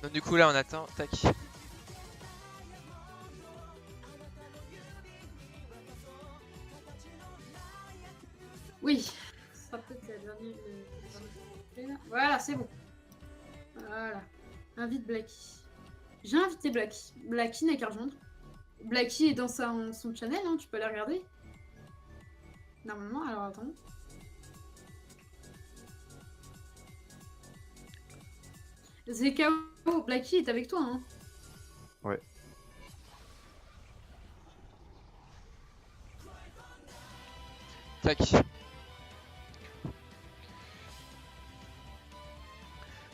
Donc du coup là on attend, tac. Oui, ce sera peut-être la dernière. Voilà, c'est bon. Voilà. Invite Blacky. J'ai invité Blacky. Blacky n'a qu'à rejoindre. Blacky est dans son channel, hein, tu peux aller regarder. Normalement, alors attends. ZKO, Blacky est avec toi, hein. Ouais. Tac.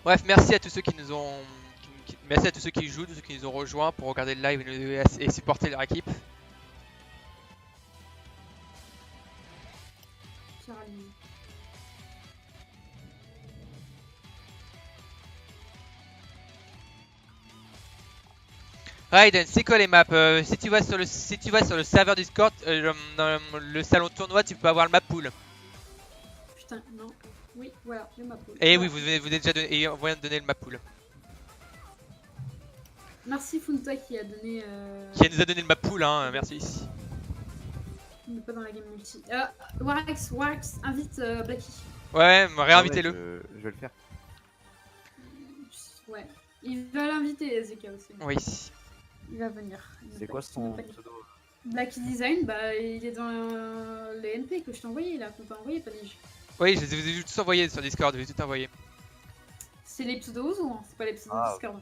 Bref, merci à tous ceux qui nous ont... Merci à tous ceux qui jouent, tous ceux qui nous ont rejoints pour regarder le live et supporter leur équipe. Charlie. Raiden, c'est quoi les maps? Si tu vas sur le serveur Discord, dans le salon tournoi, tu peux avoir le map pool. Putain, non. Oui, voilà, le map pool. Et Voilà. oui, vous avez déjà donné, on vient de donner le map pool. Merci Funta qui a donné. Qui nous a donné le map pool, hein, merci. Il n'est pas dans la game multi. Warax, invite Blacky. Ouais, réinvitez-le. Je vais le faire. Ouais. Il va l'inviter, ZK aussi. Oui. Il va venir. C'est quoi son pseudo? Blacky Design, bah il est dans les NP que je t'ai envoyé là, qu'on t'a envoyé, Panige. Oui, je les ai tous envoyés sur Discord, je les ai tous envoyés. C'est les pseudos ou c'est pas les pseudos Discord?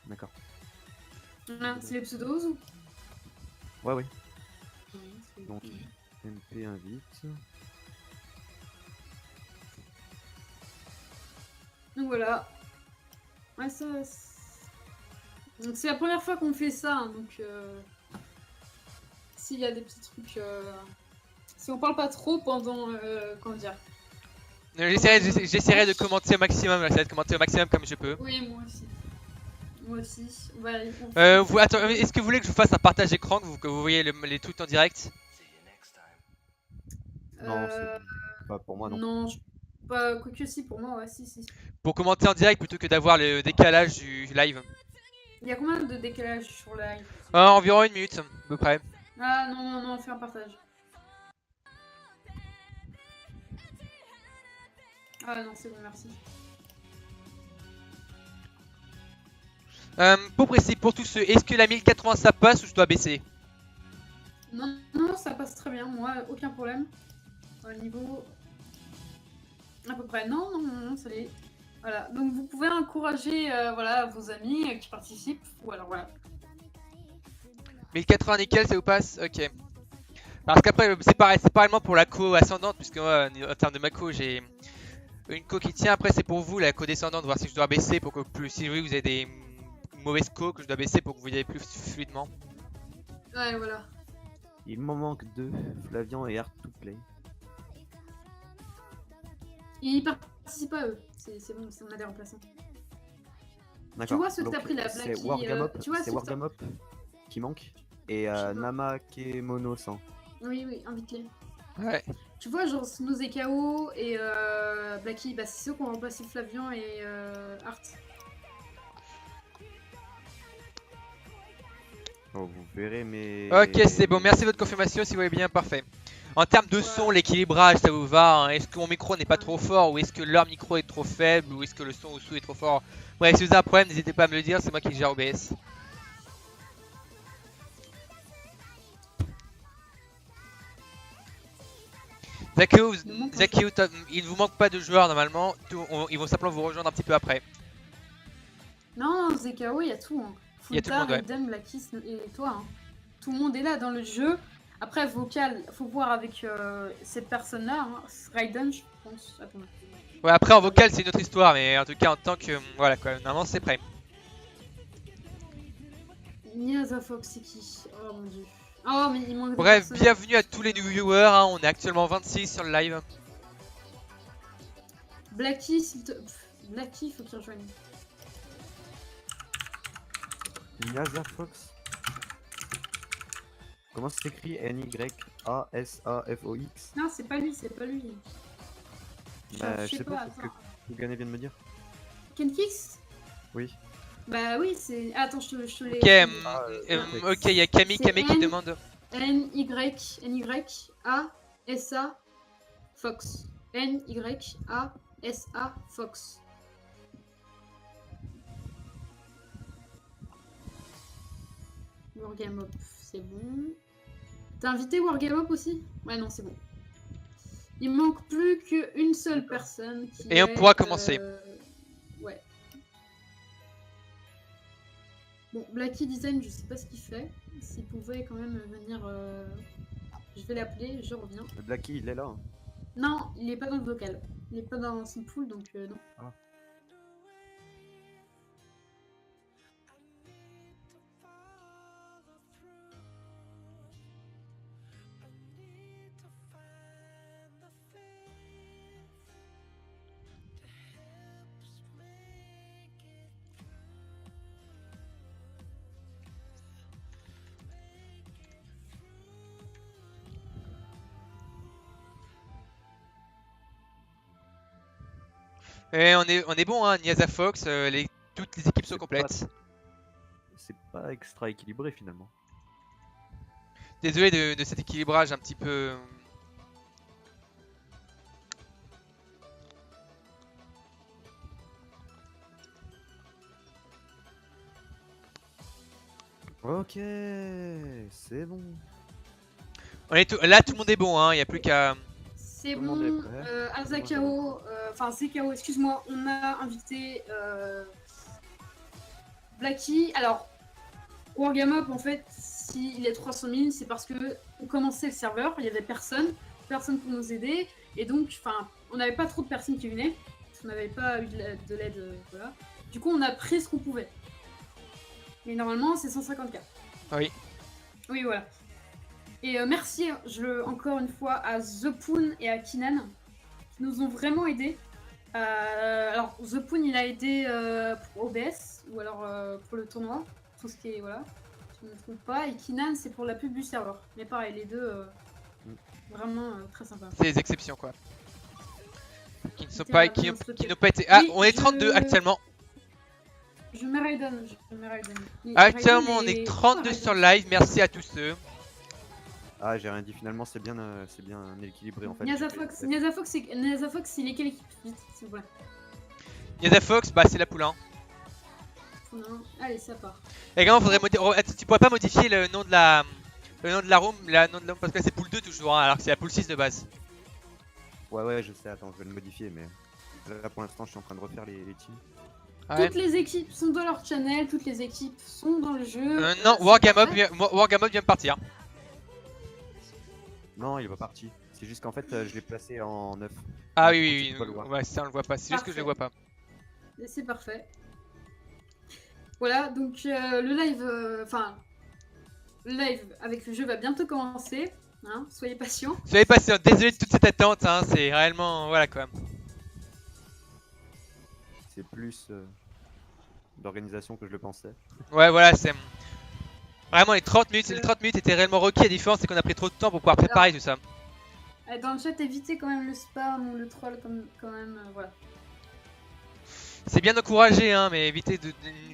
D'accord. Non, c'est les pseudos ou? Ouais, oui. Donc, MP invite. Donc voilà. Ouais, ça. Donc c'est la première fois qu'on fait ça, hein, donc s'il y a des petits trucs. Si on parle pas trop pendant. Comment dire? J'essaierai de commenter au maximum, j'essaierai de commenter au maximum comme je peux. Oui, moi aussi. Moi aussi. Attends, est-ce que vous voulez que je vous fasse un partage écran, que vous voyez les trucs en direct? Non, c'est pas pour moi, non. Non, pas quoique si, pour moi, ouais, si. Pour commenter en direct plutôt que d'avoir le décalage du live. Il y a combien de décalage sur le live? Environ 1 minute, à peu près. Ah non, fais un partage. Ah non, c'est bon, merci. Pour préciser, pour tous ceux, est-ce que la 1080 ça passe ou je dois baisser? Non, ça passe très bien, moi, aucun problème. Au niveau... À peu près, non, ça l'est. Voilà, donc vous pouvez encourager voilà, vos amis qui participent, ou alors voilà. 1080 nickel, ça vous passe? Ok. Parce qu'après, c'est pareil, c'est pareillement pour la co ascendante, puisque moi, en termes de macro, j'ai une co qui tient. Après, c'est pour vous, la co descendante, voir si je dois baisser pour que plus. Si oui, vous avez des mauvaises co que je dois baisser pour que vous y ayez plus fluidement. Ouais, voilà. Il m'en manque 2, Flavian et Art to Play. Ils participent pas, eux. C'est bon, on a des remplaçants. Tu vois ceux que t'as pris la Blacky, C'est Wargamop, tu vois c'est Wargamop qui manque. Et Nama Kemono 100. Oui, invite-les. Ouais. Tu vois, genre Snooze et KO et Blacky, bah c'est ceux qui ont remplacé Flavian et Art. Oh, vous verrez, mais. Ok, c'est bon, merci de votre confirmation, si vous voyez bien, parfait. En termes de son, l'équilibrage, ça vous va, hein? Est-ce que mon micro n'est pas trop fort, ou est-ce que leur micro est trop faible, ou est-ce que le son au-dessous est trop fort? Bref, si vous avez un problème, n'hésitez pas à me le dire, c'est moi qui gère OBS. Zakio, il ne vous manque pas de joueurs normalement, ils vont simplement vous rejoindre un petit peu après. Non, ZKO, il y a tout. Hein. Il y a tout le monde, ouais. Raiden, Blacky et toi. Hein. Tout le monde est là dans le jeu. Après, vocal, faut voir avec cette personne-là. Hein. Raiden, je pense. Attends. Ouais, après en vocal, c'est une autre histoire, mais en tout cas, en tant que. Voilà quoi, normalement c'est prêt. Niaza Fox, c'est qui? Oh mon dieu. Oh, mais il manque. Bref, bienvenue à tous les new viewers, hein. On est actuellement 26 sur le live. Blacky, Blacky, faut qu'il rejoigne. Niaza Fox. Comment c'est écrit? N-Y-A-S-A-F-O-X? Non, c'est pas lui. Bah, je sais pas, ce que Kugane vient de me dire. Kenkix? Oui. Bah oui, c'est. Ah, attends, je te l'ai. Ok, ok, il y a Camille C'est qui N. demande. N-Y-A-S-A Fox. N-Y-A-S-A Fox. Wargame Up, c'est bon. T'as invité Wargame Up aussi? Ouais, non, c'est bon. Il manque plus qu'une seule personne. Et on pourra commencer. Ouais. Bon, Blacky Design, je sais pas ce qu'il fait. S'il pouvait quand même venir. Je vais l'appeler, je reviens. Le Blacky, il est là. Hein. Non, il est pas dans le vocal. Il est pas dans son pool, donc non. Ah. Et on est bon, hein, Niaza Fox, toutes les équipes sont complètes. C'est pas extra équilibré finalement. Désolé de cet équilibrage un petit peu. Ok, c'est bon. Là, tout le monde est bon, hein, il n'y a plus qu'à. C'est Tout le monde est bon. prêt. Azakao, enfin CKO, excuse-moi, on a invité Blacky. Alors, Wargame Up, en fait, s'il est 300 000, c'est parce que on commençait le serveur, il y avait personne pour nous aider, et donc, enfin, on n'avait pas trop de personnes qui venaient, parce qu'on n'avait pas eu de l'aide, voilà. Du coup, on a pris ce qu'on pouvait. Mais normalement, c'est 150K. Oui. Oui, voilà. Et merci encore une fois à The Poon et à Kinan qui nous ont vraiment aidés. Alors, The Poon, il a aidé pour OBS ou alors pour le tournoi, tout ce qui est, voilà, je ne me trompe pas. Et Kinan, c'est pour la pub du serveur. Mais pareil, les deux, vraiment très sympa. C'est des exceptions, quoi. Qui n'ont Littéralement, pas été. Ah, Oui, on est 32 actuellement. Je me raidonne. Actuellement, on est 32 sur le live, merci à tous ceux. Ah, j'ai rien dit finalement, c'est bien équilibré en fait. Niaza Fox, il est quelle équipe? Vite, s'il vous plaît. Niaza Fox, bah c'est la poule 1. Non. Allez, ça part. Et comment faudrait tu pourrais pas modifier le nom de la room, parce que c'est pool 2 toujours, hein, alors que c'est la pool 6 de base. Ouais, je sais, attends, je vais le modifier, mais là pour l'instant, je suis en train de refaire les teams. Ah ouais. Toutes les équipes sont dans leur channel, toutes les équipes sont dans le jeu. Non, Wargame Up vient de partir. Non, il est pas parti. C'est juste qu'en fait, je l'ai placé en 9. Ah Donc, oui, tu peux le voir. ouais, ça on le voit pas, c'est juste que je le vois pas. C'est parfait. Voilà, donc le live, le live avec le jeu va bientôt commencer. Hein, soyez patients. Soyez patient, désolé de toute cette attente, hein, c'est réellement, voilà quoi. C'est plus d'organisation que je le pensais. Ouais, voilà, c'est vraiment les 30 minutes étaient réellement requis. La différence, c'est qu'on a pris trop de temps pour pouvoir préparer tout ça. Dans le chat, évitez quand même le spam ou le troll, quand même, voilà. C'est bien d'encourager, hein, mais évitez de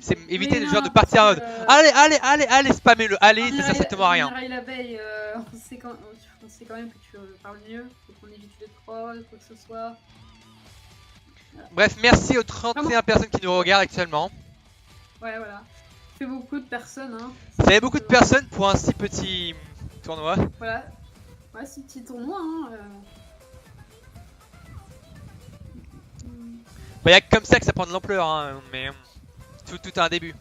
Oui, genre non, de partir en mode allez, spammez-le, allez, ça Mireille- sert strictement à rien. Mireille l'abeille, on sait quand même que tu parles mieux, faut qu'on évite le troll, quoi que ce soit. Bref, merci aux 31 personnes qui nous regardent actuellement. Ouais, voilà. Fait beaucoup de personnes, hein. Ça fait beaucoup de personnes pour un si petit tournoi. Voilà. Ouais, c'est un petit tournoi, hein. Bah, y'a que comme ça que ça prend de l'ampleur, hein, mais tout a un début.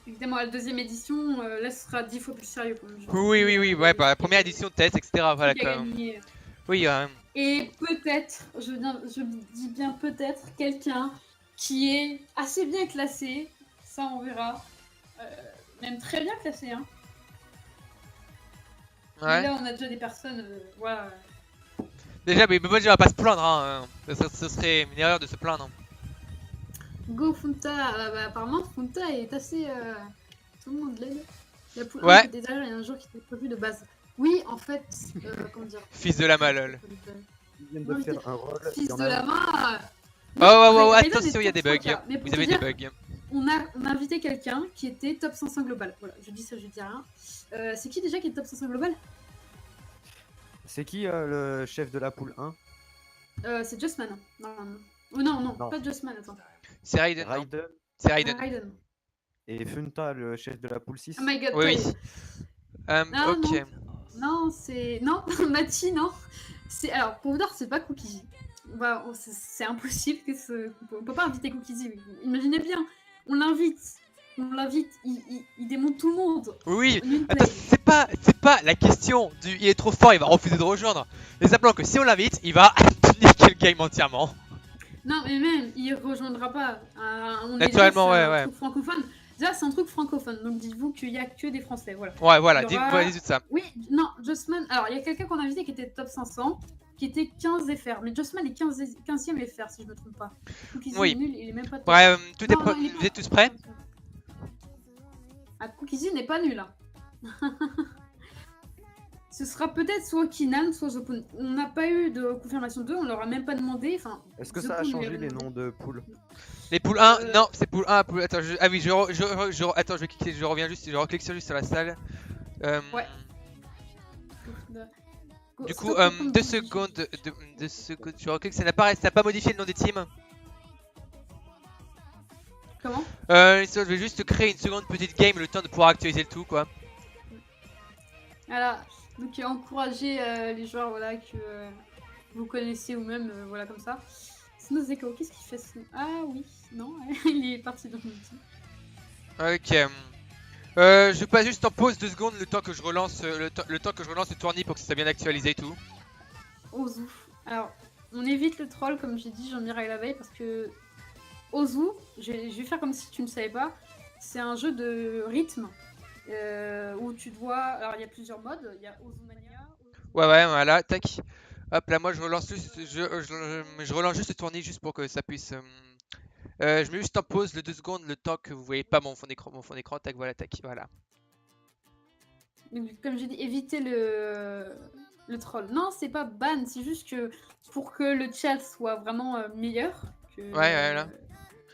Évidemment, la deuxième édition, là, ce sera 10 fois plus sérieux. Comme je Oui, ouais, bah, la première édition de test, etc. Voilà qui a quoi. gagné. Oui, Et peut-être, je dis bien peut-être, quelqu'un qui est assez bien classé, ça on verra, même très bien classé, hein. Mais ouais. là on a déjà des personnes, voilà. Déjà, mais moi je vais pas se plaindre, hein. Ce serait une erreur de se plaindre. Go Funta, bah, apparemment Funta est assez... tout le monde l'aide. La poule Ouais. était derrière il y a un jour qui était prévu de base. Oui, en fait, comment dire... Fils de la malole. Ils viennent de faire un rôle. Fils il y en de a la un- main, Oh, oh, oh, Raiden est attention, il y a top des bugs. 3K, mais pour Vous te avez des dire, bugs. on a invité quelqu'un qui était top 500 global. Voilà, je dis ça, je dis rien. C'est qui déjà qui est top 500 global? C'est qui le chef de la poule 1? C'est Justman. Non. Oh non, Non. pas Justman, attends. C'est Raiden. non. Raiden C'est Raiden. Raiden. et Funta, le chef de la poule 6. Oh my god, Oui, toi, oui. Non, Ok. Non, c'est. Non, Machi, non. Alors, pour vous dire, c'est pas Cookie. Bah, c'est impossible que ce. On peut pas inviter Cookie. Imaginez bien, on l'invite. Il démonte tout le monde. Oui, en une attends, play. c'est pas la question du il est trop fort, il va refuser de rejoindre. Mais simplement que si on l'invite, il va niquer le game entièrement. Non, mais même, il rejoindra pas. On Naturellement, est déjà, ouais, c'est un truc francophone. Déjà, c'est un truc francophone, donc dites-vous qu'il y a que des Français, voilà. Ouais, voilà, Il y aura- voilà, dis tout ça. Oui, non, Justman. Alors, il y a quelqu'un qu'on a invité qui était top 500, qui était 15 FR. Mais Justman est 15e FR, si je me trompe pas. Cookies Oui. est nul, il est même pas top. Ouais, tout est Non, prêt. il est pas- Vous êtes tous prêts? Ah, Cookies n'est pas nul, hein. Ce sera peut-être soit Kinan, soit Zopun. On n'a pas eu de confirmation d'eux, on leur a même pas demandé. Enfin, Est-ce que ça a Zopun, changé lui, les noms de poules? Les poules 1, Euh, non, c'est poule 1, poule. Attends, ah oui, attends, je vais cliquer, je reviens juste, je reclique sur la salle. Ouais. Du coup, Stop, Zopun, 2 secondes, 2 secondes, je reclique, ça n'a pas modifié le nom des teams. Comment? Je vais juste créer une seconde petite game, le temps de pouvoir actualiser le tout, quoi. Voilà, donc encourager les joueurs voilà, que vous connaissez ou même voilà comme ça. Snow Zeko, qu'est-ce qu'il fait Snow? Ah oui, non, il est parti dans le team. Ok. Je passe juste en pause 2 secondes le temps que je relance le temps que je relance le tournoi pour que ça soit bien actualisé et tout. Ozu. Alors, on évite le troll comme j'ai dit Jean-Mireille la veille parce que Ozu, je vais faire comme si tu ne savais pas, c'est un jeu de rythme où tu dois. Alors il y a plusieurs modes, il y a Ozumania. Ouais, voilà, tac. Hop là, moi je relance juste, je relance juste le tournoi juste pour que ça puisse. Je mets juste en pause le 2 secondes le temps que vous voyez pas mon fond d'écran, tac, voilà, tac, voilà. Donc, comme j'ai dit, évitez le troll. Non, c'est pas ban, c'est juste que pour que le chat soit vraiment meilleur. Ouais, là.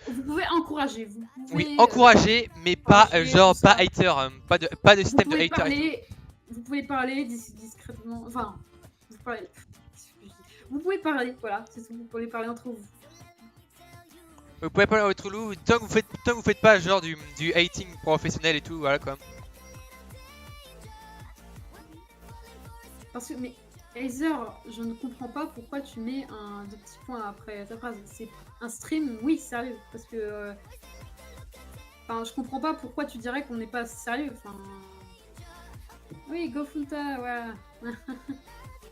Vous pouvez encourager. Vous pouvez, Oui, encourager, mais pas encourager, genre tout pas ça. hater, pas de vous système de pouvez hater. parler, vous pouvez parler discrètement. Enfin, vous pouvez parler, voilà, c'est tout. Vous pouvez parler entre vous. Vous pouvez pas être loup tant que vous faites pas genre du hating professionnel et tout, voilà quoi. Parce que, mais Aether, je ne comprends pas pourquoi tu mets deux petits points après ta phrase. C'est un stream, oui, sérieux. Parce que. Enfin, je comprends pas pourquoi tu dirais qu'on n'est pas sérieux. Enfin. Oui, Go Funta, voilà.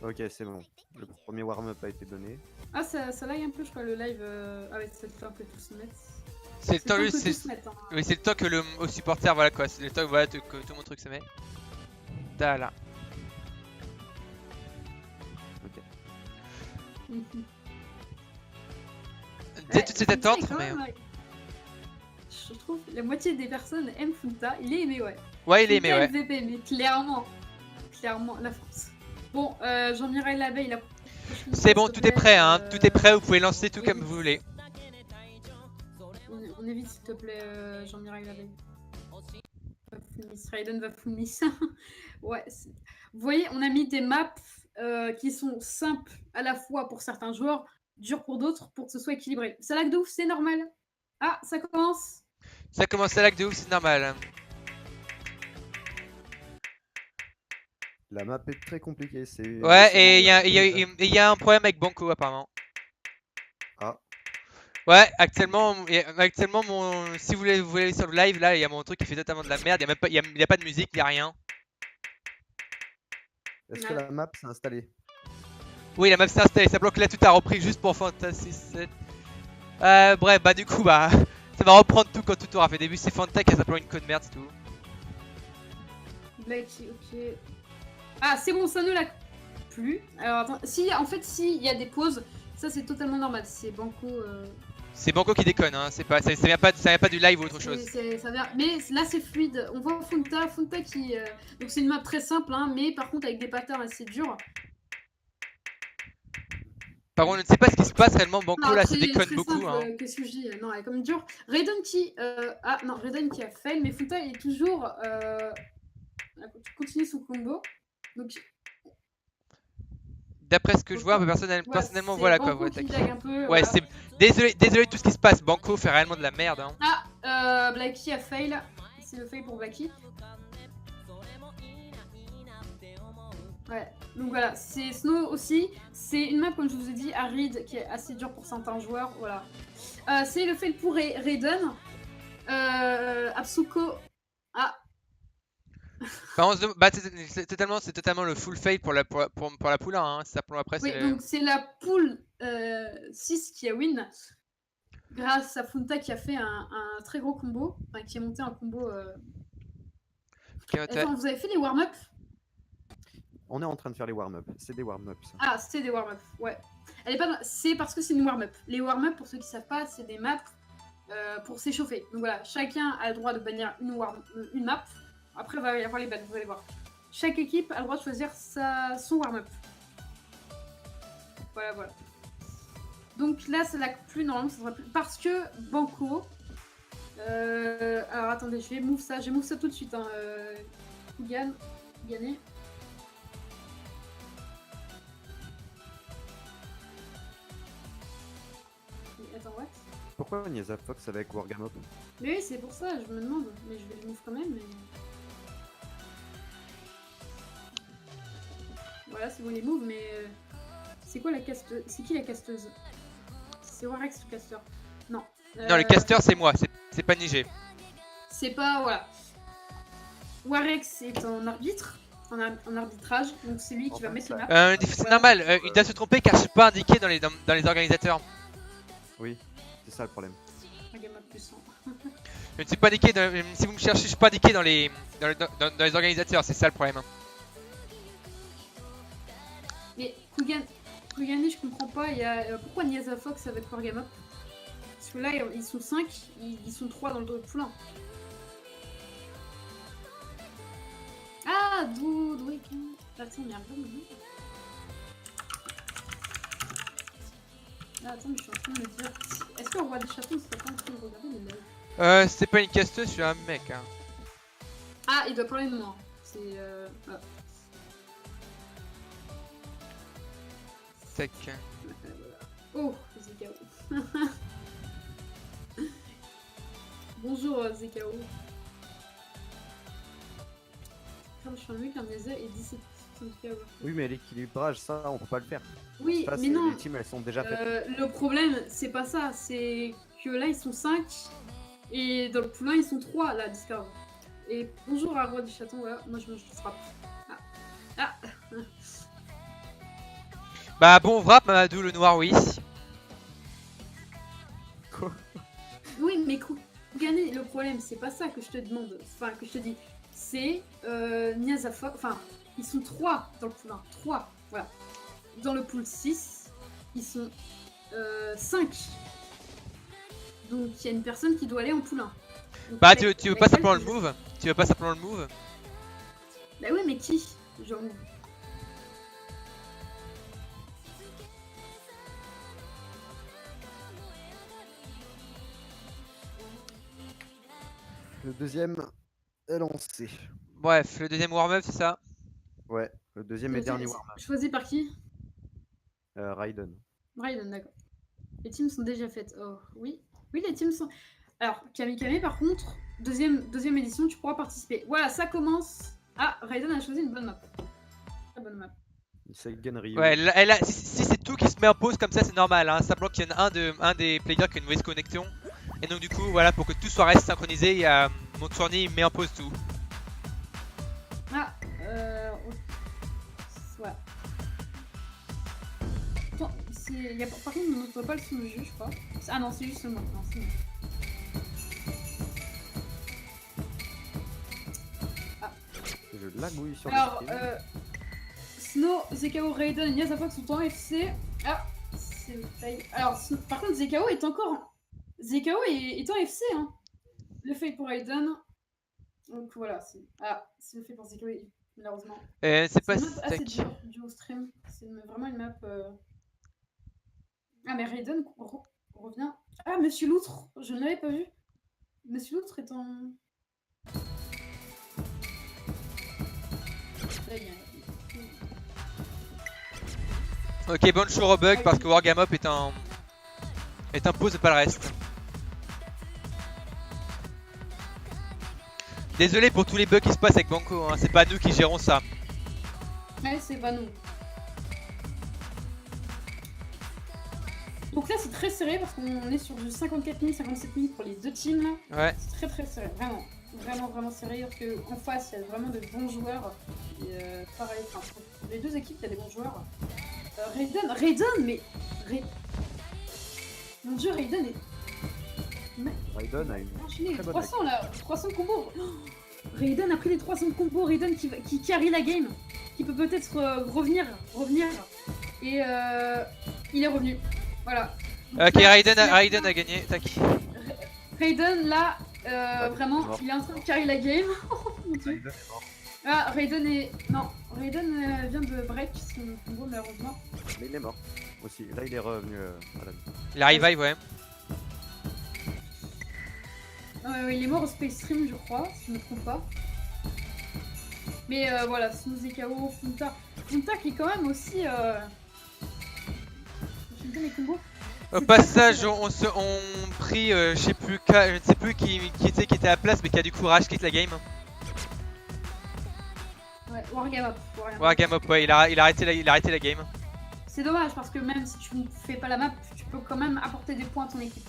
Ok, c'est bon. Le premier warm-up a été donné. Ah, ça lag un peu, je crois, le live. Ah, ouais, c'est le temps que tous se mettent. C'est le temps, que c'est tous se mettent, hein. oui, c'est le temps que au supporter, voilà quoi, c'est le temps voilà, que tout mon truc se met. Voilà. Ok. Dès toute cette Funta est attente, quand mais. même, je trouve la moitié des personnes aiment Funta. Il est aimé, ouais. Ouais, il est aimé, Funta ouais. MVP, mais clairement. Clairement, la France. Bon, Jean-Mireille Labeille, la prochaine C'est fois, bon, s'il te tout est plaît, prêt, hein. Tout est prêt, vous pouvez lancer tout oui. comme vous voulez. On évite, s'il te plaît, Jean-Mireille Labeille. Raiden va full miss. Ouais. Vous voyez, on a mis des maps qui sont simples à la fois pour certains joueurs, durs pour d'autres, pour que ce soit équilibré. Ça lag de ouf, c'est normal. Ah, ça commence. Ça commence à lag de ouf, c'est normal. La map est très compliquée, c'est... Ouais, et il y a un problème avec Banco apparemment. Ah. Ouais, actuellement si vous voulez aller sur le live, là, il y a mon truc qui fait totalement de la merde. Il y a même pas, il y a pas de musique, il y a rien. Est-ce que la map s'est installée? Oui, la map s'est installée, ça bloque là, tout a repris juste pour Fantasy 7. Bref, bah du coup, bah, ça va reprendre tout quand tout aura fait. Début, c'est Fanta qui a simplement une code merde, c'est tout. Blacky, ok. Ah, c'est bon, ça ne lag plus. Alors, attends. Si, en fait, s'il y a des pauses, ça c'est totalement normal. C'est Banco. C'est Banco qui déconne, hein. Ça vient pas du live ou autre chose. Ça vient... Mais là c'est fluide. On voit Funta qui. Donc c'est une map très simple, hein, mais par contre avec des patterns assez durs. Par contre, on ne sait pas ce qui se passe réellement. Banco Non, là, ça c'est déconne très beaucoup. simple, Hein. qu'est-ce que je dis? Non, elle est comme dur. Raiden qui... Ah non, Raiden qui a fail, mais Futa est toujours... continue son combo. Donc, D'après ce que je vois, ouais, personnellement, c'est voilà quoi. Banco Ouais, qui lag un peu. ouais, Voilà. c'est désolé de tout ce qui se passe. Banco fait réellement de la merde. Hein. Ah, Blacky a fail. C'est le fail pour Blacky. Ouais, donc voilà, c'est Snow aussi. C'est une map, comme je vous ai dit, aride, qui est assez dure pour certains joueurs. Voilà. C'est le fail pour Raiden. Absuko. Ah, Bah, bah, c'est totalement le full fail pour la poule 1. Hein. Ça, pour après, oui, c'est donc c'est la poule 6 qui a win. Grâce à Funta qui a fait un très gros combo. Enfin, qui a monté un combo. Attends, vous avez fait les warm-up? On est en train de faire les warm-up. C'est des warm-up, ça. Ah, c'est des warm-up, ouais. Elle est pas... C'est parce que c'est une warm-up. Les warm-up, pour ceux qui savent pas, c'est des maps pour s'échauffer. Donc voilà, chacun a le droit de bannir une map. Après, il va y avoir les bans, vous allez voir. Chaque équipe a le droit de choisir son warm-up. Voilà, voilà. Donc là, c'est la plus normalement, ça sera plus... Parce que Banco... alors attendez, je vais move ça tout de suite. Hein. Kugan, gagné. Attends, what? Pourquoi Niasa Fox avec Wargamop? Mais oui, c'est pour ça, je me demande. Mais je vais le move quand même. Mais... Voilà, c'est bon les moves, mais... C'est quoi la casteuse? C'est qui la casteuse? C'est Warex le caster? Non. Non, le caster, c'est moi, c'est pas Nigé. C'est pas... Voilà. Warex est en arbitre, en arbitrage, donc c'est lui qui va mettre les maps. C'est normal, il doit se tromper car je suis pas indiqué dans les organisateurs. Oui, c'est ça le problème. Je ne suis pas indiqué, si vous me cherchez, je suis pas indiqué dans les organisateurs, c'est ça le problème. Mais Kugani, je comprends pas, il y a... pourquoi Niasa Fox avec Wargamop? Parce que là, ils sont 5, ils sont 3 dans le poulain. Ah, Dude, oui. Attends, mais attends, mais je suis en train de me dire... Est-ce que le roi des chatons serait pas en train de regarder les lives? C'est pas une casteuse, je suis un mec. Hein. Ah, il doit parler de moi. C'est... Ah. Sec. Oh, Zekao. Bonjour Zekao. Comme je suis un mec, un Neza et 17 Zekao. Oui, mais l'équilibrage, ça, on peut pas le faire. Oui, ça, mais non. Les teams, elles sont déjà faites. Le problème, c'est pas ça. C'est que là, ils sont 5. Et dans le poulain, ils sont 3, là, Discord. Et bonjour à Roi du Chaton, voilà. Moi, je mange du frappe. Ah. Bah bon wrap Mamadou le noir, oui. Quoi? Oui, mais gagner, le problème, c'est pas ça que je te demande. Enfin, que je te dis. C'est Niasa Fox. Enfin, ils sont 3 dans le poulain. 3, voilà. Dans le pool 6, ils sont 5. Donc, il y a une personne qui doit aller en poulain. Donc, Bah, tu veux pas simplement le move? Tu veux pas simplement le move? Bah oui, mais qui? Genre... Le deuxième est lancé. Bref, le deuxième warm-up, c'est ça? Ouais, le deuxième et dernier warm-up. Choisi par qui? Raiden. Raiden, d'accord. Les teams sont déjà faites. Oh, oui. Oui, les teams sont... Alors, Kamikame, par contre, deuxième édition, tu pourras participer. Voilà, ça commence. Ah, Raiden a choisi une bonne map. Très bonne map. Ryu. Ouais, si c'est tout qui se met en pause comme ça, c'est normal. Hein. Simplement qu'il y en a un des players qui a une mauvaise connexion. Et donc, du coup, voilà, pour que tout soit reste synchronisé, il y a mon tournier, il met en pause tout. Ah, ouais. Attends, par contre, on n'entend pas le son du jeu, je crois. Ah non, c'est juste le moi. Non, c'est moi. Ah. Je lagouille sur Alors, le stream. Snow, Zekao, Raiden et Niasa Fox sont en FC. Ah, c'est... Alors, par contre, Zekao est encore... Zekao est en FC, hein. Le fait pour Raiden. Donc voilà, c'est le fait pour Zekao, malheureusement. C'est pas une map assez sec. dure, du stream. C'est vraiment une map... Ah, mais Raiden revient. Ah, Monsieur Loutre, je ne l'avais pas vu. Monsieur Loutre est en. Là, il y a- Ok, bonne show Robug parce que Wargamop est un pause pas le reste. Désolé pour tous les bugs qui se passent avec Banco, hein. C'est pas nous qui gérons ça. Ouais, c'est pas nous. Donc là, c'est très serré parce qu'on est sur du 54 000, 57 000 pour les deux teams. Ouais. C'est très serré, vraiment. Vraiment serré parce qu'en face, il y a vraiment de bons joueurs. Et pareil, enfin, pour les deux équipes, il y a des bons joueurs. Raiden, mais. Mon dieu, Raiden est. Raiden a une Enchaîné, très bonne 300 là, 300 combos. Oh, Raiden a pris les 300 combos, Raiden qui carry la game, qui peut peut-être revenir. Et il est revenu. Voilà. Donc Ok, là, Raiden a gagné. Tac. Raiden là, vraiment, mort. il est en train de carry la game. Oh mon dieu. Raiden est mort. Ah, Raiden est. Non, Raiden vient de break son combo malheureusement. Mais il est mort aussi. Là, il est revenu à la vie. Il a revive, ouais. Il est mort au Space Stream, je crois, si je ne me trompe pas. Mais voilà, Snooze et KO, Funta. Funta qui est quand même aussi. J'aime bien les combos. Au passage, on prie, je sais plus, je ne sais plus qui était à la place, mais qui a du courage, quitte la game. Ouais, Wargamop. Wargamop, ouais, il a arrêté la game. C'est dommage parce que même si tu ne fais pas la map, tu peux quand même apporter des points à ton équipe.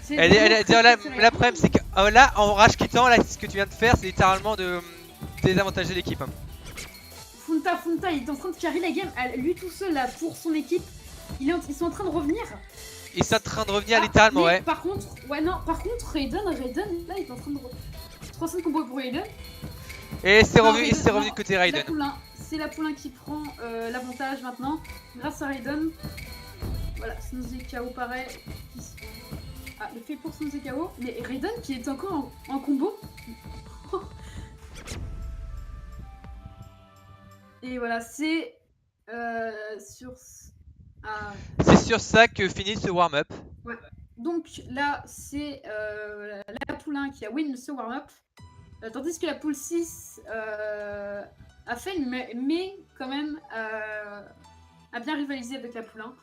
La problème, c'est que là, en rage quittant, là, ce que tu viens de faire, c'est littéralement de désavantager l'équipe. Funta, il est en train de carry la game, lui tout seul là pour son équipe. Ils sont en train de revenir. Ils sont en train de revenir littéralement, ouais. Par contre, Raiden, là il est en train de 300 combos pour Raiden. Et c'est Non, revenu, Raiden, du côté Raiden. C'est la poulain qui prend l'avantage maintenant, grâce à Raiden. Voilà, Snooze KO pareil. Ah, le fait pour Snooze KO, mais Raiden qui est encore en combo. Et voilà, c'est sur. C'est sur ça que finit ce warm-up. Ouais. Donc là, c'est la poule 1 qui a win ce warm-up. Tandis que la poule 6 a fait, mais quand même a bien rivalisé avec la poule 1.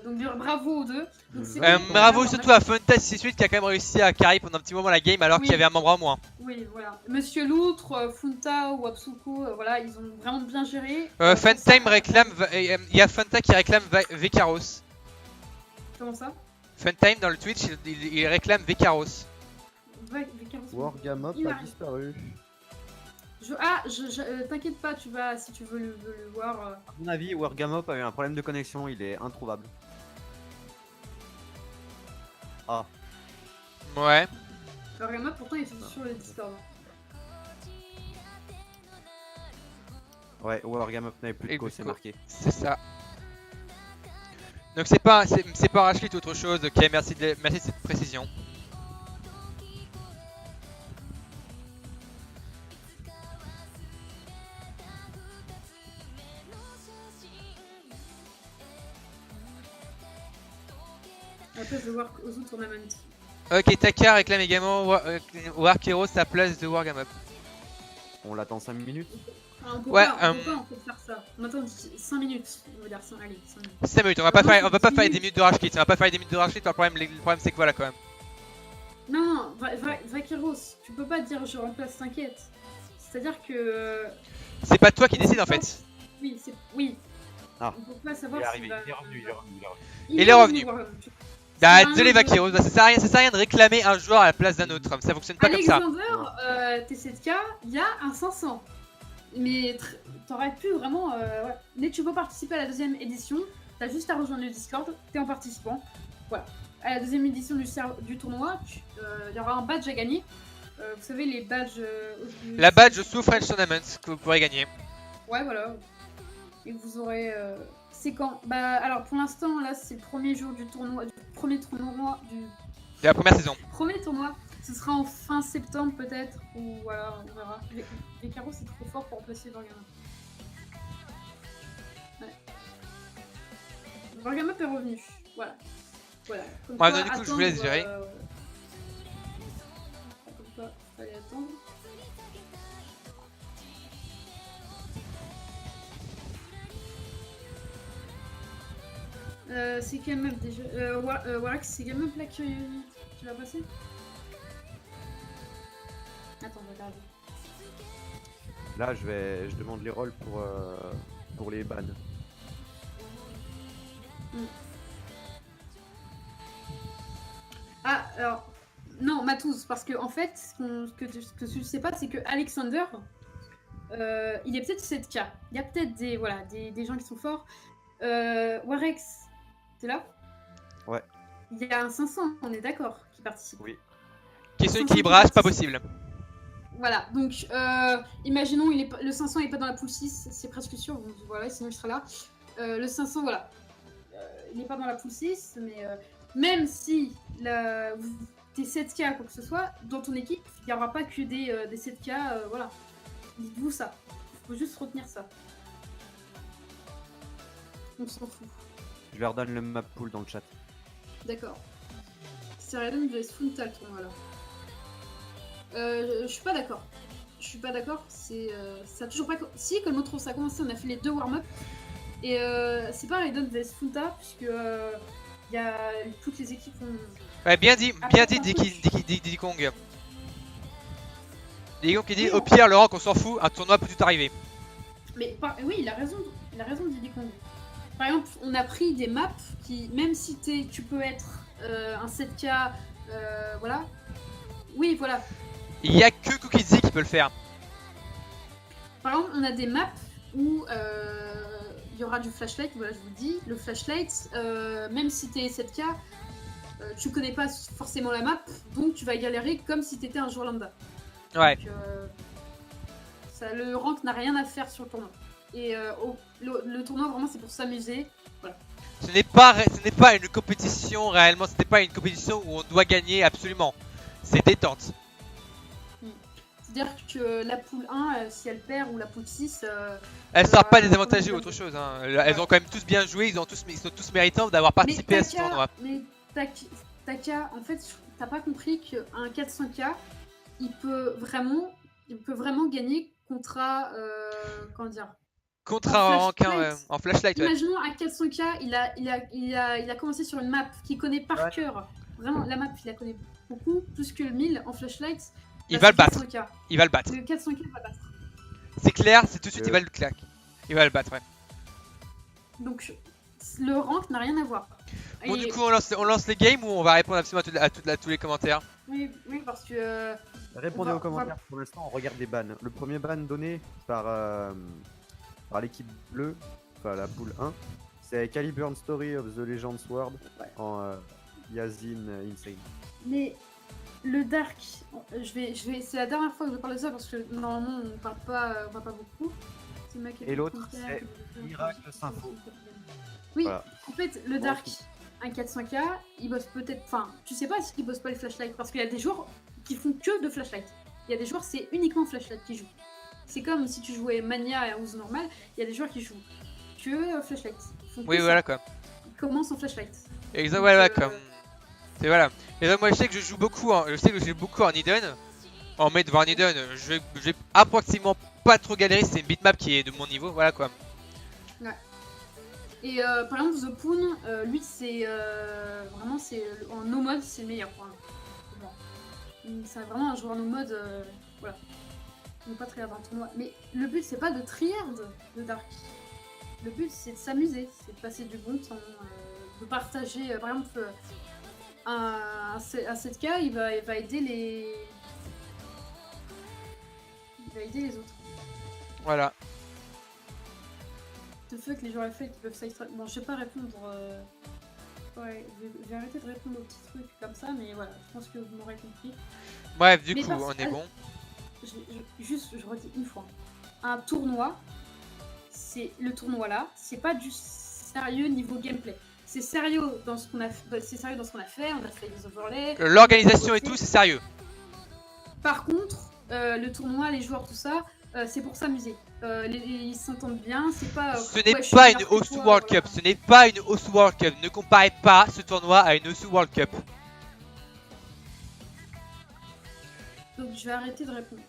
Donc bravo aux deux. Donc, Bravo surtout à Fantasy Suite qui a quand même réussi à carry pendant un petit moment la game alors qu'il y avait un membre en moins. Oui, voilà. Monsieur Loutre, Funta ou Absuko, voilà, ils ont vraiment bien géré. Funtime réclame. Il y a Fanta qui réclame Vekaros. Comment ça? Funtime dans le Twitch, il réclame Vekaros. Wargamop a disparu. T'inquiète pas, si tu veux le voir. À mon avis, Wargamop a eu un problème de connexion, il est introuvable. Ah. Ouais. Wargamop, pourtant, il est sur le Discord. Ouais, Wargamop n'avait plus de co, c'est marqué. C'est ça. Donc c'est pas Rashlit ou autre chose. Ok, merci de cette précision. À la place de Ozu Tournament. Ok, Taka réclame également Warkero sa place de Wargamop. On l'attend 5 minutes. Ah, on peut Ouais, pas faire ça. On attend 5 minutes. On va dire 5, allez, 5 minutes. 5 minutes, on va pas faire des minutes de rage kit. On va pas faire des minutes de rage kit, le problème c'est que voilà quand même. Non, Vaqueros, tu peux pas dire je remplace, t'inquiète. C'est-à-dire que. C'est pas toi qui décide en fait. Oui, oui. Ah. On peut pas savoir Il est arrivé, s'il va- il est revenu. Il est revenu. Voilà. Bah désolé Vaqueros, ça sert à rien de réclamer un joueur à la place d'un autre. Ça fonctionne pas comme ça. Alexander, T7K, il y a un 500. Mais t'aurais pu vraiment. Ouais. Mais tu peux participer à la deuxième édition. T'as juste à rejoindre le Discord. T'es en participant. Voilà. À la deuxième édition du tournoi, il y aura un badge à gagner. Vous savez, les badges. La badge sous French Tournament que vous pourrez gagner. Ouais, voilà. Et vous aurez. C'est quand? Bah, alors pour l'instant, là, c'est le premier jour du tournoi. De la première saison. Premier tournoi. Ce sera en fin septembre peut-être, ou voilà, on verra. Les carreaux c'est trop fort pour remplacer Wargamop. Ouais. Wargamap est revenu. Voilà. Voilà. Comme Ouais, quoi, donc, du coup, je vous laisse attendre, gérer. Comme quoi, fallait attendre. C'est quelle map déjà Warax, c'est quelle map là que tu vas passer? Attends, je vais regarder. Là, je demande les rôles pour les bans. Ah, alors, non, Matouz, parce que en fait, ce que tu ne sais pas, c'est que Alexander, il est peut-être 7K. Il y a peut-être des gens qui sont forts. Warex, t'es là? Ouais. Il y a un 500, on est d'accord, qui participe. Oui. Question 500 équilibrage, qui pas participe. possible. Voilà, donc imaginons le 500 n'est pas dans la poule 6, c'est presque sûr, donc, voilà, sinon il sera là. Le 500, voilà, il n'est pas dans la poule 6, mais même si t'es 7K quoi que ce soit, dans ton équipe, il n'y aura pas que des 7K, voilà. Dites-vous ça, il faut juste retenir ça. On s'en fout. Je leur donne le map pool dans le chat. D'accord. Seriadon vs Funtal, ton voilà. Je suis pas d'accord. Je suis pas d'accord. Ça a toujours pas. Si, comme l'autre ça a commencé, on a fait les deux warm-up. Et c'est pas Raiden vs Funta, puisque y a toutes les équipes ont. Ouais, bien dit Après, Diddy Kong. Diddy Kong qui dit au pire, Laurent, qu'on s'en fout, un tournoi peut tout arriver. Mais oui, il a raison Diddy Kong. Par exemple, on a pris des maps qui, même si tu peux être un 7K, voilà. Oui, voilà. Il y a que Cookiezi qui peut le faire. Par exemple, on a des maps où il y aura du flashlight, voilà, je vous le dis. Le flashlight, même si t'es 7K, tu connais pas forcément la map, donc tu vas galérer comme si t'étais un joueur lambda. Ouais. Donc, le rank n'a rien à faire sur le tournoi. Et le tournoi, vraiment, c'est pour s'amuser. Voilà. Ce n'est pas une compétition réellement, ce n'est pas une compétition où on doit gagner absolument. C'est détente. C'est-à-dire que la poule 1, si elle perd, ou la poule 6... Elle sort pas désavantagée ou autre chose. Hein. Elles ont quand même tous bien joué, ils sont tous méritants d'avoir participé à ce tournoi. Mais Taka, en fait, t'as pas compris qu'un 400K, il peut vraiment gagner contre comment dire, Contre un rankin en flashlight. Ouais. Imaginons un 400K, il a commencé sur une map qu'il connaît par cœur. Vraiment, la map, il la connaît beaucoup, plus que le 1000 en flashlight. Il va le battre. Il va le battre. Le 400K va battre. C'est clair, c'est tout de suite, il va le claquer. Il va le battre, ouais. Donc, le rank n'a rien à voir. Bon, du coup, on lance les games ou on va répondre absolument à tous les commentaires? Oui, parce que... Répondez aux commentaires. Pour l'instant, on regarde les bans. Le premier ban donné par l'équipe bleue, enfin la poule 1, c'est Caliburn Story of the Legend Sword en Yazin Insane. Mais le Dark, c'est la dernière fois que je parle de ça parce que normalement on parle pas beaucoup. Et l'autre, c'est Miracle Sympho. Oui, voilà. En fait, le Dark, un 400K, il bosse peut-être. Enfin, tu sais pas s'il bosse pas les flashlights parce qu'il y a des joueurs qui font que de flashlight. Il y a des joueurs, c'est uniquement flashlight qui jouent. C'est comme si tu jouais Mania et House normal, il y a des joueurs qui jouent que flashlight. Oui, voilà quoi. Ils commencent en flashlight. Exactement, voilà, comme. C'est voilà. Et donc, moi je sais que je joue beaucoup en Eden. En mode devant Eden, je vais approximativement pas trop galérer, c'est une bitmap qui est de mon niveau, voilà quoi. Ouais. Et par exemple, The Poon, lui c'est vraiment en no mode, c'est le meilleur pour c'est vraiment un joueur no mode, voilà. On pas triard dans le tournoi. Mais le but c'est pas de triard de Dark. Le but c'est de s'amuser, c'est de passer du bon temps, de partager. Par exemple, un 7K, il va aider les. Il va aider les autres. Voilà. The fuck, les joueurs FL qui peuvent side. Bon, je vais pas répondre. Ouais, je vais arrêter de répondre aux petits trucs comme ça, mais voilà, je pense que vous m'aurez compris. Bref, du coup, on est bon. Je redis une fois. Un tournoi, le tournoi là, c'est pas du sérieux niveau gameplay. C'est sérieux dans ce qu'on a fait, on a fait des overlays. L'organisation et tout, c'est sérieux. Par contre, le tournoi, les joueurs, tout ça, c'est pour s'amuser. ils s'entendent bien, c'est pas... Ce n'est ouais, je suis pas une meilleur que Osu toi, World voilà. Cup. Ce n'est pas une Osu World Cup. Ne comparez pas ce tournoi à une Osu World Cup. Donc je vais arrêter de répondre.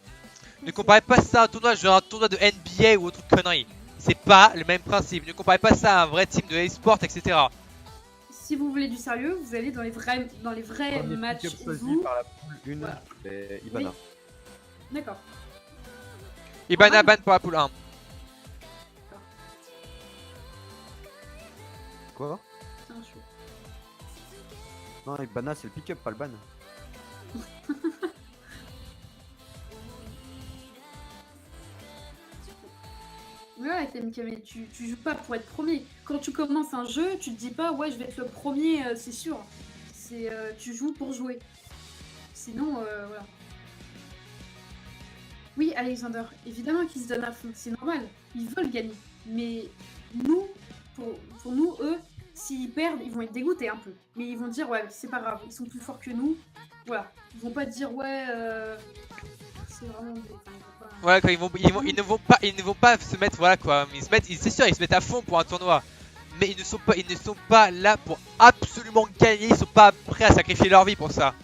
Ne comparez pas ça à un tournoi genre un tournoi de NBA ou autre connerie. C'est pas le même principe. Ne comparez pas ça à un vrai team de e-sport, etc. Si vous voulez du sérieux, vous allez dans les vrais Premier matchs. pick-up choisi Vous... par la poule 1, Voilà. c'est Ibana. Oui. D'accord. Ibana Ah, ban pour la poule 1. Quoi? C'est un show. Non, Ibana c'est le pick-up, pas le ban. Ouais, Kamika, mais tu joues pas pour être premier. Quand tu commences un jeu, tu te dis pas ouais je vais être le premier, c'est sûr. C'est tu joues pour jouer. Sinon, voilà. Oui, Alexander, évidemment qu'ils se donnent à fond, c'est normal. Ils veulent gagner. Mais nous, pour nous, eux, s'ils perdent, ils vont être dégoûtés un peu. Mais ils vont dire ouais, c'est pas grave, ils sont plus forts que nous. Voilà. Ils vont pas dire ouais, c'est vraiment. Ouais, quoi, ils ne vont pas se mettre, voilà quoi. C'est sûr, ils se mettent à fond pour un tournoi. Mais ils ne sont pas là pour absolument gagner. Ils sont pas prêts à sacrifier leur vie pour ça.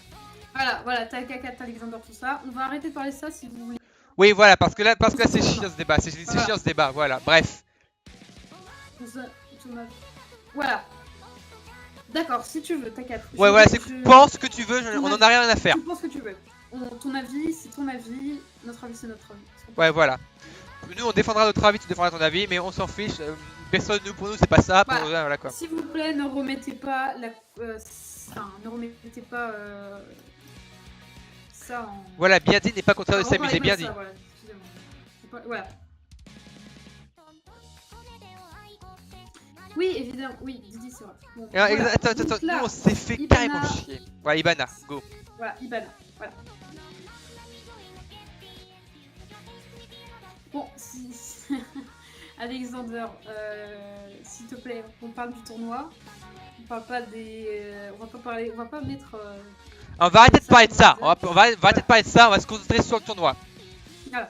Voilà, t'as Kaka, t'as Alexander, tout ça. On va arrêter de parler de ça si vous voulez. Oui, voilà, parce que là c'est chiant ce débat. C'est chiant ce débat, voilà. Bref. Voilà. D'accord, si tu veux, t'inquiète. Ouais, voilà, pense ce que tu veux, on en a rien à faire. Tu penses ce que tu veux. Ton avis, c'est ton avis. Notre avis, c'est notre avis. Ouais, voilà. Nous, on défendra notre avis, tu défendras ton avis, mais on s'en fiche. Personne, pour nous, c'est pas ça. Voilà. Voilà quoi. S'il vous plaît, ne remettez pas ne remettez pas ça en. Voilà, bien dit n'est pas contraire de s'amuser, bien dit. Ça, voilà, excusez-moi. Voilà. Oui, évidemment, oui, Didi, c'est vrai. Bon, voilà. Attends, là, nous on s'est fait Ibana, carrément chier. Voilà, Ibana, go. Voilà, Ibana, voilà. Bon, Alexander, s'il te plaît, on parle du tournoi. On parle pas des. On va pas mettre. On va arrêter de parler de ça. On va arrêter de parler de ça. On va se concentrer sur le tournoi. Voilà.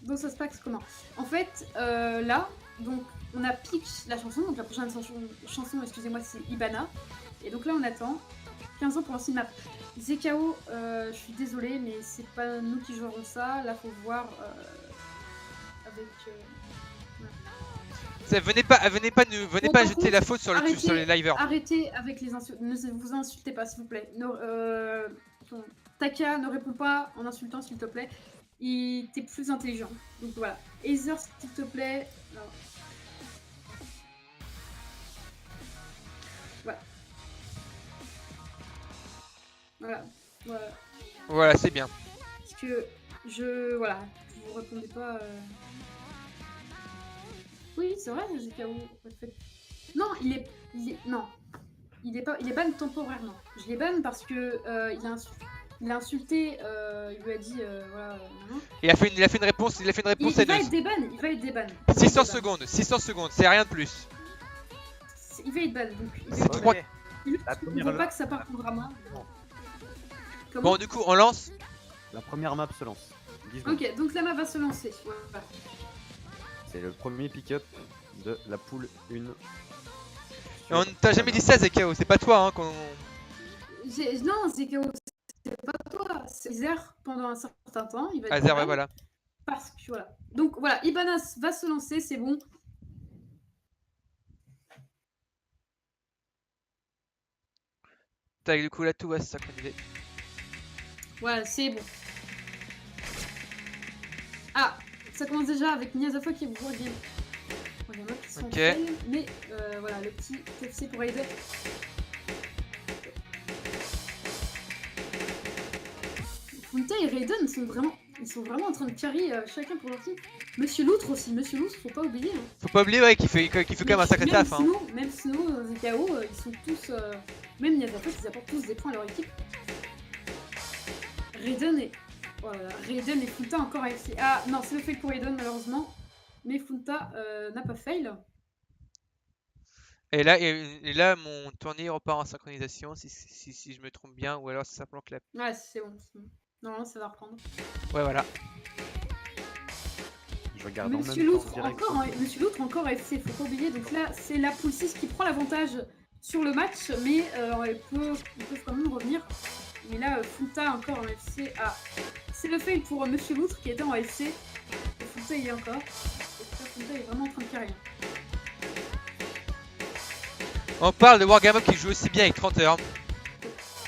Donc ça se passe comment? En fait, là, donc on a pitch la chanson. Donc la prochaine chanson, excusez-moi, c'est Ibana. Et donc là, on attend 15 ans pour lancer une map. ZKO, je suis désolée, mais c'est pas nous qui jouerons ça. Là, faut voir avec. Venez pas jeter la faute sur les livers. Arrêtez avec les insultes. Ne vous insultez pas, s'il vous plaît. Taka, ne réponds pas en insultant, s'il te plaît. T'es plus intelligent. Donc voilà. Aether, s'il te plaît. Alors. Voilà. Voilà, c'est bien. Parce que voilà, vous répondez pas. Oui, c'est vrai, ZKO. Non, il est ban temporairement. Je l'ai ban parce que il a insulté, il lui a dit voilà. Il a fait une réponse, Il va être déban. 600 secondes, c'est rien de plus. Il va être ban. C'est Il ne veut pas que ça parte au drama. Bon, du coup, on lance. La première map se lance. Ok, donc la map va se lancer. Voilà. C'est le premier pick-up de la poule 1. Et on t'a jamais dit ça, ZKO, c'est pas toi hein qu'on. Non, ZKO, c'est pas toi. C'est Aether pendant un certain temps. Il va être Aether, ouais, voilà. Parce que voilà. Donc voilà, Ibana va se lancer, c'est bon. Tac, du coup, là, tout va se synchroniser. Voilà, c'est bon. Ah, ça commence déjà avec Miyazafa qui est gros game. Il y en a qui sont fails, mais voilà, le petit TFC pour Aether. Funta et Raiden sont vraiment en train de carry chacun pour leur team. Monsieur Loutre aussi, Monsieur Loutre, faut pas oublier. Hein. Faut pas oublier, ouais, qu'il fait quand même un sacré taf. Hein. Même sinon, ZKO, ils sont tous. Même Miyazafa, ils apportent tous des points à leur équipe. Raiden et Funta encore avec ses... Ah non, c'est le fail pour Raiden malheureusement. Mais Funta n'a pas fail. Et là, mon tournier repart en synchronisation, si je me trompe bien, ou alors c'est simplement que Ouais, c'est bon. Normalement, ça va reprendre. Ouais, voilà. Je regarde en même Monsieur temps Loutre direct. Monsieur Loutre encore FC, faut pas oublier. Donc là, c'est la poule 6 qui prend l'avantage sur le match, mais ils peuvent quand même revenir. Mais là, Funta encore en FC. Ah, c'est le fail pour Monsieur Loutre qui était en FC. Et Funta il est encore. Et là, Funta est vraiment en train de carrer. On parle de Wargamop qui joue aussi bien avec 30 heures.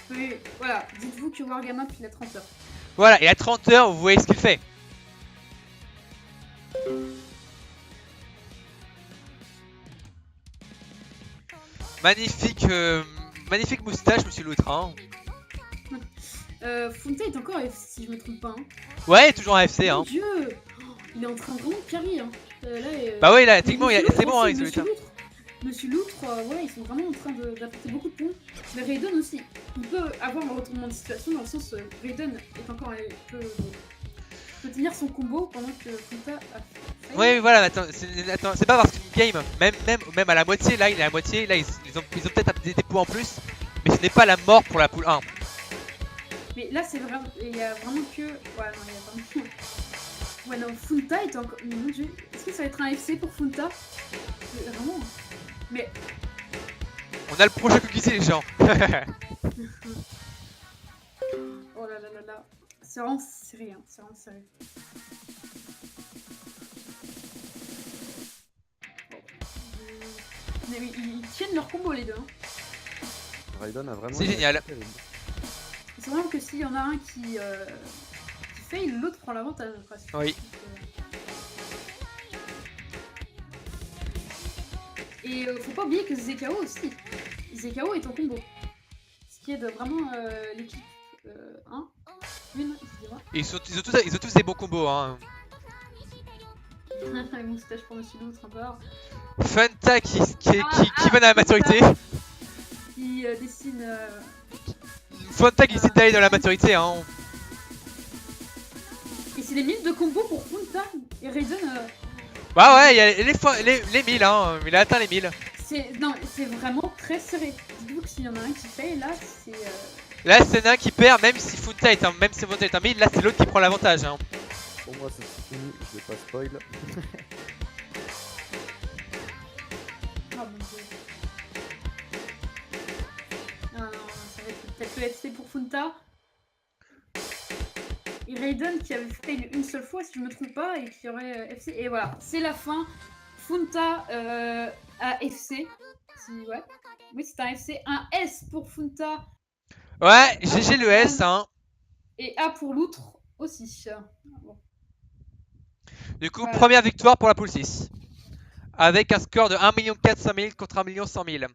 Mais voilà, dites-vous que Wargamop il a 30 heures. Voilà, et à 30 heures, vous voyez ce qu'il fait. Magnifique, magnifique moustache, monsieur Loutre. Hein. Funta est encore FC si je me trompe pas. Hein. Ouais, toujours en FC. Mon Hein. Dieu, il est en train vraiment de carry. Hein. Là, Bah oui, là, mais techniquement, Monsieur c'est Loutre bon, hein, aussi, il se Monsieur Loutre, ouais, ils sont vraiment en train d'apporter beaucoup de points. Mais Raiden aussi, il peut avoir un retournement de situation dans le sens Raiden est encore peut tenir son combo pendant que Funta a fait. Ouais, voilà, attends, c'est pas parce qu'une game, même à la moitié, là, il est à la moitié, là, ils ont peut-être des points en plus, mais ce n'est pas la mort pour la poule 1. Mais là, c'est vraiment, il y a vraiment que, ouais, non, il y a vraiment. Ouais, non, Funta est encore. Mon Dieu, est-ce que ça va être un FC pour Funta? Vraiment. Mais. On a le prochain cookie, les gens. Oh là là là là. C'est vraiment serré, hein. C'est vraiment serré. Mais oui, ils tiennent leur combo, les deux. Hein. Raiden a vraiment. C'est génial. C'est vraiment que s'il y en a un qui fail, l'autre prend l'avantage presque. Oui. Et faut pas oublier que Zekao aussi. Zekao est en combo. Ce qui aide vraiment l'équipe 1. Excusez-moi. Ils ont tous des bons combos. Hein. Les moustaches pour Monsieur Loutre encore. Funta qui va dans la maturité. Qui dessine. Funta qui décide d'aller dans la maturité. Hein. Et c'est les 1000 de combo pour Funta et Raiden. Bah ouais, il y a les 1000, hein. Il a atteint les 1000. C'est vraiment très serré. Dites-vous que s'il y en a un qui fait, là c'est. Là, c'est un qui perd, même si Funta est un 1000, là c'est l'autre qui prend l'avantage. Hein. Pour moi, c'est fini, je vais pas spoil. Oh mon dieu. Ah non, ça va être peut-être le FC pour Funta. Et Raiden qui avait fail une seule fois, si je me trompe pas, et qui aurait FC. Et voilà, c'est la fin. Funta à FC. Ouais. Oui, c'est un FC. Un S pour Funta. Ouais, GG le S. Hein. Et A pour Loutre aussi. Bon. Du coup, Voilà. première victoire pour la poule 6. Avec un score de 1 400 000 contre 1 100 000.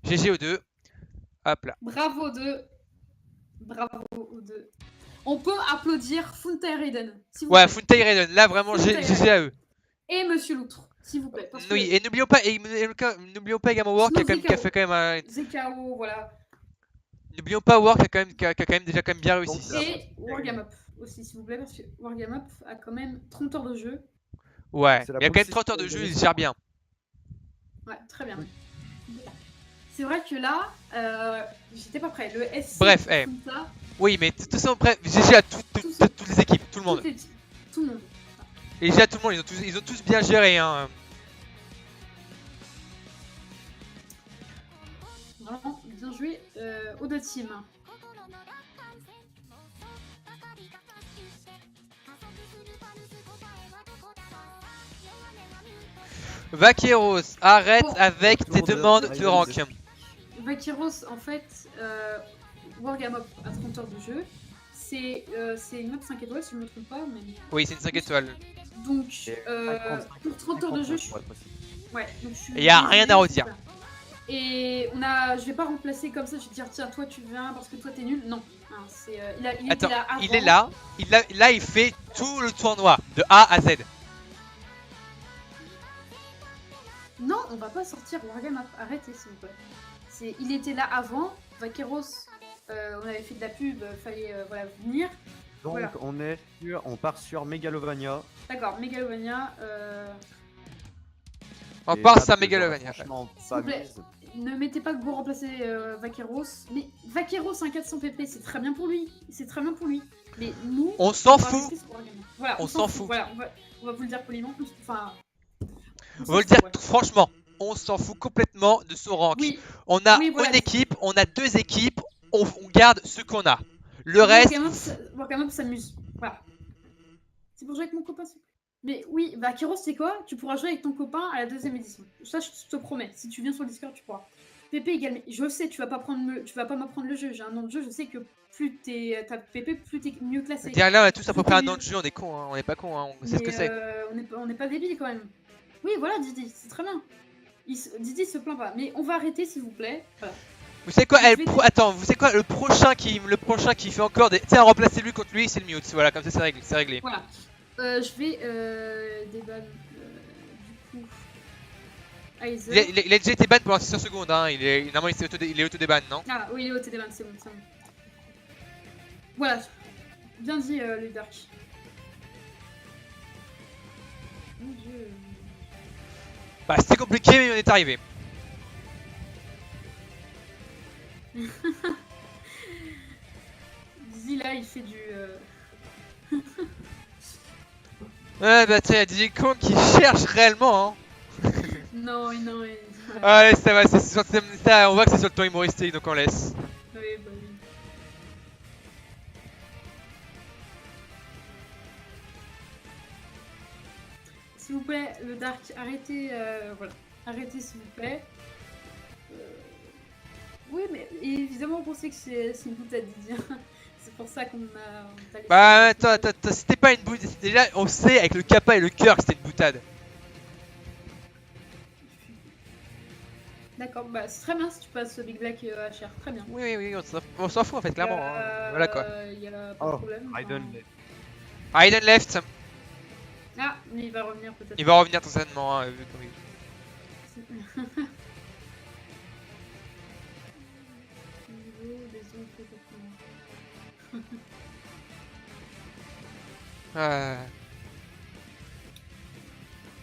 GG aux deux. Hop là. Bravo aux deux. Bravo aux deux. On peut applaudir Funta et Raiden. Ouais, Funta et Raiden. Là, vraiment, Funta et GG à eux. Et Monsieur Loutre, s'il vous plaît. Parce Oui, que et n'oublions pas également War qui a fait quand même Zekao, voilà. N'oublions pas War qui a quand même déjà bien réussi. Et Wargamop aussi, s'il vous plaît, parce que Wargamop a quand même 30 heures de jeu. Ouais, il y a quand même 30 heures de jeu, il gère bien. Ouais, très bien. C'est vrai que là, j'étais pas prêt. Le SC. Bref, Funta, oui, mais de toute façon, bref, GG à toutes les équipes, tout le monde. Tout le monde. Et GG à tout le monde, ils ont tous bien géré. Hein. Vraiment bien joué aux deux teams. Vaqueros, arrête Bon. avec tes demandes de rank. Vaqueros, en fait, Wargamop a 30 heures de jeu. C'est une map 5 étoiles, si je ne me trompe pas. Mais... Oui, c'est une 5 étoiles. Donc, pour 30 heures de jeu, ouais, donc il n'y a rien à redire. Et je vais pas remplacer comme ça, je vais dire tiens toi tu viens parce que toi t'es nul. Non, hein, Attends, était là avant. il est là, là il fait tout le tournoi de A à Z. Non, on va pas sortir Wargamop, arrêtez s'il vous plaît. Il était là avant, Vaqueros, on avait fait de la pub, fallait voilà, venir. Donc voilà. on part sur Megalovania. D'accord, Megalovania. On part sur Megalovania. Franchement, S'il pas vous plaît, mise. ne mettez pas que vous remplacez Vaqueros. Mais Vaqueros, un 400 pp, c'est très bien pour lui. C'est très bien pour lui. Mais nous, On s'en va fout. rester sur Wargaming. Voilà, On s'en fout. Voilà, on va vous le dire poliment. Enfin, On va le dire franchement, on s'en fout complètement de son rank. Oui, On a oui, voilà. une équipe, on a 2 équipes, on garde ce qu'on a. Le reste. Wargaming s'amuse. Voilà. C'est pour jouer avec mon copain, s'il te plaît. Mais oui, bah Kyros, c'est quoi? Tu pourras jouer avec ton copain à la 2ème édition. Ça, je te promets. Si tu viens sur le Discord, tu pourras. PP également. Je sais, tu vas pas m'apprendre le jeu. J'ai un nom de jeu. Je sais que plus t'as PP, plus t'es mieux classé. Derrière là, on a tous à peu près un an de jeu, on est con, hein. On est pas con, hein. On sait ce que c'est. On n'est pas débiles quand même. Oui, voilà, Didi, c'est très bien. Didi se plaint pas. Mais on va arrêter, s'il vous plaît. Voilà. Vous savez quoi, attends, vous savez quoi, le prochain qui fait encore des. Tiens, remplacez lui contre lui, c'est le mute. Voilà, comme ça c'est réglé. Voilà. Je vais déban du coup. Aizer. Il a déjà été ban pendant 600 secondes, hein. Normalement il est auto-déban, non? Ah oui, il est auto-déban, c'est bon, c'est bon. Voilà. Bien dit, le Dark. Mon dieu. Bah c'était compliqué, mais on est arrivé. Dizzy là, il fait du. Ouais, bah tiens, Diddy Kong qui cherche réellement, hein. Non. Allez, ça va, ça, on voit que c'est sur le ton humoristique, donc on laisse. Oui, bah oui. S'il vous plaît, le Dark, arrêtez, voilà. Arrêtez, s'il vous plaît. Oui, mais évidemment, on pensait que c'est une boutade, Didier. C'est pour ça qu'on a... Bah attends, c'était pas une boutade, déjà on sait avec le kappa et le cœur que c'était une boutade. D'accord, bah c'est très bien si tu passes Big Black HR, très bien. Oui, on s'en fout en fait, clairement. Hein. Voilà quoi. Y a pas de problème. Raiden Raiden left. Ah, mais il va revenir peut-être. Il va revenir tout certainement, hein, vu comme il...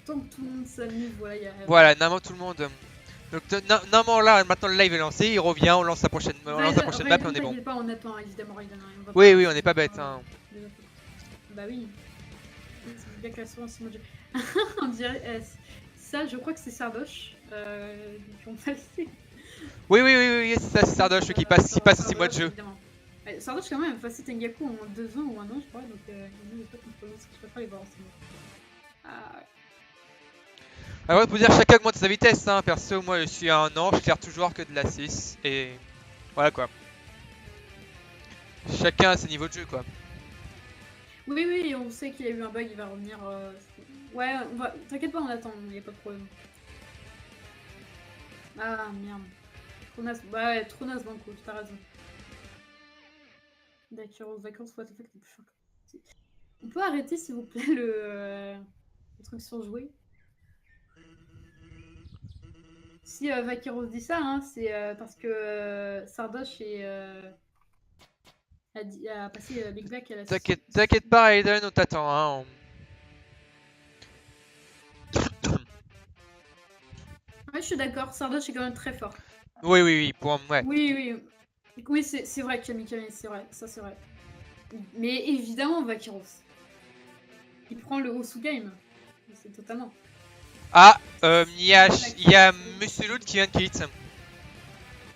Tant que tout le monde s'amuse, voilà, y a... Voilà, normalement tout le monde... Donc normalement là, maintenant le live est lancé, il revient, on lance la prochaine map et on est bon. Pas, on attend évidemment Raiden. Oui, on n'est pas bête. Hein. Bah oui. C'est bien classement si moi on dirait... ça, je crois que c'est Sardoche. Qui ont passé. Oui, c'est ça, c'est Sardoche qui passe au 6 mois de jeu. Sardoche quand même a passé Tengaku en 2 ans ou 1 an, je crois, donc il n'est pas contre l'autre, je préfère les voir ensemble. Ah ouais. Alors pour dire chacun augmente sa vitesse, hein. Perso moi je suis à 1 an, je tire toujours que de la 6 et voilà quoi. Chacun a ses niveaux de jeu quoi. Oui, on sait qu'il y a eu un bug, il va revenir. Ouais, t'inquiète pas, on attend, il n'y a pas de problème. Ah merde. Tronas, bah ouais, Tronas Banco, t'as raison. D'accord, vacances, what the fuck, t'es plus fort. On peut arrêter s'il vous plaît le truc sur jouer. Si Vaqueros dit ça, hein, c'est parce que Sardoche a passé Big Black à la... T'inquiète pas Raiden, on t'attend. Hein. Ouais, je suis d'accord, Sardoche est quand même très fort. Oui, pour moi, ouais. Oui, c'est vrai, Kamikami, c'est vrai, ça c'est vrai. Mais évidemment, Vaqueros. Il prend le haut sous game. C'est totalement. Ah, il y a Monsieur Loot qui vient de quitter.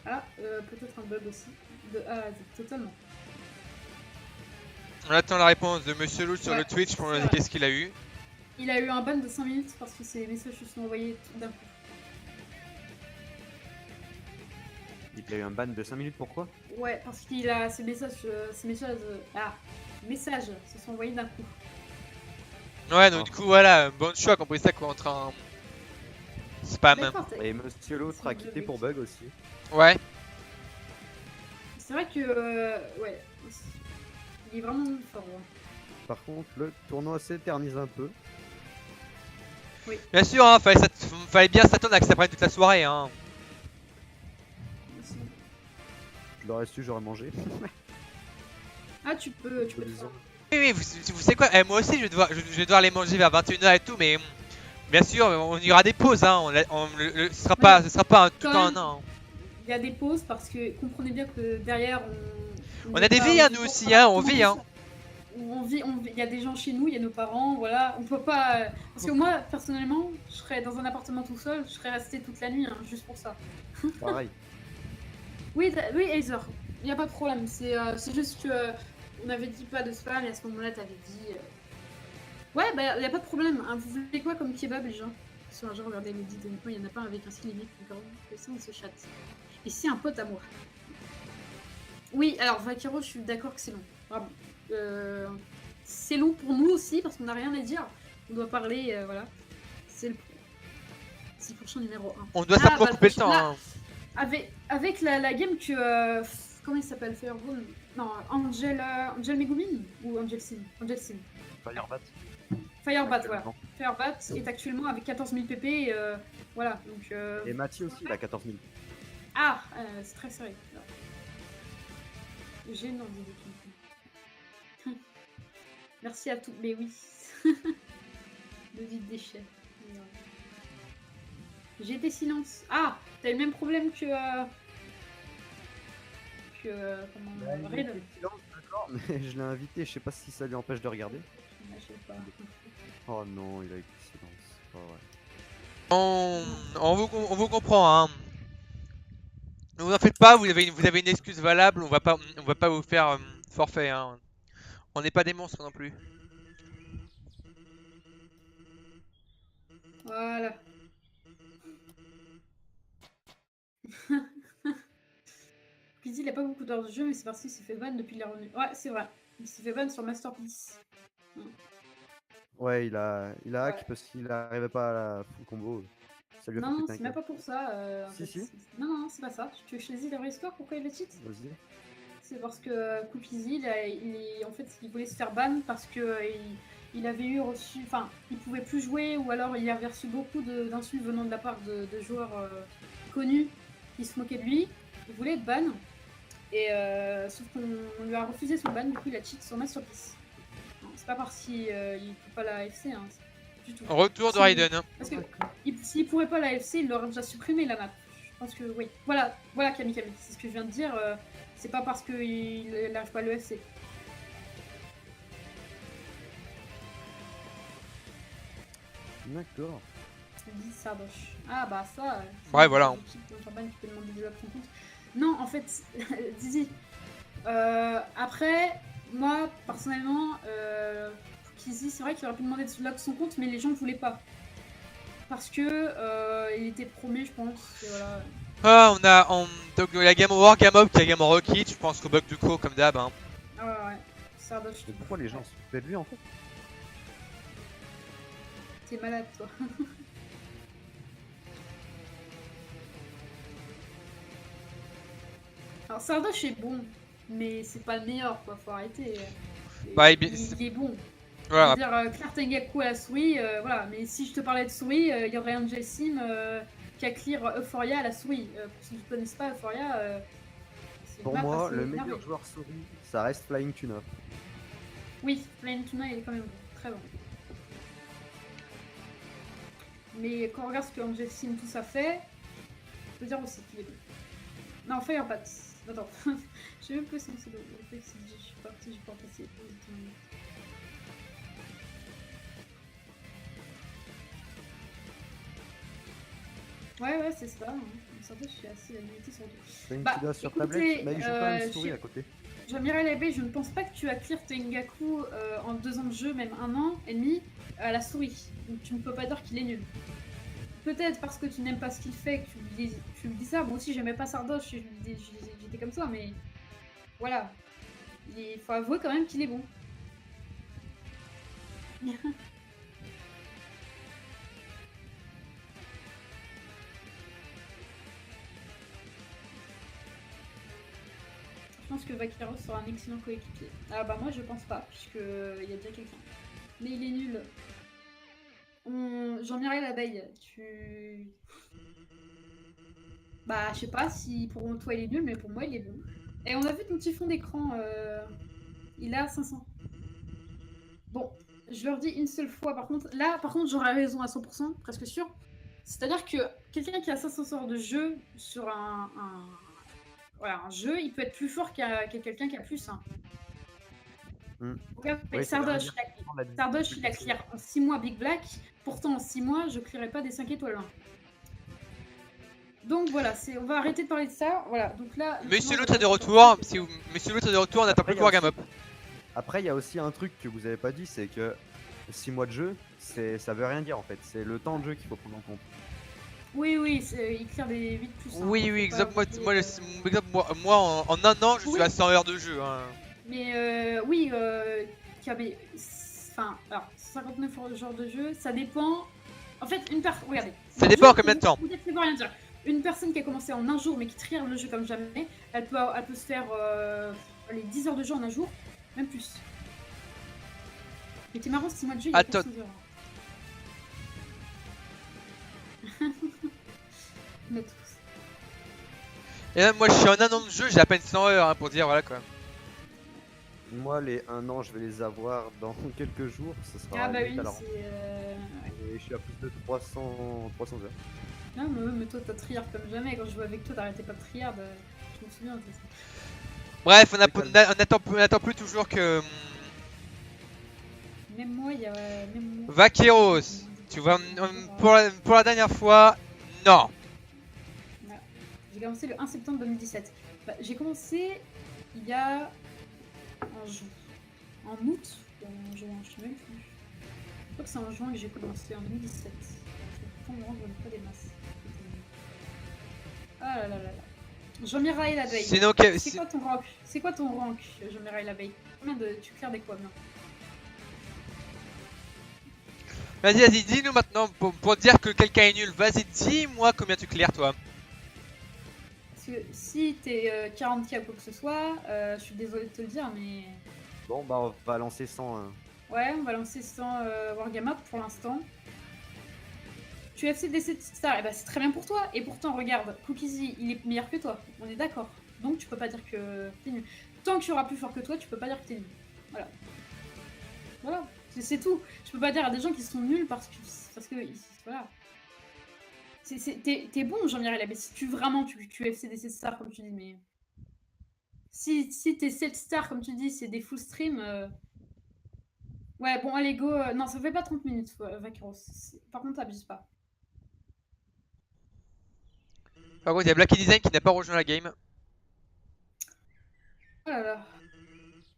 Ah, peut-être un bug aussi. Totalement. On attend la réponse de Monsieur Loot sur le Twitch pour nous indiquer ce qu'il a eu. Il a eu un ban de 5 minutes parce que ses messages se sont envoyés d'un coup. Il a eu un ban de 5 minutes, pourquoi? Ouais, parce qu'il a ses messages se sont envoyés d'un coup. Ouais, donc du coup, voilà, bon choix qu'on pris ça contre un spam. Et Monsieur l'autre a quitté pour bug aussi. Ouais. C'est vrai que, ouais, il est vraiment fort. Ouais. Par contre, le tournoi s'éternise un peu. Oui. Bien sûr, hein, fallait bien s'attendre à que ça prenne toute la soirée. Hein. Je l'aurais su, j'aurais mangé. Ah, tu peux le faire. Oui, vous savez quoi, moi aussi je vais devoir les manger vers 21h et tout, mais bien sûr, on y aura des pauses, hein. Ce sera pas un tout en un an. Il y a des pauses parce que comprenez bien que derrière on a des vies, hein, nous aussi, hein, on vit, hein. il y a des gens chez nous, il y a nos parents, voilà, on peut pas... Parce que moi, personnellement, je serais dans un appartement tout seul, je serais restée toute la nuit, hein, juste pour ça. Pareil. Oui, oui, Aether, il n'y a pas de problème, c'est juste que on avait dit pas de spam et à ce moment-là, t'avais dit... Ouais, bah, il n'y a pas de problème, hein. Vous voulez quoi comme kebab, les gens? Sur un genre, regardez, le dit, il n'y en a pas avec un style limite, d'accord, que ça, on se chatte. Et c'est un pote à moi. Oui, alors, Vakiro, je suis d'accord que c'est long, vraiment. C'est long pour nous aussi parce qu'on n'a rien à dire. On doit parler, voilà. C'est le 6% numéro 1. On doit simplement couper le temps. Là, Hein. avec la game que. Comment il s'appelle? Fireball? Non, Angel Megumin ou Angel Sin? Angel Sin. Firebat. Firebat, voilà. Firebat est actuellement avec 14 000 pp. Voilà, donc. Et Mathieu aussi, il a 14 000. Ah, c'est très sérieux. Gênant, dis-le. Merci à tous. Mais oui. Le dit déchet. J'ai été silence. Ah, t'as le même problème que. Comment. Raid. D'accord, mais je l'ai invité, je sais pas si ça lui empêche de regarder. Je sais pas. Oh non, il a été silence. C'est pas vrai. On vous comprend. Hein. Ne vous en faites pas, vous avez une excuse valable, on va pas vous faire forfait. Hein. On n'est pas des monstres non plus. Voilà. Pizzy, il a pas beaucoup d'heures de jeu, mais c'est parce qu'il s'est fait ban depuis qu'il est revenu. Ouais, c'est vrai. Il s'est fait ban sur Masterpiece. Ouais, il a hack parce qu'il arrivait pas à la full combo. Ça lui a Non, fait non, péter un c'est même câble. pas pour ça. Si. Non, c'est pas ça. Tu veux que je te dise la vraie histoire pourquoi il le cheat? Vas-y. C'est parce que Coopizzy, en fait, il voulait se faire ban parce que il avait eu reçu, enfin, il pouvait plus jouer ou alors il avait reçu beaucoup d'insultes venant de la part de joueurs connus qui se moquaient de lui. Il voulait être ban et sauf qu'on lui a refusé son ban, du coup il a cheat sur Masterpiece. C'est pas parce qu'il peut pas la FC, hein, du tout. Retour de Raiden. Hein. Parce que s'il pourrait pas la FC, il l'aurait déjà supprimé la map. Je pense que oui. Voilà Kami, c'est ce que je viens de dire. C'est pas parce qu'il n'arrive pas à l'EFC. D'accord. Dit Sardoche. Ah bah ça. Ouais, voilà. Tu peux demander de son compte. Non, en fait, Didi. Après, moi, personnellement, Kizzy, c'est vrai qu'il aurait pu demander de lock son compte, mais les gens ne voulaient pas. Parce que il était promu, je pense. Et voilà. Ah, donc il y a Game Over, Game Up, il y a Game Over Rocket, je pense qu'au bug du coup, comme d'hab. Hein. Ah ouais, Sardoche. Mais pourquoi les gens se foutent de lui en fait? T'es malade, toi. Alors Sardoche est bon, mais c'est pas le meilleur, quoi, faut arrêter. Bah, il est bon. Voilà. Je veux dire, Claire Tengaku à la souris, voilà, mais si je te parlais de souris, il y aurait un Jessim qui a clear Euphoria à la souris. Pour ceux qui ne connaissent pas Euphoria, pour moi, le meilleur joueur souris, ça reste Flying Tuna. Oui, Flying Tuna, il est quand même bon, très bon. Mais quand on regarde ce que Angel Sim tout ça fait, je peux dire aussi qu'il est bon. Non, Firebat. Attends, je sais même pas si c'est le fait que je suis partie, j'ai pas passé. Ouais, c'est ça. Hein. Je suis assez limité sur tout. T'as une Tuna sur tablette, mais il joue pas une souris à côté. Jean-Mireille Abbé, je ne pense pas que tu as clear Tengaku en 2 ans de jeu, même 1 an et demi, à la souris. Donc tu ne peux pas dire qu'il est nul. Peut-être parce que tu n'aimes pas ce qu'il fait que tu me dis ça. Moi aussi, j'aimais pas Sardoche, j'étais comme ça, mais voilà. Il faut avouer quand même qu'il est bon. Je pense que Vakiro sera un excellent coéquipier. Ah bah moi je pense pas, puisque il y a déjà quelqu'un. Mais il est nul. Jean-Mireille l'abeille, tu... Bah je sais pas si pour toi il est nul, mais pour moi il est bon. Et on a vu ton petit fond d'écran, il est à 500. Bon, je leur dis une seule fois par contre. Là par contre j'aurais raison à 100%, presque sûr. C'est-à-dire que quelqu'un qui a 500 heures de jeu sur voilà, un jeu, il peut être plus fort qu'à quelqu'un qui a plus. Hein. Regarde, Oui, ça veut Sardoche, dire la Sardoche, il a clear en 6 mois Big Black. Pourtant, en 6 mois, je clearais pas des 5 étoiles. Hein. Donc voilà, on va arrêter de parler de ça. Voilà, donc là. Monsieur l'autre est de retour. Si vous... Monsieur l'autre est de retour, on n'attend plus Après, que Wargame Up. Après, il y a aussi un truc que vous avez pas dit, c'est que 6 mois de jeu, ça veut rien dire en fait. C'est le temps de jeu qu'il faut prendre en compte. Oui, il clear des 8 plus. Hein. Oui, Faut exemple, pas moi, oublier, exemple, moi en un an, je Oui. suis à 100 heures de jeu. Hein. Mais oui, qui avait. Enfin, alors, 59 jours de jeu, ça dépend. En fait, une personne. Regardez. Ça dépend en combien de temps. Peut-être que ça veut rien dire. Une personne qui a commencé en un jour mais qui trie le jeu comme jamais, elle peut se faire les 10 heures de jeu en un jour, même plus. Mais t'es marrant, 6 mois de jeu, il y a Attends. 400 heures. Mais tous. Et là, moi, je suis en un an de jeu, j'ai à peine 100 heures hein, pour dire, voilà quoi. Moi, les 1 an, je vais les avoir dans quelques jours. Ça sera Ah bah limite oui, à la rentrée. Et je suis à plus de 300 heures. Non, mais toi, t'as triard comme jamais. Quand je jouais avec toi, t'arrêtais pas de triard. Je me souviens de ça. Bref, on attend plus toujours que. Même moi, il y a. Même moi. Vaqueros, tu vois, pour la dernière fois, non. J'ai commencé le 1 septembre 2017. Bah, j'ai commencé il y a. En août ou en juin, je sais même plus. Je crois que c'est en juin que j'ai commencé, en 2017. Pourtant, me rendre pas des masses. Ah là là là là. Jean-Mireille l'abeille. Sinon, C'est quoi ton rank? C'est quoi ton rank, Jean-Mireille l'abeille? Combien de. Tu clears des quoi maintenant? vas-y, dis-nous maintenant, pour dire que quelqu'un est nul, vas-y, dis-moi combien tu clears toi. Parce que si t'es 40k ou quoi que ce soit, je suis désolée de te le dire, mais. Bon, bah, on va lancer 100. Ouais, on va lancer 100 Wargame Up pour l'instant. Tu FC DC Star, et bah c'est très bien pour toi. Et pourtant, regarde, Cookiesy, il est meilleur que toi. On est d'accord. Donc tu peux pas dire que t'es nul. Tant que tu auras plus fort que toi, tu peux pas dire que t'es nul. Voilà. Voilà. C'est tout. Je peux pas dire à des gens qui sont nuls parce que voilà. T'es bon, Jean-Mireille Labbé. Si tu vraiment tu FC DC Star comme tu dis, mais. Si t'es 7 stars comme tu dis, c'est des full stream. Ouais, bon, allez, go. Non, ça fait pas 30 minutes, Vaqueros. Par contre, t'abuses pas. Par contre, il y a Blacky Design qui n'a pas rejoint la game. Oh là là.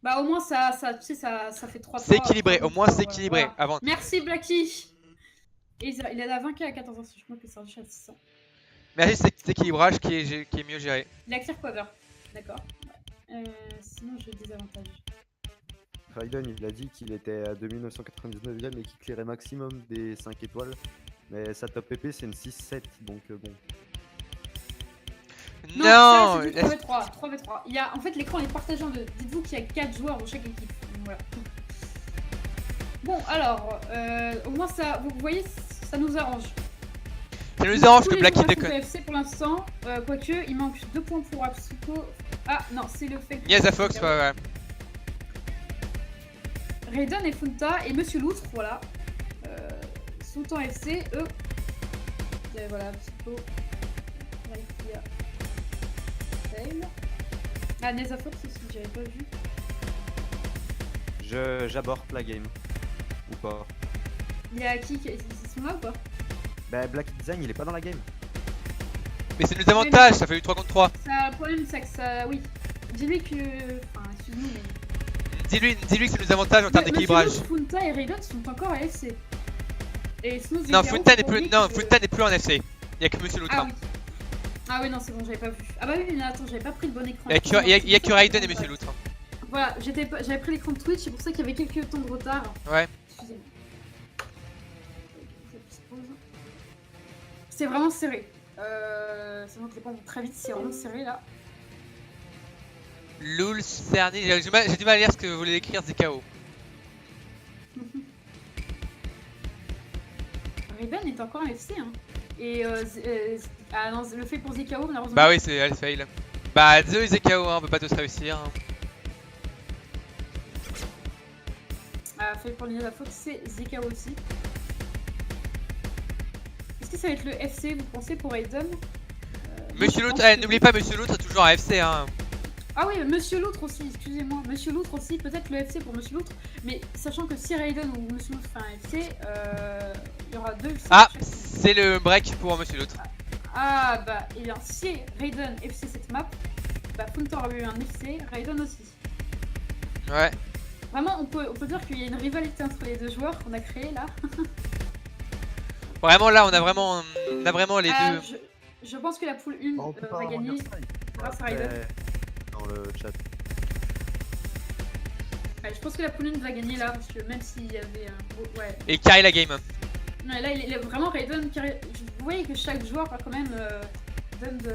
Bah, au moins, ça tu sais, ça fait 3 C'est équilibré, au moins c'est équilibré. Voilà. Avant. Merci, Blacky. Et il a 20k à 14h, je crois que ça à 600. Merci, c'est cet équilibrage qui est mieux géré. Il a clear cover. D'accord. Sinon, j'ai des avantages. Raiden, il a dit qu'il était à 2999ème et qu'il clearait maximum des 5 étoiles. Mais sa top PP, c'est une 6-7, donc bon. Non, c'est du 3v3. 3v3. Il y a, en fait, l'écran est partagé en deux. Dites-vous qu'il y a 4 joueurs dans chaque équipe. Donc, voilà. Bon, alors, au moins, ça, vous voyez, ça nous arrange. Ça nous arrange que Blacky déconne. FC pour l'instant, quoique, il manque 2 points pour Absuko. Ah, non, c'est le fait que. Yes, Fox, ouais. Raiden et Funta et Monsieur Loutre, voilà. Sultan FC, eux. Et voilà, Absuko. Raifia. Fail. Ah, Nezafox aussi, j'avais pas vu. J'aborte la game. Ou pas. Il y a qui ils sont là ou pas? Bah, Black Design, il est pas dans la game. Mais c'est nos avantages, ça fait du 3 contre 3. Ça, le problème, c'est que ça. Oui. Dis-lui que. Enfin, excuse-nous, mais. Dis-lui que c'est nos avantages en termes d'équilibrage. Funta et Raiden sont encore à FC. Et Smooth Non, Funta n'est plus en FC. Il y a que Monsieur Loutre. Ah oui. Ah oui, non, c'est bon, j'avais pas vu. Ah bah oui, mais attends, j'avais pas pris le bon écran. Il y a que Raiden et Monsieur Loutre. Voilà, j'avais pris l'écran de Twitch, c'est pour ça qu'il y avait quelques temps de retard. Ouais. Excusez-moi. C'est vraiment serré. Ça monte les points très vite, c'est vraiment serré là. Loul Cerny, j'ai du mal à lire ce que vous voulez écrire ZKO. Raiden est encore en FC, hein. Et ah non, le fait pour ZKO, malheureusement. Bah oui, c'est elle fail. Bah, désolé ZKO, hein, on peut pas tous réussir. Hein. Fait pour la faute, c'est ZKO aussi. Est-ce que ça va être le FC, vous pensez, pour Raiden? Monsieur Loutre, n'oublie pas, Monsieur Loutre est toujours en FC. Hein. Ah oui, Monsieur Loutre aussi, excusez-moi. Monsieur Loutre aussi, peut-être le FC pour Monsieur Loutre. Mais sachant que si Raiden ou Monsieur Loutre fait un FC, il y aura 2 FC. Ah, c'est le break pour Monsieur l'autre. Ah bah, et bien si Raiden FC cette map, bah Funta aura eu un FC, Raiden aussi. Ouais. Vraiment, on peut dire qu'il y a une rivalité entre les deux joueurs qu'on a créé là. Vraiment là, on a vraiment les deux. Je pense que la poule 1 On peut pas va vraiment gagner dire ça, il grâce à faudrait- Raiden. Dans le chat. Ouais, je pense que la poule 1 va gagner là, parce que même s'il y avait un gros... Ouais. Et carry la game. Ouais, là, il est vraiment Raiden qui... Vous voyez que chaque joueur a quand même donne de...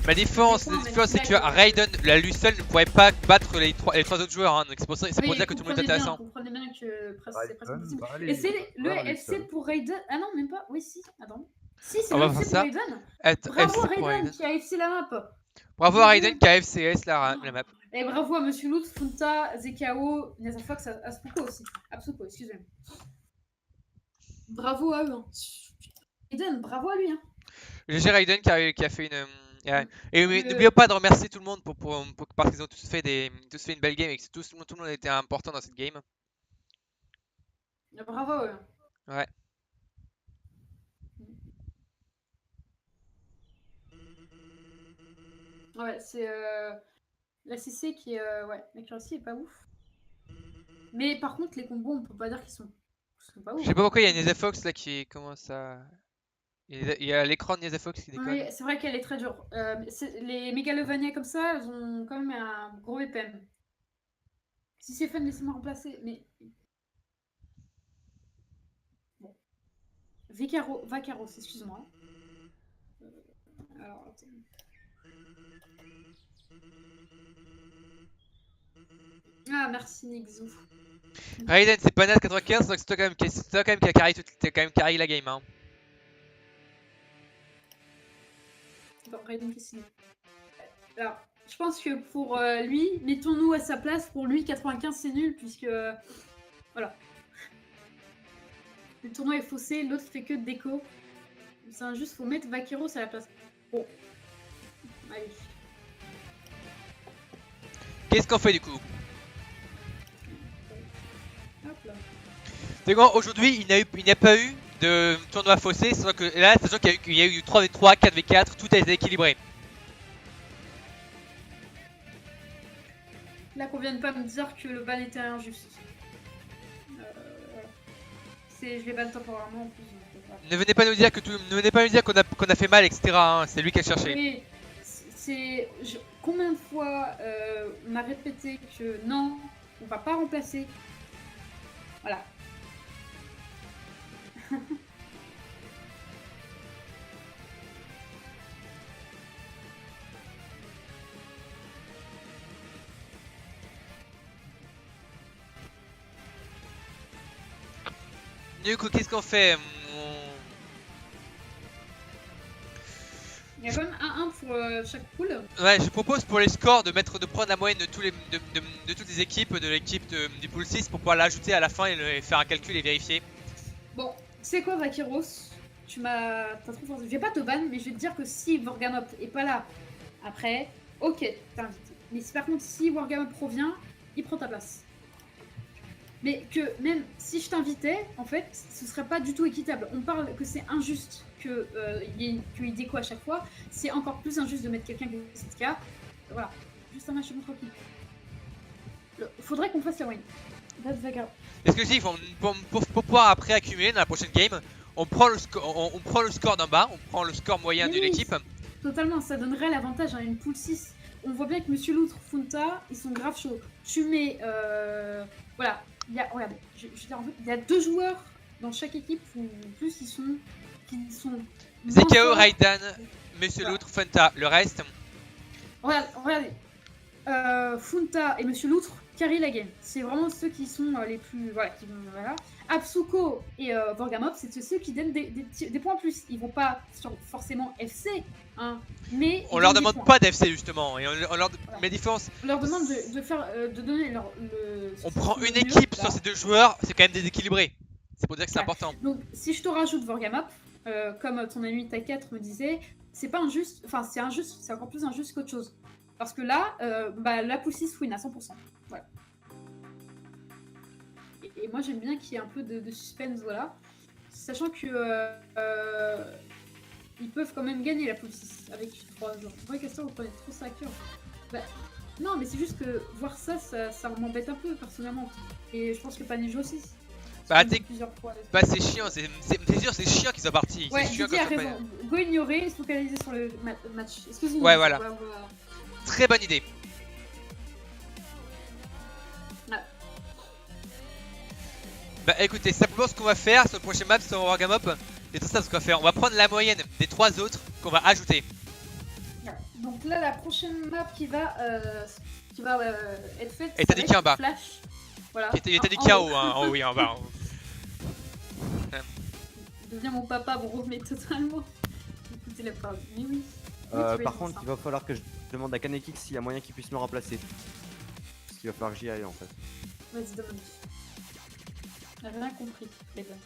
La différence, c'est que Raiden, la lui seul, ne pourrait pas battre les trois autres joueurs. Hein, donc c'est pour ça, c'est pour Oui, dire que tout le monde est intéressant. Vous comprenez bien que c'est presque Raiden impossible. va aller- Et c'est le va aller FC seul. pour Raiden... Ah non, même pas. Oui, si. Attends. Si, c'est On le va FC faire pour ça. Raiden. Bravo FC pour Raiden Raiden. qui a FC la map. Bravo à Raiden qui a FCS la map. Et bravo à Monsieur Loot, Funta, Zekao, Nazafox, Asuko aussi. Asuko, excusez-moi. Bravo à eux. Hein. Raiden, bravo à lui. Hein. GG Raiden qui a fait une. Et n'oubliez pas de remercier tout le monde parce qu'ils ont tous fait une belle game et que tout le monde a été important dans cette game. Bravo à eux. Ouais. Ouais, c'est la CC qui est. Ouais, l'accuracy est pas ouf. Mais par contre, les combos, on peut pas dire qu'ils sont pas ouf. Je sais pas pourquoi il y a Neza Fox là qui commence à. Il y a l'écran de Neza Fox qui déconne. Oui, c'est vrai qu'elle est très dure. Les Megalovania comme ça, elles ont quand même un gros BPM. Si c'est fun, laissez-moi remplacer. Mais. Bon. Vacaros, excuse-moi. Alors, attends. Ah, merci Nixou. Raiden, c'est pas Naz 95, donc c'est toi quand même qui a carry la game. Hein. Bon, Raiden qui signe. Alors, je pense que pour lui, mettons-nous à sa place. Pour lui, 95 c'est nul, puisque. Voilà. Le tournoi est faussé, l'autre fait que de déco. C'est injuste, faut mettre Vaqueros à la place. Bon. Allez. Qu'est-ce qu'on fait du coup? Hop là. C'est quoi, aujourd'hui il n'y a pas eu de tournoi faussé, sachant que là, sachant qu'il y a eu 3v3, 4v4, tout a été équilibré. Là qu'on vienne pas me dire que le ban était injuste. Voilà. Je l'ai ban temporairement en plus. Ne venez pas nous dire qu'on a fait mal, etc. Hein. C'est lui qui a cherché. Oui, combien de fois on a répété que non, on va pas remplacer. Voilà. Du coup, qu'est-ce qu'on fait? Il y a quand même un pour chaque poule. Ouais, je propose pour les scores de prendre la moyenne de toutes les équipes, de l'équipe du pool 6 pour pouvoir l'ajouter à la fin et faire un calcul et vérifier. Bon, c'est quoi Vaqueros? T'as trop forcé. Je vais pas te ban, mais je vais te dire que si Wargamop est pas là après, ok, t'es invité. Mais par contre, si Wargamop revient, il prend ta place. Mais que même si je t'invitais, en fait, ce serait pas du tout équitable. On parle que c'est injuste qu'il y ait déco à chaque fois. C'est encore plus injuste de mettre quelqu'un qui est 7K. Voilà, juste un match contre tranquille. Faudrait qu'on fasse la win. Est-ce que si, pour pouvoir après accumuler dans la prochaine game, on prend le score d'en bas, on prend le score moyen de l'équipe. Totalement, ça donnerait l'avantage à une pool 6. On voit bien que Monsieur Loutre, Funta, ils sont grave chauds. Tu mets... voilà. Regardez, il y a 2 joueurs dans chaque équipe où plus qui sont Zekao, Raiden, Monsieur Loutre, Funta, le reste. Regardez. Funta et Monsieur Loutre carry la game. C'est vraiment ceux qui sont les plus. Voilà, qui vont. Voilà. Absuko et Wargamop, c'est ceux qui donnent des points en plus. Ils vont pas forcément FC, hein, mais. On leur demande pas d'FC justement. Et on leur voilà. Mais différence. On leur demande de donner leur. On prend une équipe sur ces 2 joueurs, c'est quand même déséquilibré. C'est pour dire que c'est important. Donc, si je te rajoute Wargamop, comme ton ami Ta4 me disait, c'est pas injuste, enfin c'est injuste, c'est encore plus injuste qu'autre chose. Parce que là, la poule 6 win à 100%. Voilà. Et moi j'aime bien qu'il y ait un peu de suspense, voilà. Sachant que ils peuvent quand même gagner la poule 6 avec 3 joueurs. Moi, Castor, vous prenez trop ça à cœur. Non, mais c'est juste que voir ça m'embête un peu personnellement. Et je pense que Panejo aussi. Plusieurs fois. C'est chiant, c'est sûr, c'est chiant qu'ils soient partis. Ouais, Didier a raison. Go ignorer et se focaliser sur le match. Excusez-moi. Ouais, voilà. Très bonne idée. Ouais. Bah écoutez, simplement ce qu'on va faire sur le prochain map sur Wargamop, et tout ça, ce qu'on va faire, on va prendre la moyenne des 3 autres qu'on va ajouter. Ouais. Donc là, la prochaine map qui va être faite, et t'as dit qui en bas. Flash. Voilà. Il était dit qui en haut, hein. En haut, oui, en bas. Deviens mon papa, bro, mais totalement. Écoutez la parole. Mais oui. Par contre, il va falloir que je demande à Kanekix s'il y a moyen qu'il puisse me remplacer. Parce qu'il va falloir que j'y aille en fait. Vas-y, demande. J'ai rien compris, les gars.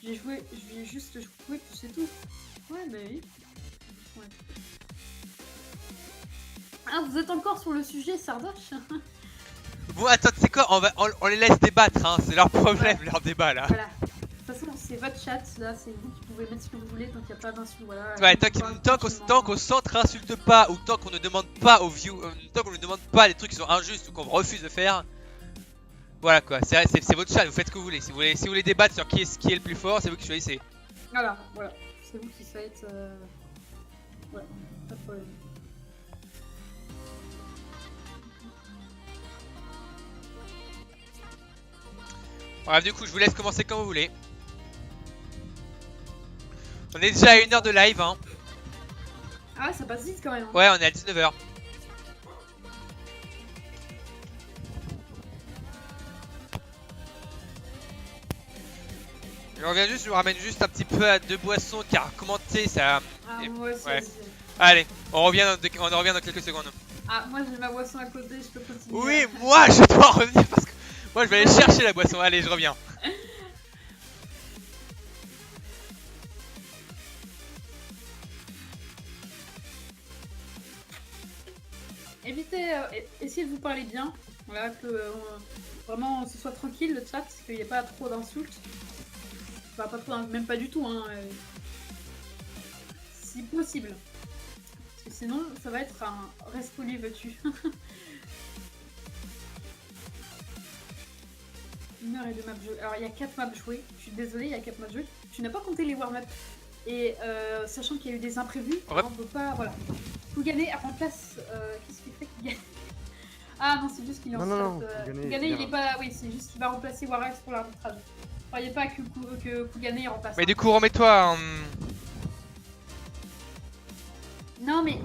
J'ai juste joué, puis c'est tout. Ouais, bah oui. Ouais. Ah, vous êtes encore sur le sujet, Sardoche? Bon, attends, tu sais quoi, on les laisse débattre, hein. C'est leur problème, leur débat là. Voilà. De toute façon, c'est votre chat, là, c'est vous qui pouvez mettre ce que vous voulez, donc il n'y a pas d'insultes, voilà. Ouais, tant qu'on s'entre-insulte pas, ou tant qu'on ne demande pas aux views, tant qu'on ne demande pas des trucs qui sont injustes ou qu'on refuse de faire. Voilà quoi, c'est votre chat, vous faites ce que vous voulez. Si vous voulez débattre sur qui est le plus fort, c'est vous qui choisissez. Voilà. C'est vous qui faites. Voilà, pas de problème. Voilà, du coup, je vous laisse commencer quand vous voulez. On est déjà à 1 heure de live, hein. Ah, ça passe vite quand même. Hein. Ouais, on est à 19h. Je vous ramène juste un petit peu à 2 boissons car commenter ça. Ah, moi aussi, ouais. vas-y. Allez, on revient dans quelques secondes. Ah, moi j'ai ma boisson à côté, je peux continuer. Oui, moi je dois revenir parce que moi je vais aller chercher la boisson. Allez, je reviens. Évitez, essayez de vous parler bien. Voilà, que vraiment ce soit tranquille le chat, qu'il n'y ait pas trop d'insultes. Enfin, pas trop, même pas du tout, hein. Si possible. Parce que sinon, ça va être un reste poli, veux-tu. 1h02 maps jouées. Alors, il y a 4 maps jouées. Je suis désolée, il y a 4 maps jouées. Tu n'as pas compté les warm-up. Et sachant qu'il y a eu des imprévus, on peut pas. Voilà. Kugane remplace. Qu'est-ce qu'il fait Kugane? Ah non, c'est juste qu'il est en Kugane, il est pas. Oui, c'est juste qu'il va remplacer Warax pour l'arbitrage. Croyez pas que Kugane remplace. Mais du coup, remets-toi. Non, mais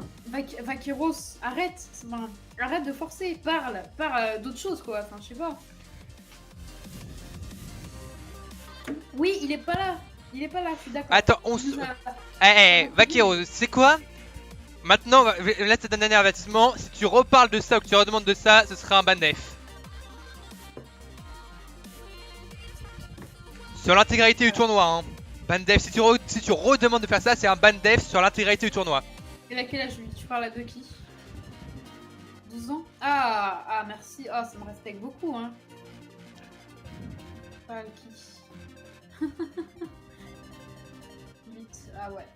Vaqueros, arrête. Enfin, arrête de forcer. Parle d'autre chose, quoi. Enfin, je sais pas. Oui, il est pas là. Il est pas là, je suis d'accord. Attends, Vaquero, c'est quoi? Maintenant, là c'est un dernier avertissement. Si tu reparles de ça ou que tu redemandes de ça, ce sera un ban def. Sur l'intégralité du tournoi, hein. Ban def, si tu redemandes de faire ça, c'est un ban def sur l'intégralité du tournoi. Et à quel âge lui? Tu parles de qui? 12 ans? Ah, merci. Ah, ça me respecte beaucoup, hein. Pas qui? 8, ah ouais.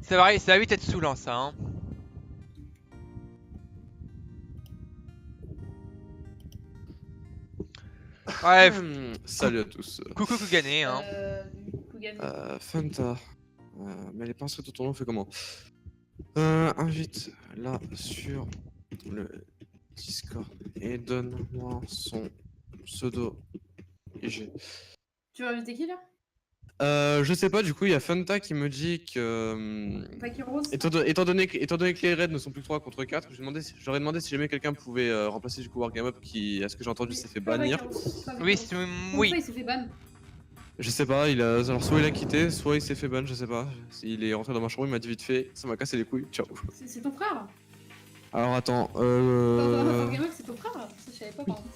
Ça va vite être saoulant ça, hein. Bref. Salut à tous. Coucou Kugane, hein. Fanta. Mais elle est pas inscrite au tournoi, on fait comment? Invite là sur le Discord et donne-moi son pseudo IG. Tu vas inviter qui là? Je sais pas, du coup il y a Fanta qui me dit que étant donné que les raids ne sont plus que 3 contre 4, j'aurais demandé si jamais quelqu'un pouvait remplacer du coup Wargameup qui, à ce que j'ai entendu, s'est fait bannir. Oui, oui. Il s'est fait ban. Je sais pas, alors soit il a quitté, soit il s'est fait ban, je sais pas. Il est rentré dans ma chambre, il m'a dit vite fait, ça m'a cassé les couilles, ciao. C'est ton frère? Alors attends, Wargameup c'est ton frère? Je savais pas par contre.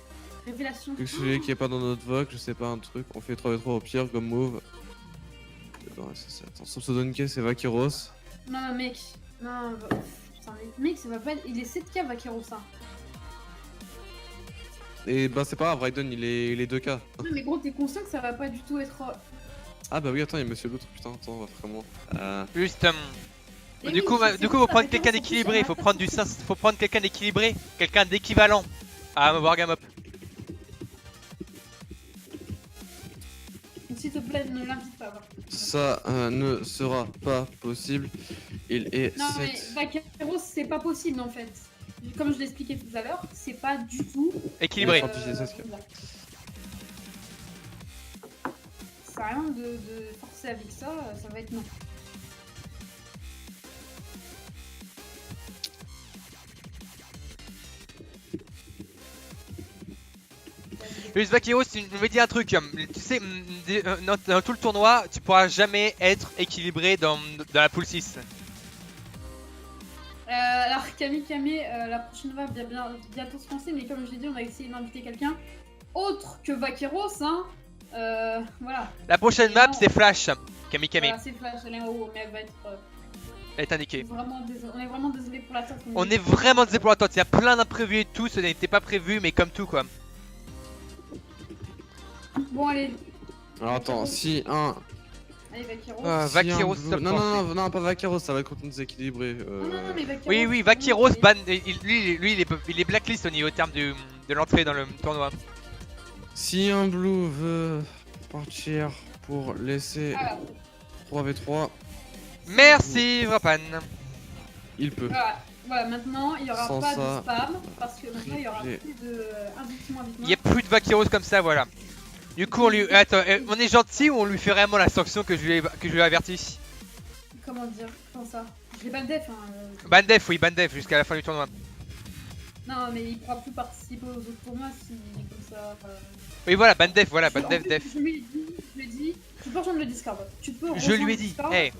Révélation. Celui qui est pas dans notre vote, je sais pas un truc, on fait 3v3 au pire comme move. Non, attention, Sodonke c'est Vaqueros. Non, mec. Non, putain, mec, ça va pas. Il est 7k Vaqueros, ça. Et bah c'est pas grave, Raiden il est 2k. Non, mais gros, t'es conscient que ça va pas du tout être. Ah bah oui, attends, il y a monsieur l'autre, putain, attends, on va faire comment Juste. Et Du oui, coup, c'est faut ça, prendre Vaqueros, quelqu'un en plus, d'équilibré. ça Faut va prendre pas faut prendre quelqu'un d'équilibré, quelqu'un d'équivalent à Wargamop. S'il te plaît, ne l'invite pas. Ça ne sera pas possible. Il est Non, mais 7. Vaqueros, c'est pas possible en fait. Comme je l'expliquais tout à l'heure, c'est pas du tout. Équilibré. Ça sert à rien de forcer avec ça, ça va être non. Juste Vaqueros, je vais dire un truc. Tu sais, dans tout le tournoi, tu pourras jamais être équilibré dans la pool 6. Alors Camille, la prochaine va bientôt se lancer, mais comme je l'ai dit, on va essayer d'inviter quelqu'un autre que Vaqueros, hein. Voilà. La prochaine map, c'est Flash. Camille. Voilà, c'est Flash, elle est en haut, mais elle va être. Elle est indiquée. On est vraiment désolé pour l'attente. On est vraiment désolé pour l'attente. Il y a plein d'imprévus et tout, ce n'était pas prévu, mais comme tout quoi. Bon, allez. Alors attends, si un. Allez, Vaqueros. Vaqueros, si un blue... non, pas Vaqueros, ça va être contre déséquilibré. Non, mais Vaqueros. Oui, Vaqueros, ban, lui il est blacklist au niveau terme de l'entrée dans le tournoi. Si un blue veut partir pour laisser 3v3, Merci Vrapan. il peut. Voilà, maintenant il n'y aura Sans pas ça, de spam parce que maintenant il n'y aura plus de invitement. Il n'y a plus de Vaqueros comme ça, voilà. Du coup, on lui. Attends, on est gentil ou on lui fait vraiment la sanction que je lui ai averti? Comment dire? Comment ça? Je l'ai ban def. Bandef, oui, Bandef jusqu'à la fin du tournoi. Non, mais il pourra plus participer aux autres tournois si comme ça. Oui, voilà, Bandef, voilà, Bandef, def. Je lui ai dit, tu peux rejoindre le Discord. Tu peux Je lui ai dit, hey.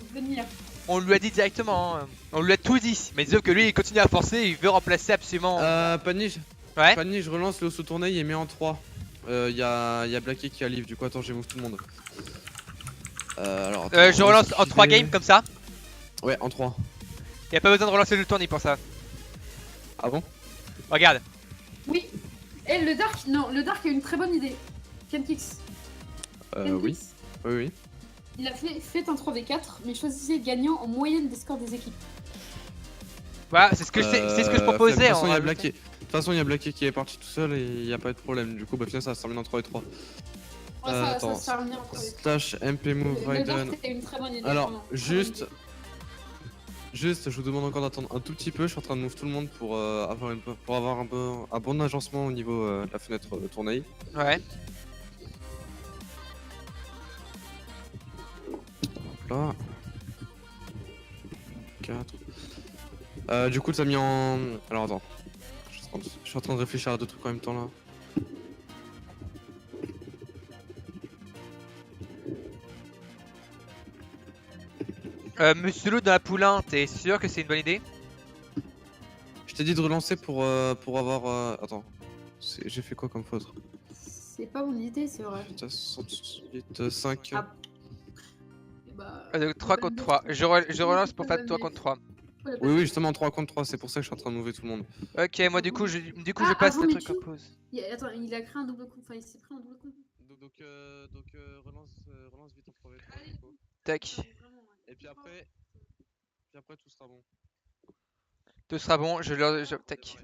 On lui a dit directement, hein. On lui a tout dit. Mais sauf que lui, il continue à forcer, il veut remplacer absolument. Paniche. Ouais. Paniche, je relance le sous-tournée, il est mis en 3. Y'a Blacky qui a livre, du coup, attends, j'ai move tout le monde. Alors, attends, je relance en 3 games comme ça. Ouais, en 3. Y'a pas besoin de relancer le tournoi pour ça. Ah bon? Regarde. Oui. Et le Dark, non, le Dark a une très bonne idée. Kenkix. Oui. Oui. Il a fait un 3v4, mais choisissez gagnant en moyenne des scores des équipes. Voilà, c'est ce que je proposais. De toute façon, il y a Blacky qui est parti tout seul et il n'y a pas de problème. Du coup, bah, finalement, ça va se terminer en 3 et 3. Attends, ça va slash MP move Raiden. Alors, juste, je vous demande encore d'attendre un tout petit peu. Je suis en train de move tout le monde pour avoir un bon agencement au niveau de la fenêtre de tournée. Ouais. Là. 4. Du coup, ça a mis en. Alors, attends. Je suis en train de réfléchir à deux trucs en même temps là. Monsieur Lou dans la poule 1, t'es sûr que c'est une bonne idée? Je t'ai dit de relancer pour avoir. Attends. J'ai fait quoi comme faute? C'est pas mon idée, c'est vrai. 5. Ah. 3 contre 3. Je relance pour faire 3 contre 3. Oui, justement 3 contre 3, c'est pour ça que je suis en train de mouver tout le monde. Ok, moi du coup je passe le truc en pause. Attends, il a créé un double compte, enfin il s'est pris un double compte. Donc relance vite en 3v3. Tac. Et puis après tout sera bon. Tout sera bon, tac.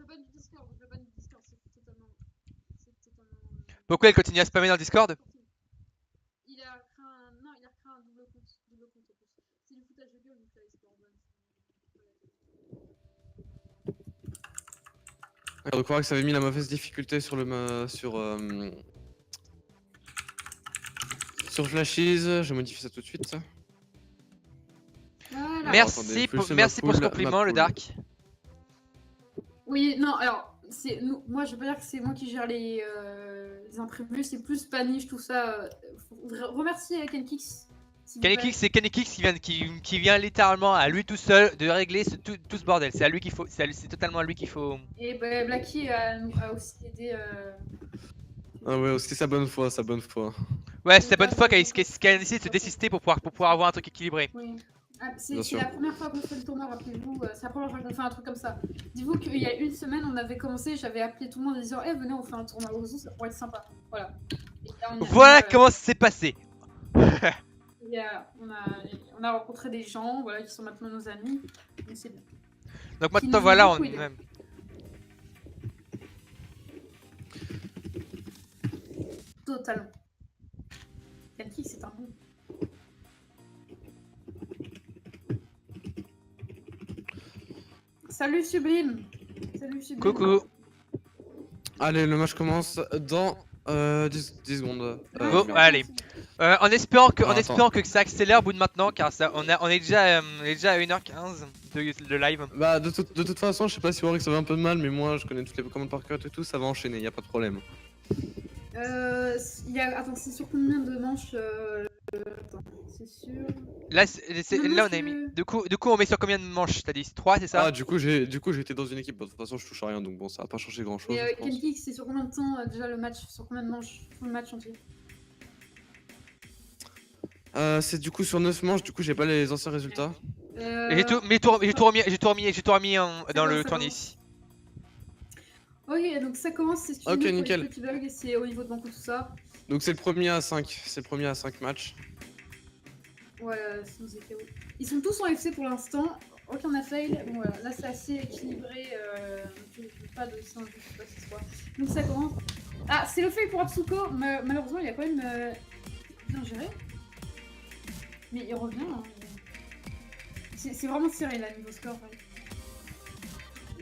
Pourquoi elle continue à spammer dans le Discord? Il a créé un double compte en plus. C'est du foutage de gueule, donc ça Donc on voit que ça avait mis la mauvaise difficulté sur Flashes, je modifie ça tout de suite. Voilà. Merci pour ce compliment, le Dark. Oui, non, alors, moi je veux pas dire que c'est moi qui gère les imprévus, c'est plus Paniche, tout ça. Remercier Kenkix. Kenkix, c'est Kenkix qui vient littéralement à lui tout seul de régler tout ce bordel. C'est à lui qu'il faut, c'est totalement à lui qu'il faut. Et bah, Blacky a aussi aidé. Ah ouais, c'est sa bonne foi, sa bonne foi. Ouais, c'est la bonne fois qu'elle a décidé de se désister pour pouvoir avoir un truc équilibré. Oui. Ah, c'est Bien sûr. la première fois qu'on fait le tournoi, rappelez-vous. C'est la première fois qu'on fait un truc comme ça. Dites-vous qu'il y a une semaine, on avait commencé, j'avais appelé tout le monde en disant Eh, venez, on fait un tournoi au zoo, ça pourrait être sympa. Voilà. Et là, Voilà comment ça s'est passé. On a rencontré des gens voilà, qui sont maintenant nos amis. Donc c'est bien. Donc maintenant, voilà, on. Même. Totalement. Yankee, c'est un bon. Salut Sublime. Salut Sublime. Coucou. Allez, le match commence dans 10 secondes. Bon, allez. En espérant que ça accélère au bout de maintenant, car ça, on est déjà à 1h15 de live. Bah, de toute façon, je sais pas si Warwick ça va un peu de mal, mais moi je connais toutes les commandes par cœur et tout, ça va enchaîner, y a pas de problème. Attends, c'est sur combien de manches Attends, c'est sûr. Là, là on a mis. Du coup, on met sur combien de manches? T'as dit 3, c'est ça? Ah, du coup, j'étais dans une équipe. Bon, de toute façon, je touche à rien, donc bon, ça va pas changer grand chose. Et Kenki, c'est sur combien de temps déjà le match? Sur combien de manches? Tout le match entier? C'est du coup sur 9 manches, du coup, j'ai pas les anciens résultats. J'ai tout remis dans le tournis. Ok, donc ça commence, c'est ok, nickel. C'est au niveau de Banco, tout ça. Donc c'est le premier à 5, c'est le premier à 5 matchs. Ouais, c'est ZKO. Ils sont tous en FC pour l'instant, aucun n'a fail. Bon, voilà, là c'est assez équilibré, pas de singe, je sais pas si c'est quoi. Donc ça commence. Ah, c'est le fail pour Absuko, malheureusement il a quand même bien géré. Mais il revient. Hein. C'est vraiment serré là, niveau score. Ouais.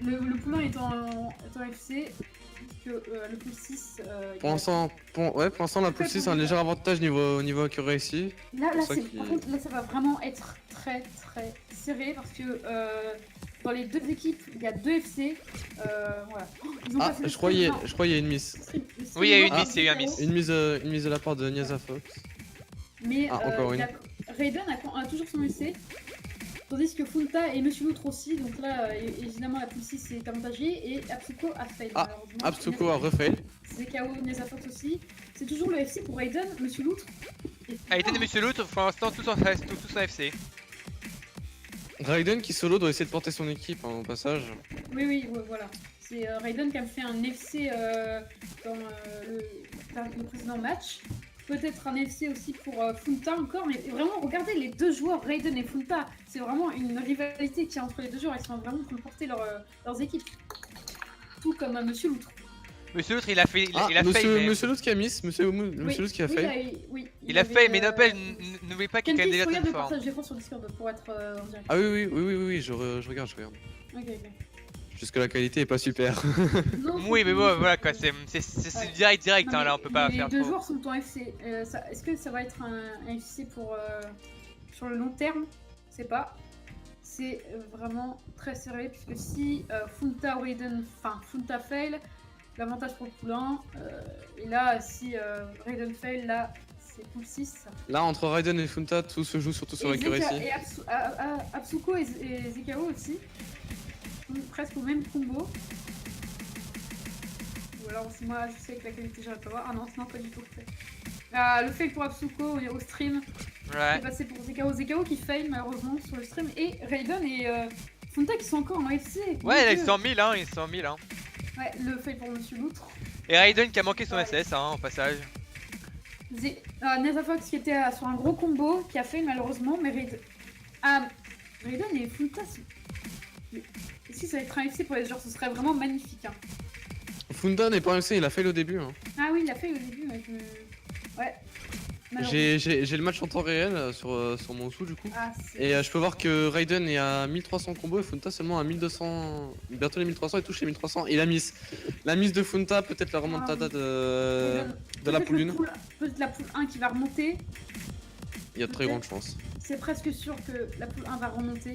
Le poulain est en FC. Que, le pool 6. Pour l'instant, la pool 6 a un léger avantage niveau accuracy. Là, par contre, là, ça va vraiment être très très serré parce que dans les deux équipes, il y a 2 FC. Voilà. Ah, je crois qu'il y a une miss. Oui, il y a eu une miss, il y a eu un miss. Une mise de la part de Niaza Fox. Mais encore une. Raiden a toujours son FC. Tandis que Funta et Monsieur Loutre aussi, donc là évidemment la pool 6 est avantagée et Absuko a fail. Ah, Absuko a refail. ZKO, Niaza Fox aussi. C'est toujours le FC pour Raiden, Monsieur Loutre. Raiden et Monsieur Loutre, pour l'instant, tous en FC. Raiden qui solo doit essayer de porter son équipe au passage. Oui, voilà. C'est Raiden qui a fait un FC dans le précédent match. Peut-être un FC aussi pour Funta encore, mais vraiment regardez les deux joueurs, Raiden et Funta, c'est vraiment une rivalité qu'il y a entre les deux joueurs, ils sont vraiment en train de porter leurs équipes. Tout comme Monsieur Loutre. Monsieur Loutre, il a fait. Monsieur Loutre qui a miss, Monsieur Loutre qui a fail. Il a fait, mais n'empêche, n'oubliez pas qu'il est quand même déjà très fort. Regarde le partage d'écran sur Discord pour être en direct. Ah oui, je regarde. Ok. Jusque la qualité est pas super. Oui, mais bon, voilà quoi, c'est direct, hein, là on peut pas faire trop. Les deux joueurs sont en FC. Est-ce que ça va être un FC pour sur le long terme? Je sais pas. C'est vraiment très serré puisque si Funta fail, l'avantage pour le poulain. Et là, si Raiden fail, là c'est pool 6. Là, entre Raiden et Funta, tout se joue surtout sur l'accuracy. Et Absuko et ZKO aussi. Presque au même combo. Ou alors moi je sais que la qualité j'arrive pas à voir. Ah non, pas du tout. Le fail pour Absuko au stream. Ouais. C'est passé pour ZKO qui fail malheureusement sur le stream. Et Raiden et Funta qui sont encore en FC. Ouais, là, ils sont 1000 hein, Ouais, le fail pour Monsieur Loutre. Et Raiden qui a manqué son SS hein, au passage. Niaza Fox qui était sur un gros combo qui a fail malheureusement, mais Raiden et Funta si ça va être un FC pour les joueurs, ce serait vraiment magnifique. Hein. Funta n'est pas un FC, il a fail au début. Hein. Ah oui, il a fail au début. Ouais. J'ai le match en temps réel sur mon sous du coup. Et je peux voir que Raiden est à 1300 combos et Funta seulement à 1200. Bientôt les 1300, il touche les 1300. Et la miss de Funta, peut-être la remontada de la pool 1. Peut-être la pool 1 qui va remonter. Il y a de très grandes chances. C'est presque sûr que la pool 1 va remonter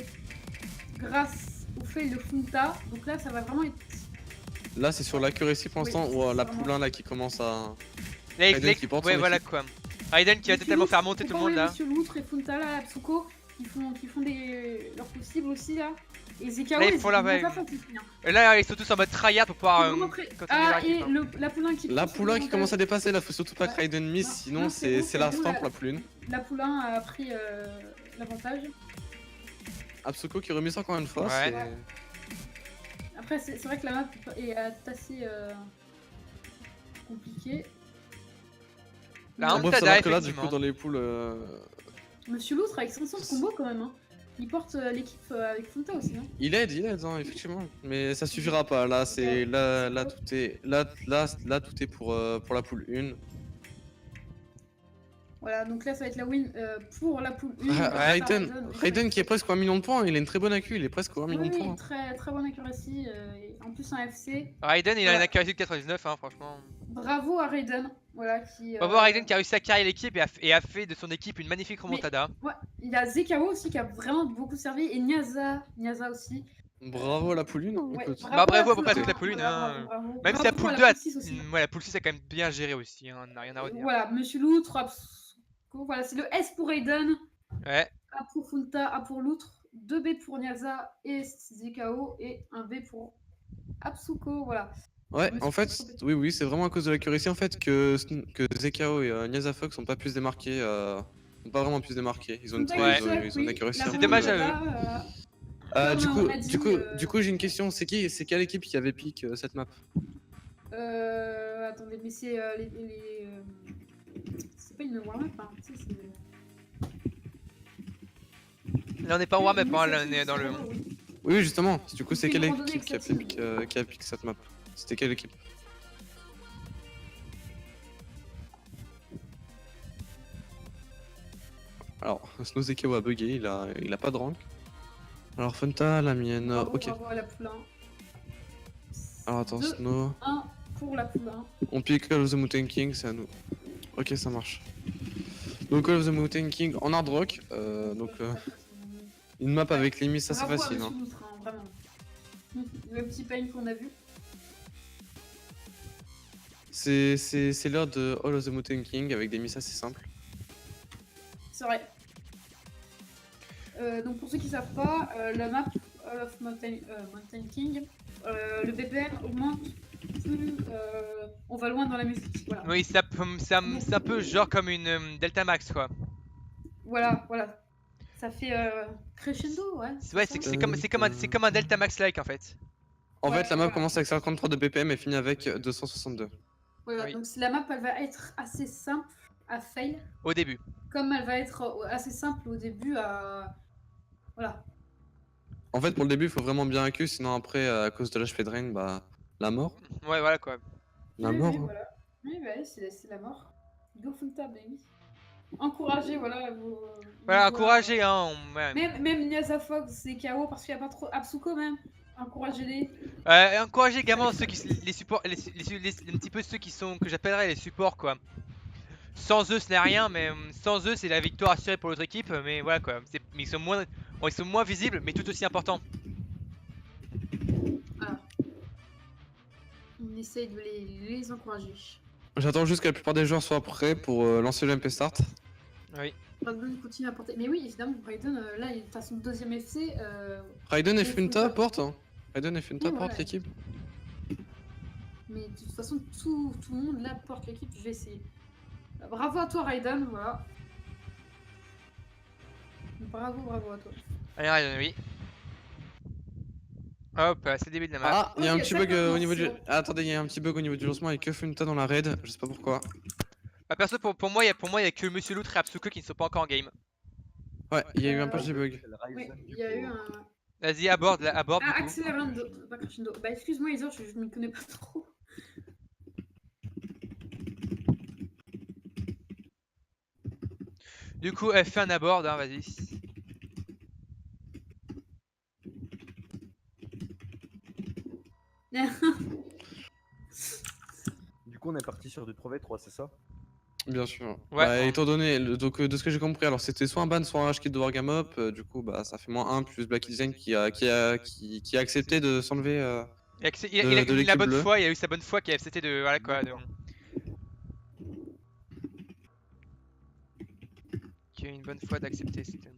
grâce au fail de Funta. Donc là, ça va vraiment être. Là, c'est sur l'accuracy pour l'instant ou la pool 1 là qui commence à. Raiden qui porte voilà quoi. Raiden qui va totalement faire monter tout le monde là. Monsieur Loutre et Funta là, Absuko qui font leur possible aussi là. Et ZKO, Là, ils font la pas vibe. facile. Et là, ils sont tous en mode tryhard pour pouvoir. Ah, et la poulain qui. La poulain qui commence à dépasser là, faut surtout pas que Raiden miss, sinon c'est la fin pour la poulain. La poulain a pris l'avantage. Absuko qui remise encore une fois. Ouais. Après, c'est vrai que la map est assez compliquée. Là, On peut savoir que là, du coup, dans les poules. Monsieur Loutre avec 500 de combo quand même. Hein. Il porte l'équipe avec Funta aussi. Hein. Il aide, hein, effectivement. Mais ça suffira pas. Là, c'est là tout est tout est pour la poule 1. Voilà, donc là ça va être la win pour la poule 1. Raiden qui est presque à 1 million de points, il a une très bonne accu, il est presque à 1 million de points. Très très bonne accuracy, en plus un FC. Raiden il a une accuracy de 99, hein, franchement. Bravo à Raiden, voilà qui. Bravo à Raiden qui a réussi à carrer l'équipe et a fait de son équipe une magnifique remontada. Ouais, il y a ZKO aussi qui a vraiment beaucoup servi et Nyaza aussi. Bravo à la poule 1, hein, ouais, écoute. Bravo à peu près toute la poule 1. Hein. Même si la poule 2 la poule 6 a quand même bien géré aussi, hein, on n'a rien à redire. Voilà, Monsieur Loutre. Voilà, c'est le S pour Raiden, ouais. A pour Funta, A pour Loutre, 2B pour Nyaza et ZKO et un B pour Absuko, voilà. Ouais, en fait, oui, c'est vraiment à cause de l'accuracy en fait que ZKO et Nyaza Fox n'ont pas pu se démarquer, n'ont pas vraiment pu se démarquer. Ils ont une accuracy. C'est dommage à eux. Du coup, j'ai une question. C'est quelle équipe qui avait pick cette map? Attendez, mais c'est c'est pas une warm-up, hein. Là on n'est pas en warm-up, hein, là on est dans le. Oui, justement. Du coup, c'est quelle équipe qui a pick cette map? C'était quelle équipe? Alors, Snowzekeo a bugué, il a pas de rank. Alors, Funta, la mienne, ok. Bravo à la poulain. Alors, attends, Snow. 1 pour la poulain. On pique Call of the Mountain King, c'est à nous. Ok, ça marche. Donc, Call of the Mountain King en hard rock, une map avec les miss assez facile. Hein. Vraiment. Le petit pain qu'on a vu. C'est l'heure de All of the Mountain King avec des miss assez simples. C'est vrai. Donc pour ceux qui savent pas, la map All of Mountain King, le BPM augmente plus on va loin dans la musique. Voilà. Oui, c'est un peu genre comme une Delta Max quoi. Voilà. Ça fait crescendo, ouais. Ouais, c'est comme un Delta Max like en fait. En fait, la map commence avec 53 de BPM et finit avec 262. Voilà, donc la map elle va être assez simple à fail. Au début. Comme elle va être assez simple au début à. Voilà. En fait, pour le début, il faut vraiment bien accu, sinon après, à cause de l'HP drain, bah, la mort. Ouais, voilà quoi. La mort. Oui, voilà. Oui, bah, c'est la mort. Go Funta, baby. Encouragez, voilà. Voilà, encouragez, hein. Ouais. Même Nyaza Fox, c'est KO parce qu'il n'y a pas trop. Absuko même. Encouragez-les. Encouragez également ceux qui les supports, un petit peu ceux qui sont que j'appellerais les supports quoi. Sans eux ce n'est rien, mais sans eux c'est la victoire assurée pour l'autre équipe, mais voilà quoi. Mais ils sont moins visibles, mais tout aussi importants. Voilà. On essaye de les encourager. J'attends juste que la plupart des joueurs soient prêts pour lancer le MP Start. Oui. Raiden continue à porter. Mais oui, évidemment, Raiden, là, il est à son deuxième FC. Raiden et Funta portent, hein. Raiden et Funta portent l'équipe. Mais de toute façon, tout le monde là porte l'équipe, je vais essayer. Bravo à toi, Raiden, voilà. Bravo à toi. Allez, Raiden, oui. Hop, c'est le début de la map. Ah, il y a un petit bug au niveau du. Ah, attendez, il y a un petit bug au niveau du lancement avec que Funta dans la raid, je sais pas pourquoi. Bah, perso, pour moi, il y a que Monsieur Loutre et Absuko qui ne sont pas encore en game. Ouais, il y a eu un patch de bug. Oui, il y a eu un. Vas-y, aborde. Ah, accélérando, pas crescendo. Bah, excuse-moi, Isor, je m'y connais pas trop. Du coup, fais un aborde, hein, vas-y. Du coup, on est parti sur du 3v3, c'est ça? Bien sûr. Ouais. Bah, étant donné, donc de ce que j'ai compris, alors c'était soit un ban, soit un rage kit de Wargamop, du coup, bah ça fait -1 plus Black Design qui a accepté de s'enlever. Il a eu la bonne foi, il a eu sa bonne foi qui a accepté de. Voilà quoi. Qui a eu une bonne foi d'accepter, c'était.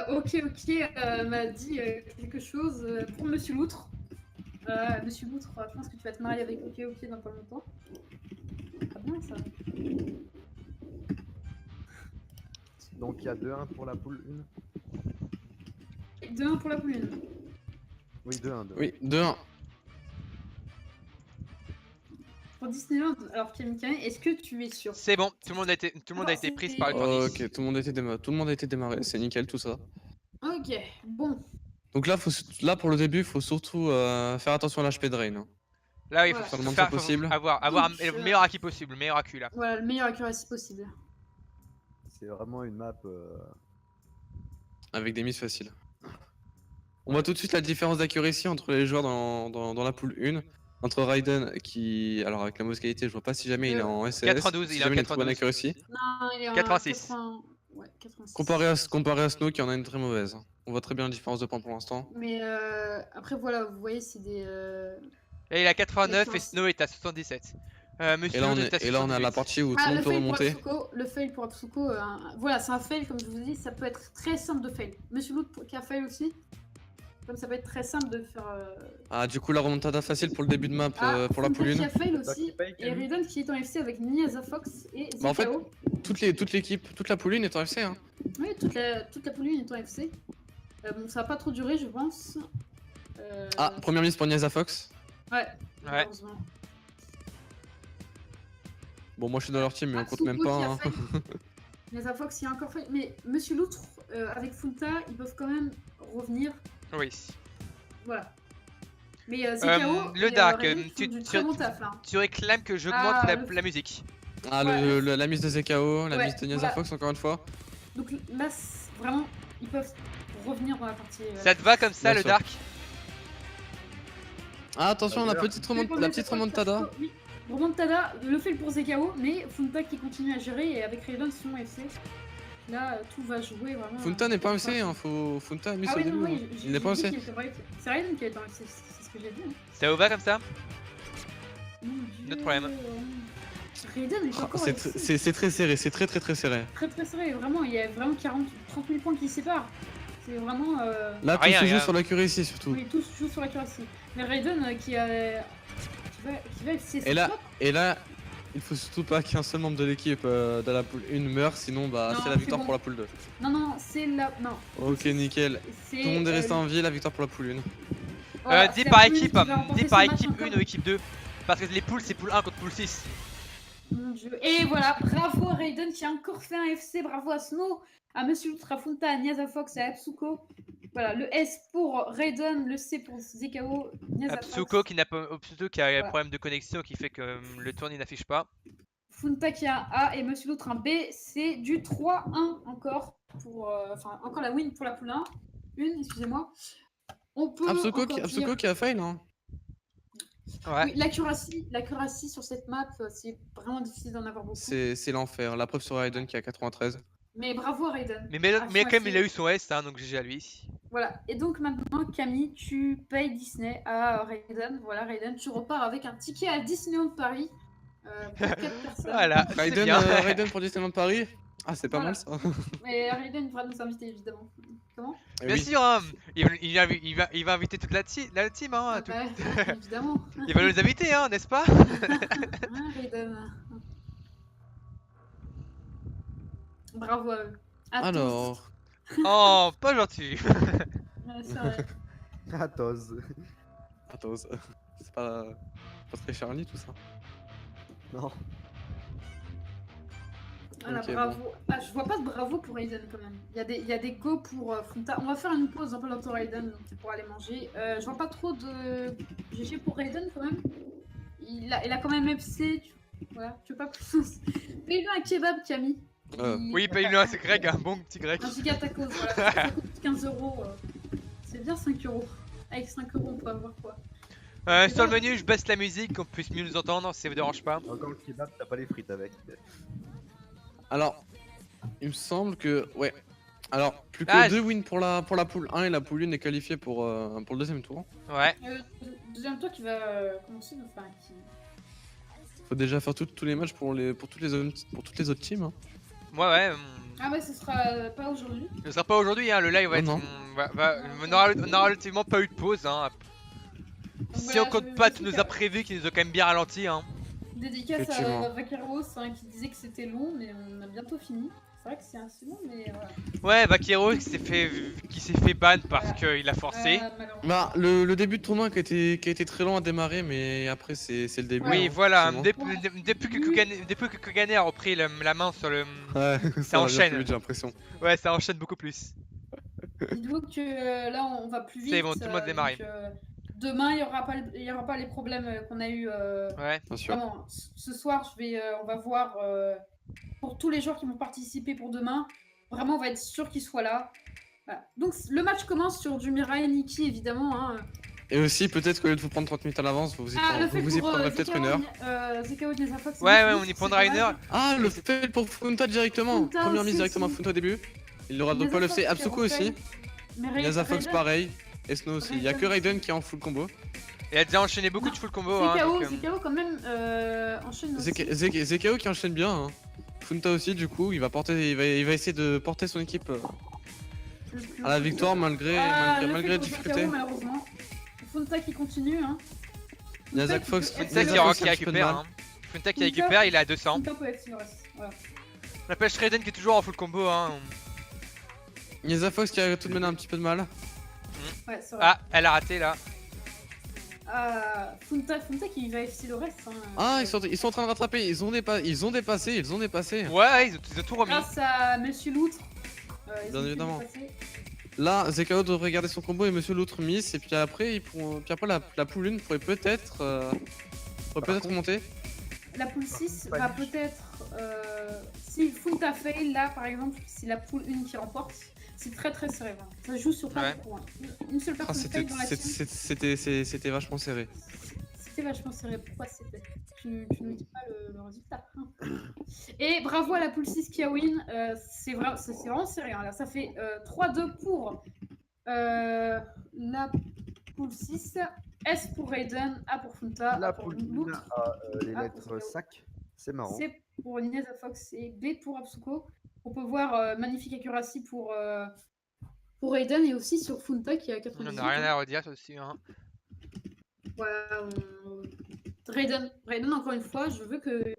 ok, m'a dit quelque chose pour Monsieur Loutre. Monsieur Loutre, je pense que tu vas te marier avec ok dans pas longtemps. Très bien ça. Donc il y a 2-1 pour la poule 1. 2-1 pour la poule 1. Oui, 2-1. Oui, 2-1. Pour Disneyland, alors Kamikaze, est-ce que tu es sûr? C'est bon, tout le monde a été pris par le tournoi. Ok, tout le monde a été démarré, c'est nickel tout ça. Ok, bon. Donc là, pour le début, il faut surtout faire attention à l'HP drain. Hein. Là, il faut Voilà. Faire le moins de faire, temps possible. avoir Donc, le meilleur acquis possible, le meilleur acquis là. Voilà, le meilleur accuracy possible. C'est vraiment une map. Avec des mises faciles. On voit tout de suite la différence d'accuracy entre les joueurs dans la poule 1. Entre Raiden qui. Alors avec la mauvaise qualité, je vois pas si jamais il est en SS. 92, si il est en jamais 92. bonne accuracy. Non, il est en 86. Ouais, 86. Comparé à Snow qui en a une très mauvaise. On voit très bien la différence de points pour l'instant. Mais après, voilà, vous voyez, c'est des. Et il est à 89 et D'accord. Snow est à 77. Et là, on a la partie où tout le monde peut remonter. Le fail pour Atsuko, voilà, c'est un fail, comme je vous ai dit, ça peut être très simple de fail. Monsieur Loot qui a fail aussi, comme ça peut être très simple de faire. Ah, du coup, la remontada facile pour le début de map pour la Funta poule qui 1. a fail aussi, et Raiden qui est en FC avec Niaza Fox et Zekao. Bah, en fait, toute l'équipe, toute la poule 1 est en FC. Hein. Oui, toute la poule 1 est en FC. Bon, ça va pas trop durer, je pense. Ah, première mise pour Niaza Fox. Ouais, Ouais. malheureusement. Bon, moi je suis dans leur team, mais on compte même Atsuko pas. qui a Hein. fail. Niaza Fox, il a encore fail. Mais Monsieur Loutre, avec Funta, ils peuvent quand même revenir. Oui. Voilà. Mais Zekao, le Dark, tu réclames que j'augmente la musique. Ah, Ouais. la mise de Zekao, la Ouais, mise de Niaza voilà. Fox encore une fois. Donc là, vraiment, ils peuvent revenir dans la partie. Ça te va comme ça, Bien le sûr. Dark? Ah, attention, la petite remontada. Oui, remontada, le fait pour Zekao, mais Funta qui continue à gérer et avec Raiden son FC. Là, tout va jouer vraiment. Funta n'est pas MC, hein, Funta a mis Ah au oui, début. non, hein. oui, Il n'est pas MC. C'est Raiden qui est en FC, c'est ce que j'ai dit. Hein. Ça vous va comme ça? Mon Dieu. Notre problème. Raiden est encore C'est FC. c'est très serré, c'est très serré. Très serré, vraiment, il y a vraiment 30 000 points qui séparent. C'est vraiment. Là, tout Rien, se joue rien. sur l'accuracy surtout. Oui, tous jouent sur l'accuracy. Mais Raiden qui va FC. Et là, il faut surtout pas qu'un seul membre de l'équipe de la poule 1 meure, sinon bah Non, c'est la c'est victoire bon. pour la poule 2. Non, c'est la. Non. Ok, nickel. Tout le monde est resté en vie, la victoire pour la poule 1. Voilà, Dis c'est par la poule équipe, qui va remporter dis par ce match équipe encore. 1 ou équipe 2. Parce que les poules, c'est poule 1 contre poule 6. Mon Dieu. Et voilà, bravo à Raiden qui a encore fait un FC, bravo à Snow, à Monsieur Ultrafunta, à Niaza Fox et à Atsuko. Voilà, le S pour Raiden, le C pour Zekao, Niaza Absuko Fox. qui a un problème de connexion qui fait que le tournoi n'affiche pas. Funta qui a un A et Monsieur l'autre un B, c'est du 3-1 encore pour enfin encore la win pour la poule 1. Excusez-moi. On peut Absuko encore dire... qui a fail, non? Ouais. Oui, l'accuracy sur cette map, c'est vraiment difficile d'en avoir beaucoup. C'est l'enfer. La preuve sur Raiden qui a 93. Mais bravo à Raiden. Mais Ah, quand même, il a eu son S, hein, donc GG à lui. Voilà, et donc maintenant Camille, tu payes Disney à Raiden. Voilà, Raiden, tu repars avec un ticket à Disneyland Paris pour 4 personnes. Voilà, c'est bien. Raiden pour Disneyland Paris. Ah, c'est pas Voilà. mal ça. Et Raiden va nous inviter évidemment. Comment Bien sûr, hein, il va inviter toute la team, hein. Ah bah, évidemment. Il va nous inviter, hein, n'est-ce pas? Hein, Raiden. Bravo à eux. À Alors. Oh, pas gentil. tous. Ouais, c'est vrai. Atos. Attends, c'est pas très Charlie tout ça. Non. Voilà, Ok, bravo. Ah, je vois pas de bravo pour Raiden quand même. Il y a des go pour Funta. On va faire une pause dans pas longtemps Raiden pour aller manger. Je vois pas trop de GG pour Raiden quand même. Il a quand même FC. Voilà, tu veux pas plus. Paye-lui un kebab, Camille. Oui, paye-le un, c'est Greg, un bon petit Greg. Un giga tacos, voilà. Ça coûte 15 €. C'est bien 5 €. Avec 5 € on peut avoir quoi. Sur le menu, je baisse la musique, qu'on puisse mieux nous entendre, si ça vous dérange pas. Encore le kebab, t'as pas les frites avec. Alors, il me semble que. Ouais. Alors, plus que Ah, 2 wins pour la poule 1 et la poule 1 est qualifiée pour le deuxième tour. Ouais. Deuxième tour qui va commencer, enfin qui. Faut déjà faire tous les matchs pour toutes les autres teams. Hein. Ouais. Ah ouais, ce sera pas aujourd'hui. Ce sera pas aujourd'hui, hein. Le live va être. Non. On aura relativement pas eu de pause, hein. Donc Si voilà, on compte je pas sais tous nos que- imprévus qui nous ont quand même bien ralenti, hein. Dédicace Effectivement. à Vaqueros qui disait que c'était long, mais on a bientôt fini. C'est vrai que c'est assez long, mais voilà. Ouais, Vaquero qui s'est fait ban parce qu'il a forcé. Malheureusement. Bah, le début de tournoi qui a été très long à démarrer, mais après, c'est le début. Oui, hein, voilà. effectivement. Depuis que Kogane a repris la main sur le. Ouais, Ça ça va bien enchaîne. plus vite, j'ai l'impression. Ouais, ça enchaîne beaucoup plus. Dites-vous que là, on va plus vite. C'est bon, tout le monde démarre. donc, demain, il y aura pas les problèmes qu'on a eu. Ouais. Bien sûr. Vraiment, ce soir, on va voir pour tous les joueurs qui vont participer pour demain. Vraiment, on va être sûr qu'ils soient là. Voilà. Donc, le match commence sur du Mirai et Nikki, évidemment. Hein. Et aussi, peut-être qu'au lieu de vous prendre 30 minutes à l'avance, vous y prendrez peut-être une heure. ZKO de Nezafox, Ouais, on y prendra une heure. Ah, le fait pour Funta directement. Funta Première mise aussi, directement à si. Funta au début. Il aura donc pas le FC. Absuko aussi. Nazafox pareil. Et Snow aussi. Il y a que Raiden qui est en full combo. Il a déjà enchaîné beaucoup de full combo. Hein, ZKO quand même enchaîne aussi. ZKO qui enchaîne bien. Hein. Funta aussi, du coup, il va essayer de porter son équipe à la victoire malgré les difficultés. Malheureusement. Funta qui continue. Hein. Nazafox Funta qui récupère. Hein. Funta qui récupère, il est à 200. Funta peut être le reste. Voilà. On appelle Shredden qui est toujours en full combo. Hein. Nazafox qui a tout de même un petit peu de mal. Ouais, c'est vrai. Ah, elle a raté là. Funta qui va FC le reste. Hein. Ah, ils sont en train de rattraper. Ils ont dépassé. Ouais, ils ont tout remis. Grâce à Monsieur Loutre. Bien évidemment. Là, ZKO devrait garder son combo et Monsieur l'autre miss. Et puis après, la poule 1 pourrait peut-être monter. La poule 6 va peut-être. Si Funta fail, là par exemple, c'est la poule 1 qui remporte. C'est très très serré. Hein. Ça joue sur pas de points. Une seule personne fail dans la team. C'était vachement serré. C'était vachement serré. Pourquoi c'était Tu nous dis pas le résultat. Hein. Et bravo à la poule 6 qui a win. C'est vraiment serré. Hein. Là, ça fait 3-2 pour la poule 6. S pour Raiden, A pour Funta, La A pour poule Loot, a les A pour lettres SAC. C'est marrant. C pour Nezafox et B pour Absuko. On peut voir magnifique accuracy pour Raiden et aussi sur Funta qui est à 98. On n'a rien à redire aussi. Hein. Voilà, Raiden, encore une fois, je veux que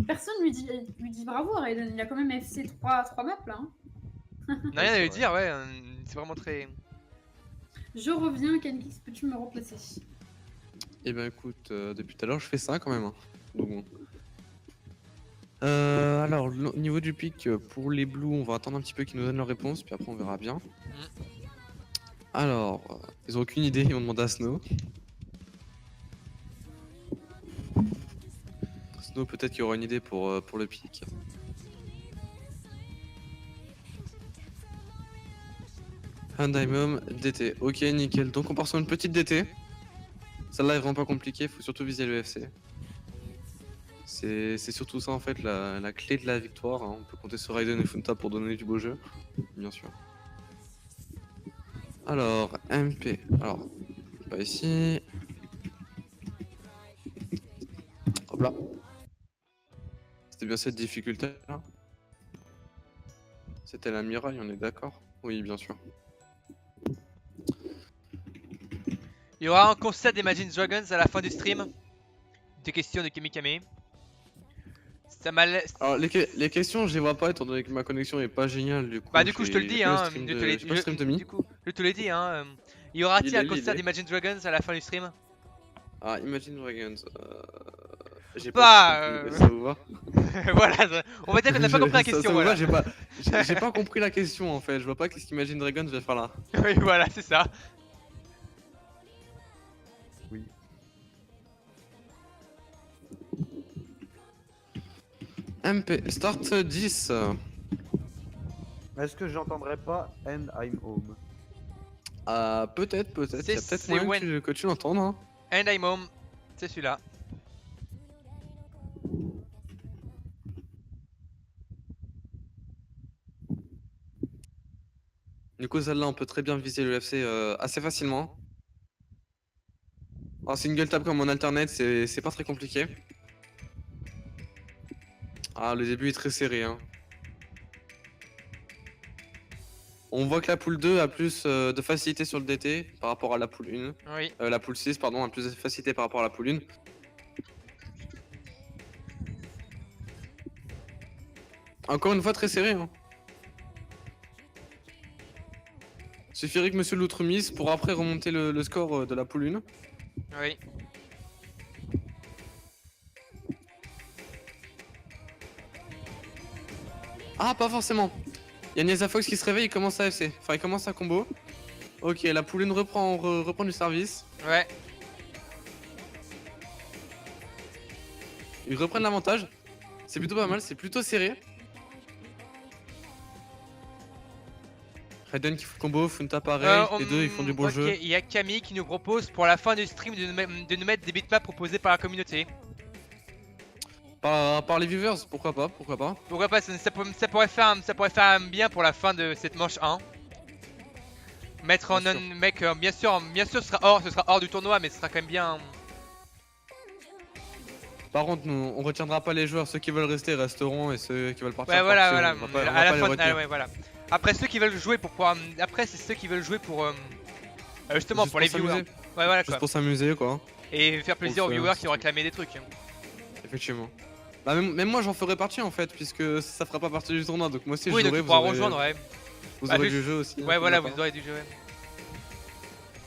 personne lui dise bravo à Raiden. Il a quand même FC 3 maps là. Hein. On n'a rien à lui dire, ouais. C'est vraiment très. Je reviens, Kenkix, peux-tu me remplacer? Eh ben écoute, depuis tout à l'heure je fais ça quand même. Hein. Donc bon. Alors, au niveau du pic, pour les Blues, on va attendre un petit peu qu'ils nous donnent leur réponse, puis après on verra bien. Alors, ils ont aucune idée, ils vont demander à Snow. Snow peut-être qu'il aura une idée pour le pic. Un diamond, DT. Ok, nickel. Donc on part sur une petite DT. Celle-là est vraiment pas compliquée, faut surtout viser le FC. C'est surtout ça en fait la clé de la victoire. Hein. On peut compter sur Raiden et Funta pour donner du beau jeu, bien sûr. Alors, MP. Alors, pas ici. Hop là. C'était bien cette difficulté là. C'était la miraille, on est d'accord? Oui, bien sûr. Il y aura un concert d'Imagine Dragons à la fin du stream. Des questions de Kimikame. Ça m'a. Alors les questions je les vois pas étant donné que ma connexion est pas géniale du coup. Bah du coup je te le dis hein, du coup je te l'ai dit hein. Il y aura-t-il un concert d'Imagine Dragons à la fin du stream? Ah Imagine Dragons. J'ai pas. Ça vous va? Voilà, on va dire qu'on n'a pas compris la question. Voilà. J'ai pas compris la question en fait. Je vois pas qu'est-ce qu'Imagine Dragons va faire là. Oui voilà c'est ça. Oui. MP start 10. Est-ce que j'entendrai pas And I'm Home? Peut-être. Il y a peut-être moyen que tu l'entendes. Hein. And I'm Home, c'est celui-là. Du coup, celle-là, on peut très bien viser le FC assez facilement. En single tap comme en alternate, c'est pas très compliqué. Ah, le début est très serré. Hein. On voit que la poule 2 a plus de facilité sur le DT par rapport à la poule 1. Oui. La poule 6, pardon, a plus de facilité par rapport à la poule 1. Encore une fois, très serré. Hein. Suffirait que Monsieur l'Outremise pour après remonter le score de la poule 1. Oui. Ah, pas forcément. Il y a Niasa Fox qui se réveille, il commence à FC. Enfin, il commence à combo. Ok, la poule 1 reprend du service. Ouais. Ils reprennent l'avantage. C'est plutôt pas mal, c'est plutôt serré. Raiden qui fout combo, Funta pareil, les deux ils font du bon jeu. Ok, il y a Camille qui nous propose pour la fin du stream de nous mettre des bitmaps proposés par la communauté. Par les viewers, pourquoi pas, pourquoi pas. Pourquoi pas, ça pourrait faire un bien pour la fin de cette manche 1. Mettre en non mec, bien sûr ce sera hors du tournoi, mais ce sera quand même bien. Par contre, nous, on retiendra pas les joueurs, ceux qui veulent rester resteront et ceux qui veulent partir. Ouais, voilà, partiront. voilà. À la fin, ouais, voilà. Après ceux qui veulent jouer pour pouvoir, après c'est ceux qui veulent jouer pour justement juste pour les viewers. Ouais, voilà quoi. Juste pour s'amuser quoi. Et faire plaisir aux viewers qui ont réclamé des trucs. Effectivement. Bah même moi j'en ferai partie en fait, puisque ça fera pas partie du tournoi, donc moi aussi oui, je donc tu pourras rejoindre, ouais. Vous aurez du jeu aussi. Ouais, voilà, vous aurez du jeu, ouais.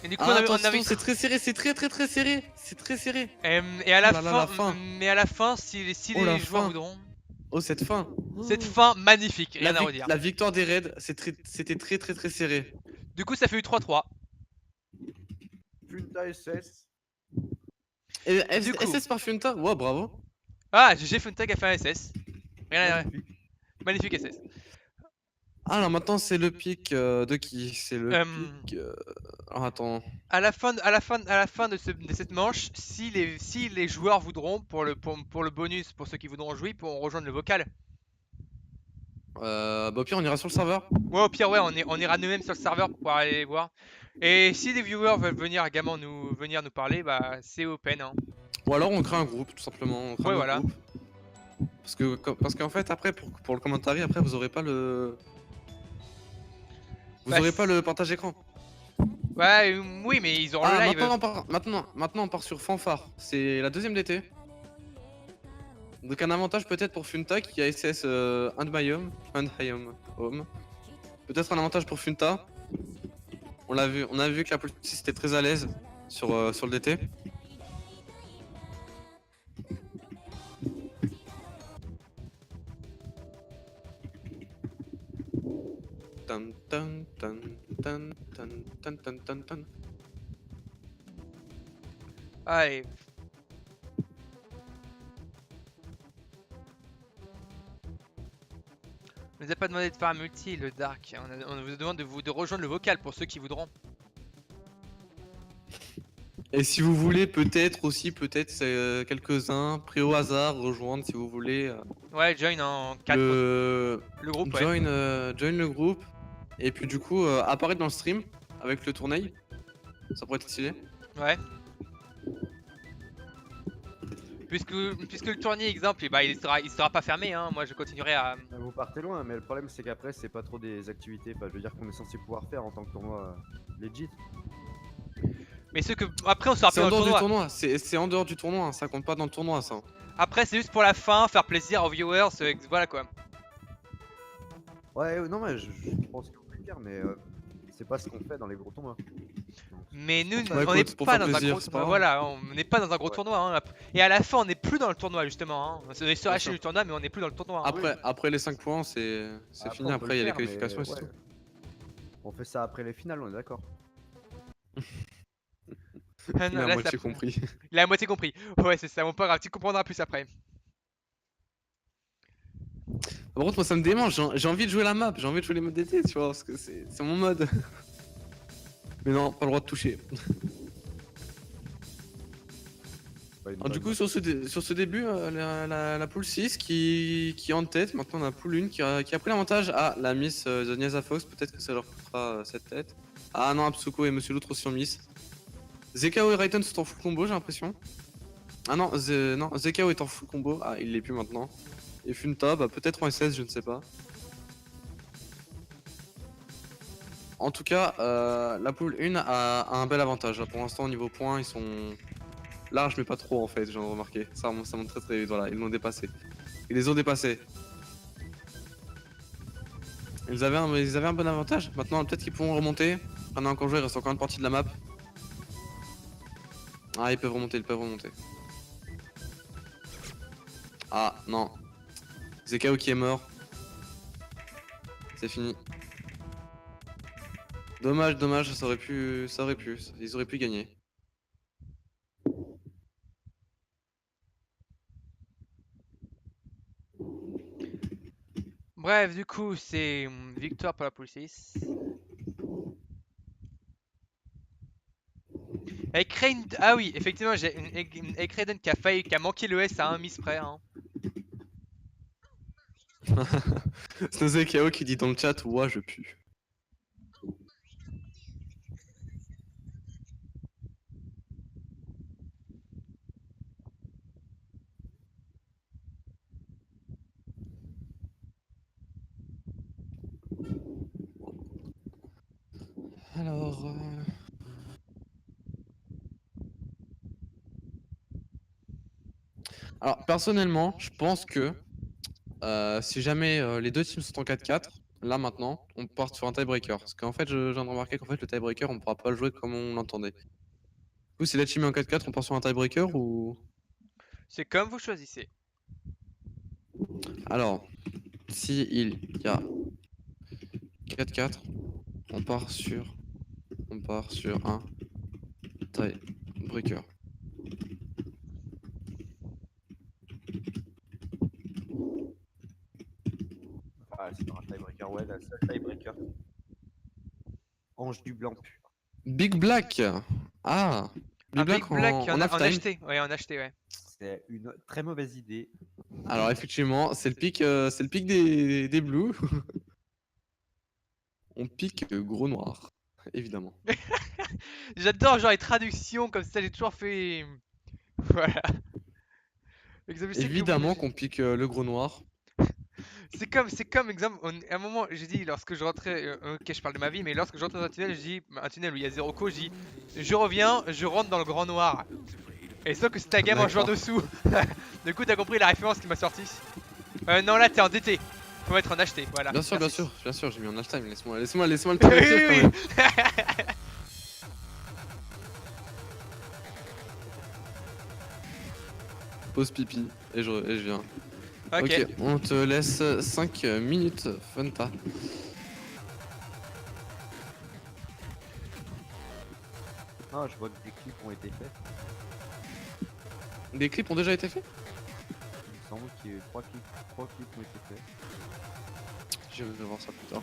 Et du coup, attention, c'est très serré, c'est très serré, c'est très serré. Et à la fin, mais à la fin, si les joueurs voudront. Oh, cette fin. Cette fin magnifique, rien à redire. La victoire des raids, c'était très serré. Du coup, ça fait eu 3-3. Funta SS. Et SS par Funta, wow, bravo. Ah, GG Funta qui a fait un SS. Rien à dire. Magnifique SS. Alors maintenant c'est le pic de qui? C'est le pic. Alors attends. À la fin de cette manche, si les joueurs voudront pour le bonus, pour ceux qui voudront jouer, pourront rejoindre le vocal. Bah au pire on ira sur le serveur. Ouais, au pire ouais, on ira nous-mêmes sur le serveur pour pouvoir aller les voir. Et si des viewers veulent venir également nous parler, bah c'est open. Hein. Ou alors on crée un groupe tout simplement. Ouais, voilà. Groupe. Parce qu'en fait après pour le commentaire après vous aurez pas le. Vous aurez pas le partage écran. Ouais, oui, mais ils auront le live. Maintenant on part sur Fanfare. C'est la deuxième DT. Donc un avantage peut-être pour Funta qui a SS Handmayom. Peut-être un avantage pour Funta. On a vu que la police était très à l'aise sur le DT. Tan tan tan tan tan tan tan tan tan. Allez. On nous a pas demandé de faire un multi, le Dark. On vous demande de rejoindre le vocal pour ceux qui voudront. Et si vous voulez peut-être quelques-uns pris au hasard rejoindre si vous voulez. Ouais, join en 4. Le groupe, ouais. Join le groupe. Et puis du coup apparaître dans le stream avec le tournoi. Ça pourrait être stylé. Ouais. Puisque le tournoi exemple, bah, il sera pas fermé, hein. Moi je continuerai à. Vous partez loin, mais le problème c'est qu'après c'est pas trop des activités, je veux dire qu'on est censé pouvoir faire en tant que tournoi legit. Mais ceux que après on sera plus dans le tournoi. C'est en dehors du tournoi, hein. Ça compte pas dans le tournoi ça. Après c'est juste pour la fin, faire plaisir aux viewers, voilà quoi. Ouais, non mais je pense qu'on peut faire, mais c'est pas ce qu'on fait dans les gros tournois. Mais nous, on n'est pas dans un gros tournoi. Voilà, on n'est pas dans un gros tournoi. Hein. Et à la fin, on n'est plus dans le tournoi justement. Hein. On est sur la chaîne du tournoi, mais on n'est plus dans le tournoi. Hein. Après les 5 points, c'est fini. Après, il y a les qualifications et c'est tout. On fait ça après les finales, on est d'accord. Il a à moitié compris. Il a à moitié compris. Ouais, c'est ça, mon pas grave. Tu comprendras plus après. Par contre, moi ça me démange. J'ai envie de jouer la map. J'ai envie de jouer les modes d'été, tu vois, parce que c'est mon mode. Mais non, pas le droit de toucher. Alors, du coup, sur ce début, la poule 6 qui est en tête. Maintenant, on a la poule 1 qui a pris l'avantage. Ah, la Miss The Niasa Fox, peut-être que ça leur coûtera cette tête. Ah non, Absuko et Monsieur l'autre aussi en Miss. Zekao et Raiden sont en full combo, j'ai l'impression. Ah non, Zekao est en full combo. Ah, il l'est plus maintenant. Et Funta, bah peut-être en SS, je ne sais pas. En tout cas, la poule 1 a un bel avantage. Pour l'instant, au niveau points, ils sont larges, mais pas trop en fait, j'ai remarqué. Ça monte très très vite, voilà, ils l'ont dépassé. Ils les ont dépassés. Ils avaient un bon avantage. Maintenant, peut-être qu'ils pourront remonter. On a encore joué, il reste encore une partie de la map. Ah, ils peuvent remonter, ils peuvent remonter. Ah, non. Zekao qui est mort. C'est fini. Dommage, dommage, ça aurait pu, ils auraient pu gagner. Bref, du coup, c'est victoire pour la poule 6. Avec Rain... Ah oui, effectivement, j'ai avec Raiden qui a manqué le S à un miss près. Hein. C'est Zekao qui dit dans le chat, ouah, je pue. Alors... Alors, personnellement, je pense que si jamais les deux teams sont en 4-4, là maintenant, on part sur un tiebreaker. Parce qu'en fait, je viens de remarquer qu'en fait, le tiebreaker, on pourra pas le jouer comme on l'entendait. Du coup, si la team est en 4-4, on part sur un tiebreaker ou... C'est comme vous choisissez. Alors, si il y a 4-4, on part sur un tiebreaker. Ah, c'est un tiebreaker, ouais, la seule tiebreaker. Ange du blanc pur. Big Black. Ah, Un Big Black en halftime. acheté. Ouais, en acheté, ouais. C'est une très mauvaise idée. Alors effectivement, c'est le pic des Blues. On pique gros noir, évidemment. J'adore genre les traductions comme ça, j'ai toujours fait... Voilà. Exemple, je sais que Évidemment moi, qu'on pique le gros noir. c'est comme exemple, à un moment, j'ai dit lorsque je rentrais, ok, je parle de ma vie, mais lorsque je rentrais dans un tunnel, je dis un tunnel où il y a 0 co, je dis je reviens, je rentre dans le grand noir. Et sauf que c'est ta game en jouant dessous. Du coup, t'as compris la référence qui m'a sorti. Non, là t'es en DT. Faut mettre en acheté, voilà. Bien sûr, Merci. bien sûr, j'ai mis en halftime. Laisse-moi le temps d'écrire quand Oui, même. Pause pipi et je viens. Ok. Ok, on te laisse 5 minutes, Fanta. Ah, je vois que des clips ont été faits. Des clips ont déjà été faits? Il me semble qu'il y a eu 3 clips ont été faits. Je vais voir ça plus tard.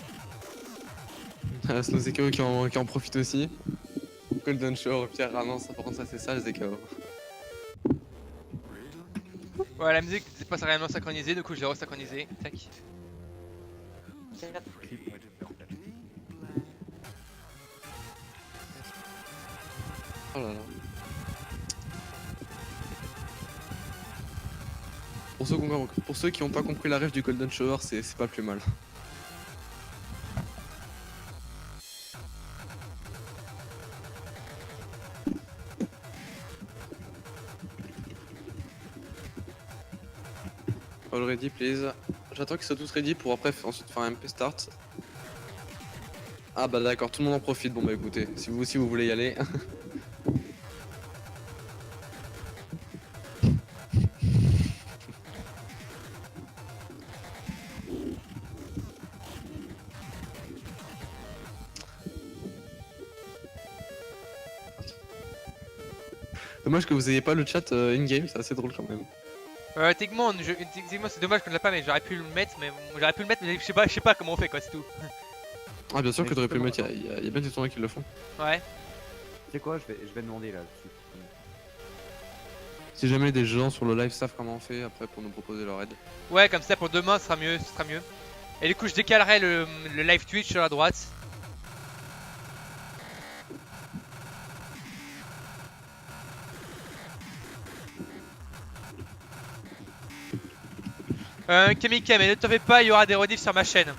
Snow Zekao qui en profite aussi. Golden Shore, Pierre, ah non, ça par contre ça c'est ça, Zekao. Ouais, la musique c'est pas réellement synchronisé, du coup je l'ai resynchronisé. Tac. 4 clips ont été faits en fait. Oh là là. Pour ceux qui n'ont pas compris la rêve du Golden Shower, c'est pas plus mal. All ready, please. J'attends qu'ils soient tous ready pour après ensuite faire un MP start. Ah bah d'accord, tout le monde en profite. Bon bah écoutez, si vous voulez y aller. Dommage que vous ayez pas le chat in-game, c'est assez drôle quand même. Techniquement, c'est dommage qu'on l'a pas, mais j'aurais pu le mettre, mais je sais pas comment on fait quoi, c'est tout. Ah bien sûr que t'aurais pu le mettre, il y a bien des tournois qui le font. Ouais. Tu sais quoi, je vais demander là. Si jamais des gens sur le live savent comment on fait après pour nous proposer leur aide. Ouais, comme ça pour demain ce sera mieux, Et du coup, je décalerai le live Twitch sur la droite. Kamika, mais ne t'en fais pas, il y aura des rediffs sur ma chaîne.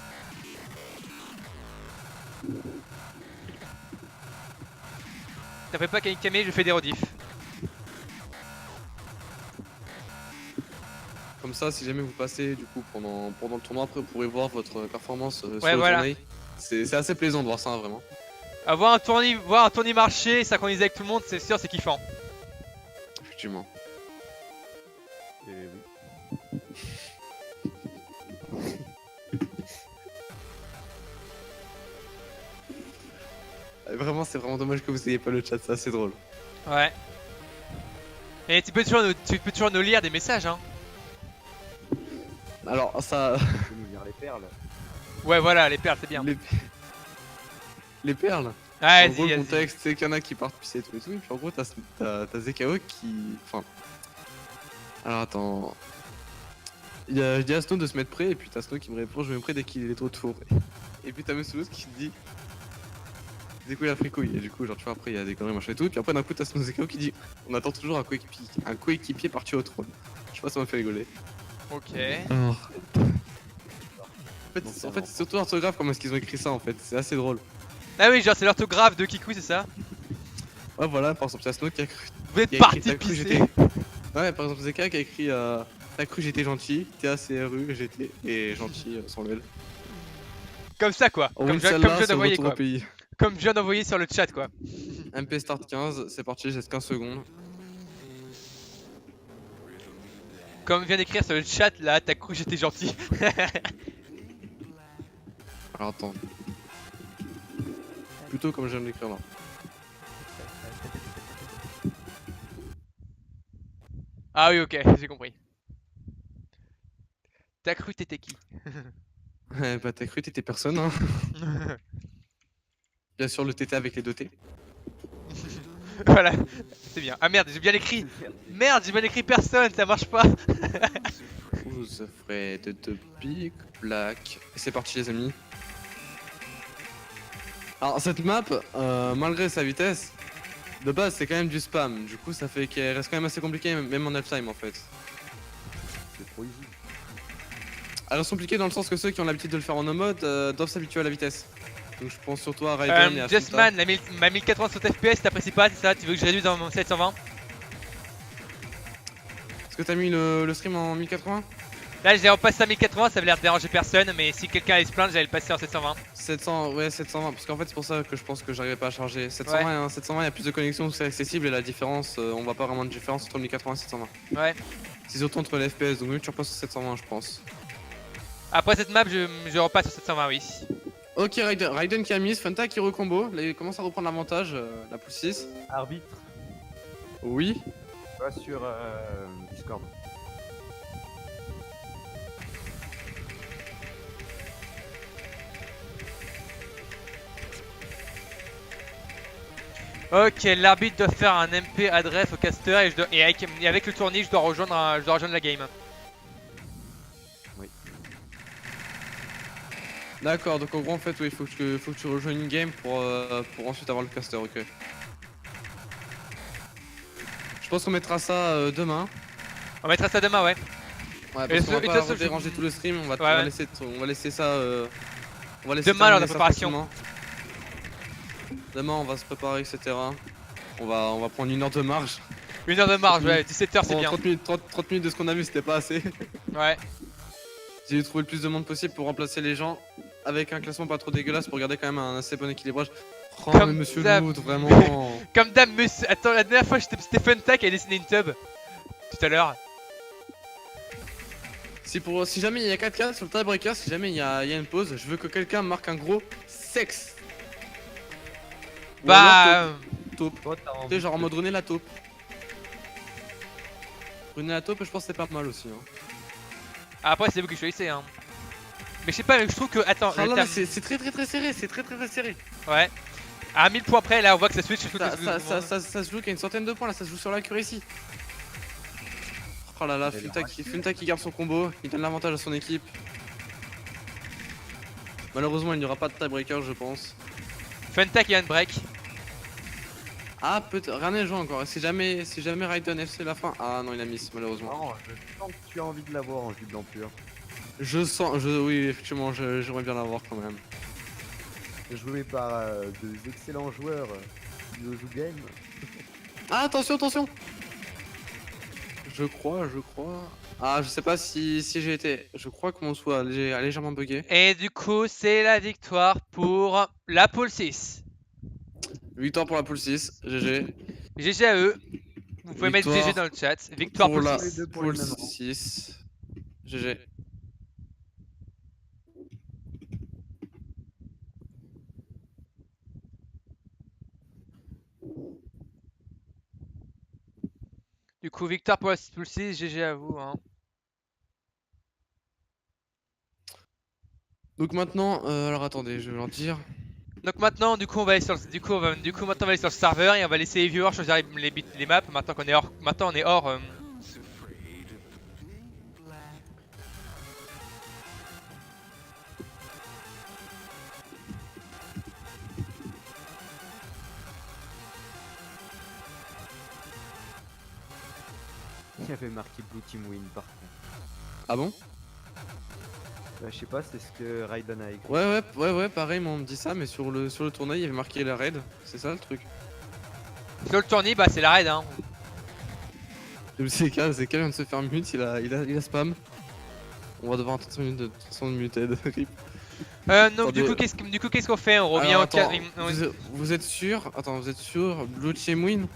ça fait pas Kamei, je fais des rediffs. Comme ça, si jamais vous passez du coup pendant le tournoi, après vous pourrez voir votre performance sur le voilà. tournoi. C'est assez plaisant de voir ça, hein, vraiment. Voir un tournoi marcher, synchroniser avec tout le monde, c'est sûr, c'est kiffant. Effectivement. Et oui. Vraiment, c'est vraiment dommage que vous ayez pas le chat, c'est assez drôle. Ouais. Et tu peux toujours nous lire des messages, hein. Alors, ça. Tu peux nous lire les perles. Ouais, voilà, les perles, c'est bien. Les perles. Ouais, En gros, vas-y, le vas-y. contexte, c'est qu'il y en a qui partent pisser et tout et tout. Et puis en gros, t'as ZKO qui. Enfin. Alors attends. Je dis à Snow de se mettre prêt, et puis t'as Snow qui me répond je me mets prêt dès qu'il est trop de four. Et puis t'as Mesoulos qui te dit. Des couilles à fricouille. Et du coup, genre, tu vois, après il y a des conneries machin et tout. Et puis après, d'un coup, t'as Snow ZKO qui dit on attend toujours un coéquipier parti au trône. Je sais pas, ça m'a fait rigoler. Ok. Alors. En fait, c'est surtout orthographe comment est-ce qu'ils ont écrit ça en fait. C'est assez drôle. Ah oui, genre c'est l'orthographe de Kikou, c'est ça? Ouais, voilà, par exemple, t'as Snow qui a cru. Vous êtes qui a écrit, parti t'as cru, pisser. j'étais- Ouais, par exemple, ZK qui a écrit t'as cru j'étais gentil, TACRU, j'étais et gentil sans le L. Comme ça, quoi. On Comme win je celle-là, viens c'est d'envoyer, retour au quoi. pays. Comme je viens d'envoyer sur le chat, quoi. MP start 15, c'est parti, j'ai 15 secondes. Comme vient d'écrire sur le chat, là, t'as cru que j'étais gentil. Alors attends. Plutôt comme je viens de l'écrire là. Ah oui, ok, j'ai compris. T'as cru t'étais qui? Ouais, bah t'as cru t'étais personne hein. Bien sûr le TT avec les deux T. Voilà, c'est bien. Ah merde, j'ai bien écrit. Merde, j'ai bien écrit personne, ça marche pas. Vous ferez de big black. Et c'est parti les amis. Alors cette map, malgré sa vitesse, de base c'est quand même du spam. Du coup ça fait qu'elle reste quand même assez compliquée même en halftime en fait. C'est trop easy. Elle reste compliquée dans le sens que ceux qui ont l'habitude de le faire en no mode doivent s'habituer à la vitesse. Donc je pense surtout à Raiden et à Justman, ma 1080 FPS, t'apprécies pas, c'est ça? Tu veux que je réduise dans mon 720? Est-ce que t'as mis le stream en 1080? Là, j'ai repassé à 1080, ça avait l'air de déranger personne, mais si quelqu'un allait se plaindre, j'allais le passer en 720. 700, ouais 720, parce qu'en fait c'est pour ça que je pense que j'arrivais pas à charger. 720, Ouais. hein, 720 il y a plus de connexion, c'est accessible et la différence, on voit pas vraiment de différence entre 1080 et 720. Ouais. C'est surtout entre les FPS, donc mieux que tu repasses sur 720 je pense. Après cette map, je repasse sur 720, oui. Ok Raiden qui a mis, Fanta qui recombo, là il commence à reprendre l'avantage, la pousse 6. Arbitre, Oui. va sur Discord. Ok, l'arbitre doit faire un MP adresse au caster et, avec le tournis, je dois rejoindre la game. D'accord, donc en gros en fait oui, faut que tu rejoignes une game pour ensuite avoir le caster, ok. Je pense qu'on mettra ça demain. On mettra ça demain, ouais. Ouais, Et parce qu'on va de pas toute façon, déranger tout le stream, on va Ouais. laisser ça... on va laisser Demain, lors de terminer la ça préparation. tranquillement. Demain on va se préparer, etc. On va prendre une heure de marge. Une heure de marge, ouais, 17h c'est bien. 30 minutes de ce qu'on a vu, c'était pas assez. Ouais. J'ai trouvé le plus de monde possible pour remplacer les gens avec un classement pas trop dégueulasse pour garder quand même un assez bon équilibrage. Oh Comme mais monsieur d'hab. Loot, vraiment. Comme dame, monsieur. Attends, la dernière fois, c'était Funtech qui a dessiné une tub. Tout à l'heure. Si jamais il y a 4K sur le tiebreaker, si jamais il y a une pause, je veux que quelqu'un marque un gros sexe. Ou Bah. alors taupe. Toi, t'as Tu envie sais, genre en de- mode René la taupe. René la taupe, je pense que c'est pas mal aussi. Hein. Après, c'est vous qui choisissez, hein. Mais je sais pas, je trouve que. Attends, Ah le là, là, terme- c'est très serré, c'est très serré. Ouais. À 1000 points près, là, on voit que ça switch. Ça se joue qu'à une centaine de points là, ça se joue sur l'accuracy. Oh là là, Funta qui garde son combo, il donne l'avantage à son équipe. Malheureusement, il n'y aura pas de tiebreaker, je pense. Funtech, il y a une break. Ah, peut-être, rien n'est joué encore. Si jamais Raiden FC la fin. Ah non, il a miss, malheureusement. Non, je sens que tu as envie de l'avoir en jus d'empure. Oui, effectivement, j'aimerais bien l'avoir quand même. Joué par deux excellents joueurs de Zoo Game. Ah, attention, attention. Je crois. Ah, je sais pas si j'ai été. Je crois que mon sou a légèrement bugué. Et du coup, c'est la victoire pour la poule 6. Victoire pour la poule 6, GG. GG à eux. Vous pouvez mettre GG dans le chat. Victoire pour poule la 6. poule 6. GG. Du coup, victoire pour la poule 6. GG à vous. Hein. Donc maintenant, alors attendez, je vais leur dire. Donc maintenant, du coup, on va aller sur le, maintenant, on va aller sur le serveur et on va laisser les viewers choisir les maps. Maintenant qu'on est hors, Il y avait marqué Blue Team Win par contre. Ah bon? Je sais pas, c'est ce que Raiden a écrit. Ouais, pareil, on me dit ça, mais sur le tournoi, il y avait marqué la raid. C'est ça le truc. sur le tournoi, bah c'est la raid. Hein. C'est K vient de se faire mute, il a spam. On va devoir attendre 5 minutes de son muted. Donc du coup, qu'est-ce qu'on fait? On revient alors, au cadre. Vous êtes sûr? Attends, vous êtes sûr? Blue Team Win?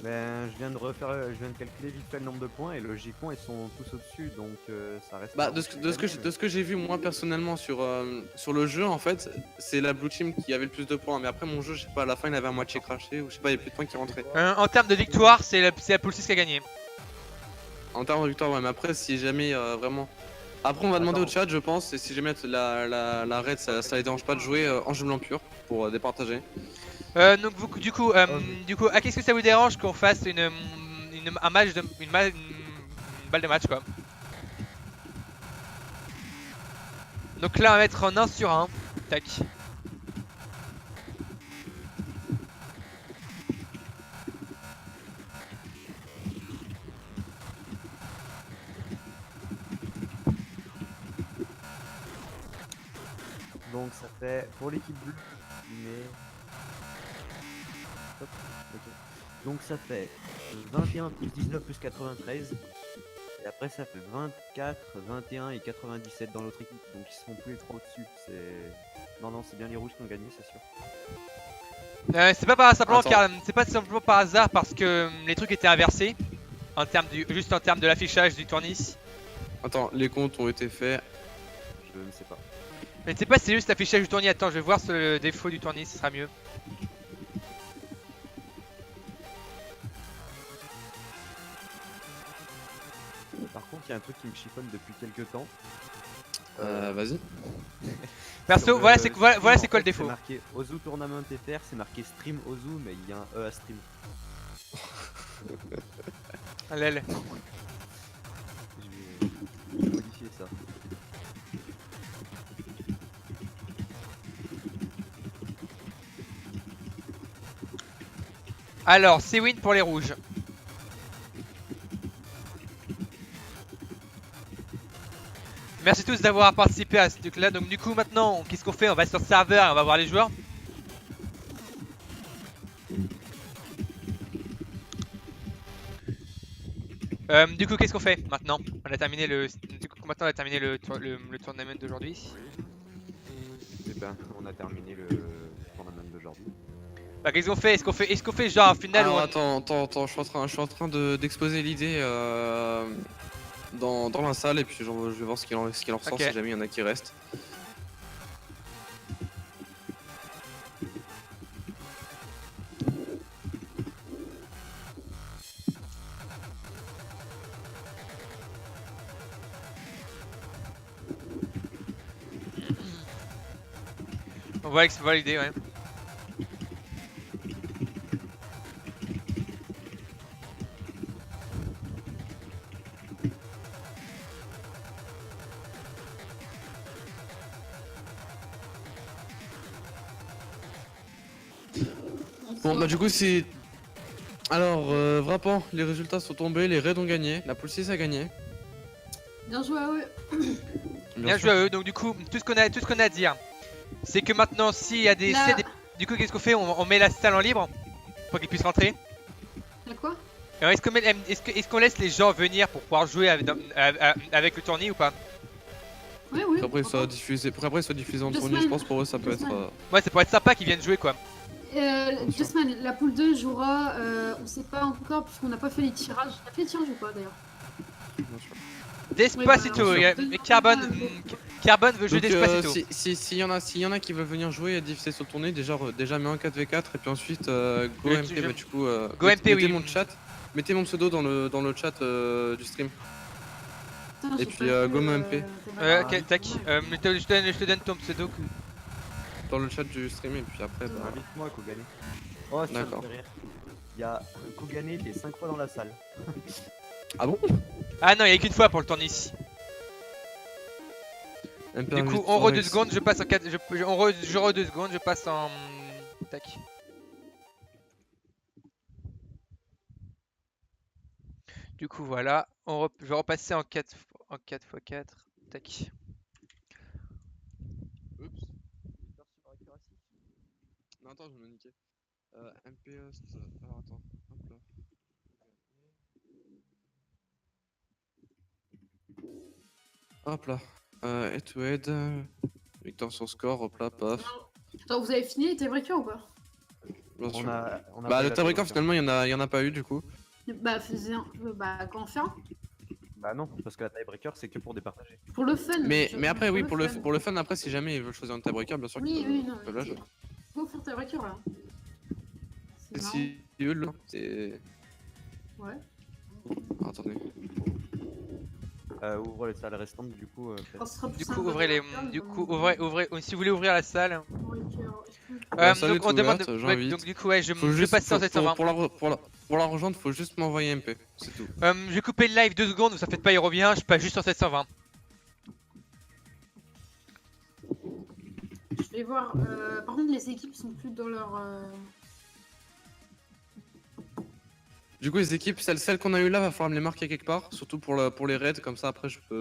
Ben, je viens de calculer vite fait le nombre de points et logiquement ils sont tous au-dessus donc ça reste. Bah, de ce que j'ai vu moi personnellement sur le jeu, en fait, c'est la Blue Team qui avait le plus de points. Mais après, mon jeu, je sais pas, à la fin il avait à moitié craché ou je sais pas, il y a plus de points qui rentraient. En termes de victoire, c'est la poule 6 qui a gagné. En termes de victoire, ouais, mais après, si jamais vraiment. Après, on va demander au chat, je pense, et si jamais la raid ça les dérange pas de jouer en jeu blanc pur pour départager. Donc du coup, qu'est-ce que ça vous dérange qu'on fasse une balle de match quoi? Donc là on va mettre en 1 sur 1. Tac. Donc ça fait pour l'équipe bleue, mais hop, ok. Donc ça fait 21 plus 19 plus 93. Et après ça fait 24, 21 et 97 dans l'autre équipe. Donc ils seront plus les trois au-dessus. Non, c'est bien les rouges qui ont gagné, c'est sûr. C'est pas simplement par hasard parce que les trucs étaient inversés juste en termes de l'affichage du tournis. Attends, les comptes ont été faits. Je ne sais pas. Mais tu sais pas, c'est juste l'affichage du tournis. Attends, je vais voir le défaut du tournis, ce sera mieux. Par contre, il y a un truc qui me chiffonne depuis quelques temps. Vas-y. Perso, voilà c'est quoi le défaut. C'est marqué Ozu Tournament FR, c'est marqué Stream Ozu, mais il y a un E à Stream. Allez. Je vais modifier ça. Alors, c'est win pour les rouges. Merci tous d'avoir participé à ce truc là. Donc du coup maintenant, qu'est-ce qu'on fait? On va sur le serveur et on va voir les joueurs. Du coup, qu'est-ce qu'on fait maintenant? On a terminé le tournament d'aujourd'hui. Eh ben, on a terminé le tournament d'aujourd'hui. Bah, qu'est-ce qu'on fait? Est-ce qu'on fait genre un final? Alors attends, je suis en train d'exposer l'idée dans la salle et puis je vais voir ce qu'il en ressort si jamais il y en a qui restent. On va valider, ouais. Bon bah du coup c'est... Alors Vrapan, les résultats sont tombés, les raids ont gagné, la poule 6 a gagné. Bien joué à eux. Bien joué à eux, donc du coup tout ce qu'on a à dire, c'est que maintenant s'il y a des... Du coup qu'est-ce qu'on fait? On met la salle en libre. pour qu'ils puissent rentrer. Y'a quoi? Alors, est-ce qu'on laisse les gens venir pour pouvoir jouer avec le tournoi ou pas? Oui, oui. Pour qu'après, il soit diffusé en tournée, je pense pour eux, ça peut être. Ouais, ça pourrait être sympa qu'ils viennent jouer quoi. 2 semaines, la poule 2 jouera, on sait pas encore, puisqu'on n'a pas fait les tirages. On a fait les tirages ou pas d'ailleurs? Despacito, Oui, bah, Carbone veut jouer Donc, Despacito. s'il y en a qui veulent venir jouer et diffuser sur le tournée, déjà mets un 4v4 et puis ensuite GoMP, bah du coup, GoMP, mettez oui. mon chat, mettez mon pseudo dans le chat du stream. Putain, Et j'ai puis, pas vu, GoMP. Ok, tac. Je te donne ton pseudo. Dans le chat du stream et puis après, bah. Invite-moi, Kogane. Oh, ça me D'accord. fait rire. Il y a Kogane, il est 5 fois dans la salle. Ah bon? Ah non, il y a qu'une fois pour le tournoi ici. Du coup, on re 2 secondes, je passe en 4. Je re 2 secondes, je passe en. Tac. Du coup, voilà. Je vais repasser en 4 x 4. Tac. Oups. Non, attends, je me niquer. MP host. Alors attends. Hop là. Hop là. Head to head. Victor sur score, hop là, paf. Attends, vous avez fini les tiebreakers ou pas? Bien sûr. On a Bah, fait le la tiebreaker, table. finalement, il y en a pas eu du coup. Bah, faisais un. Bah, quand faire? Bah non, parce que la tiebreaker c'est que pour départager. Pour le fun. Mais après, oui, pour pour le fun, après, si jamais ils veulent choisir un tiebreaker, bien sûr Oui, qu'ils oui, non. peuvent la jouer. Faut faire tiebreaker là. Et C'est marrant. si eux, là, c'est. Ouais. Ah, attendez. Ouvre les salles restantes du coup. Oh, ce sera plus Du coup, simple, ouvrez les. tiebreaker, Du mais coup, comme- ouvrez. Si vous voulez ouvrir la salle. La salle Donc est on demande. ouverte, Ouais, j'invite. donc du coup, ouais, je Faut vais juste, passer en 720. pour la rejoindre, faut juste m'envoyer MP, c'est tout. Je vais couper le live 2 secondes, vous en faites pas, il revient. Je passe juste en 720. Je vais voir. Par contre, les équipes sont plus dans leur. Du coup, les équipes, celles qu'on a eu là, va falloir me les marquer quelque part, surtout pour les raids, comme ça après je peux.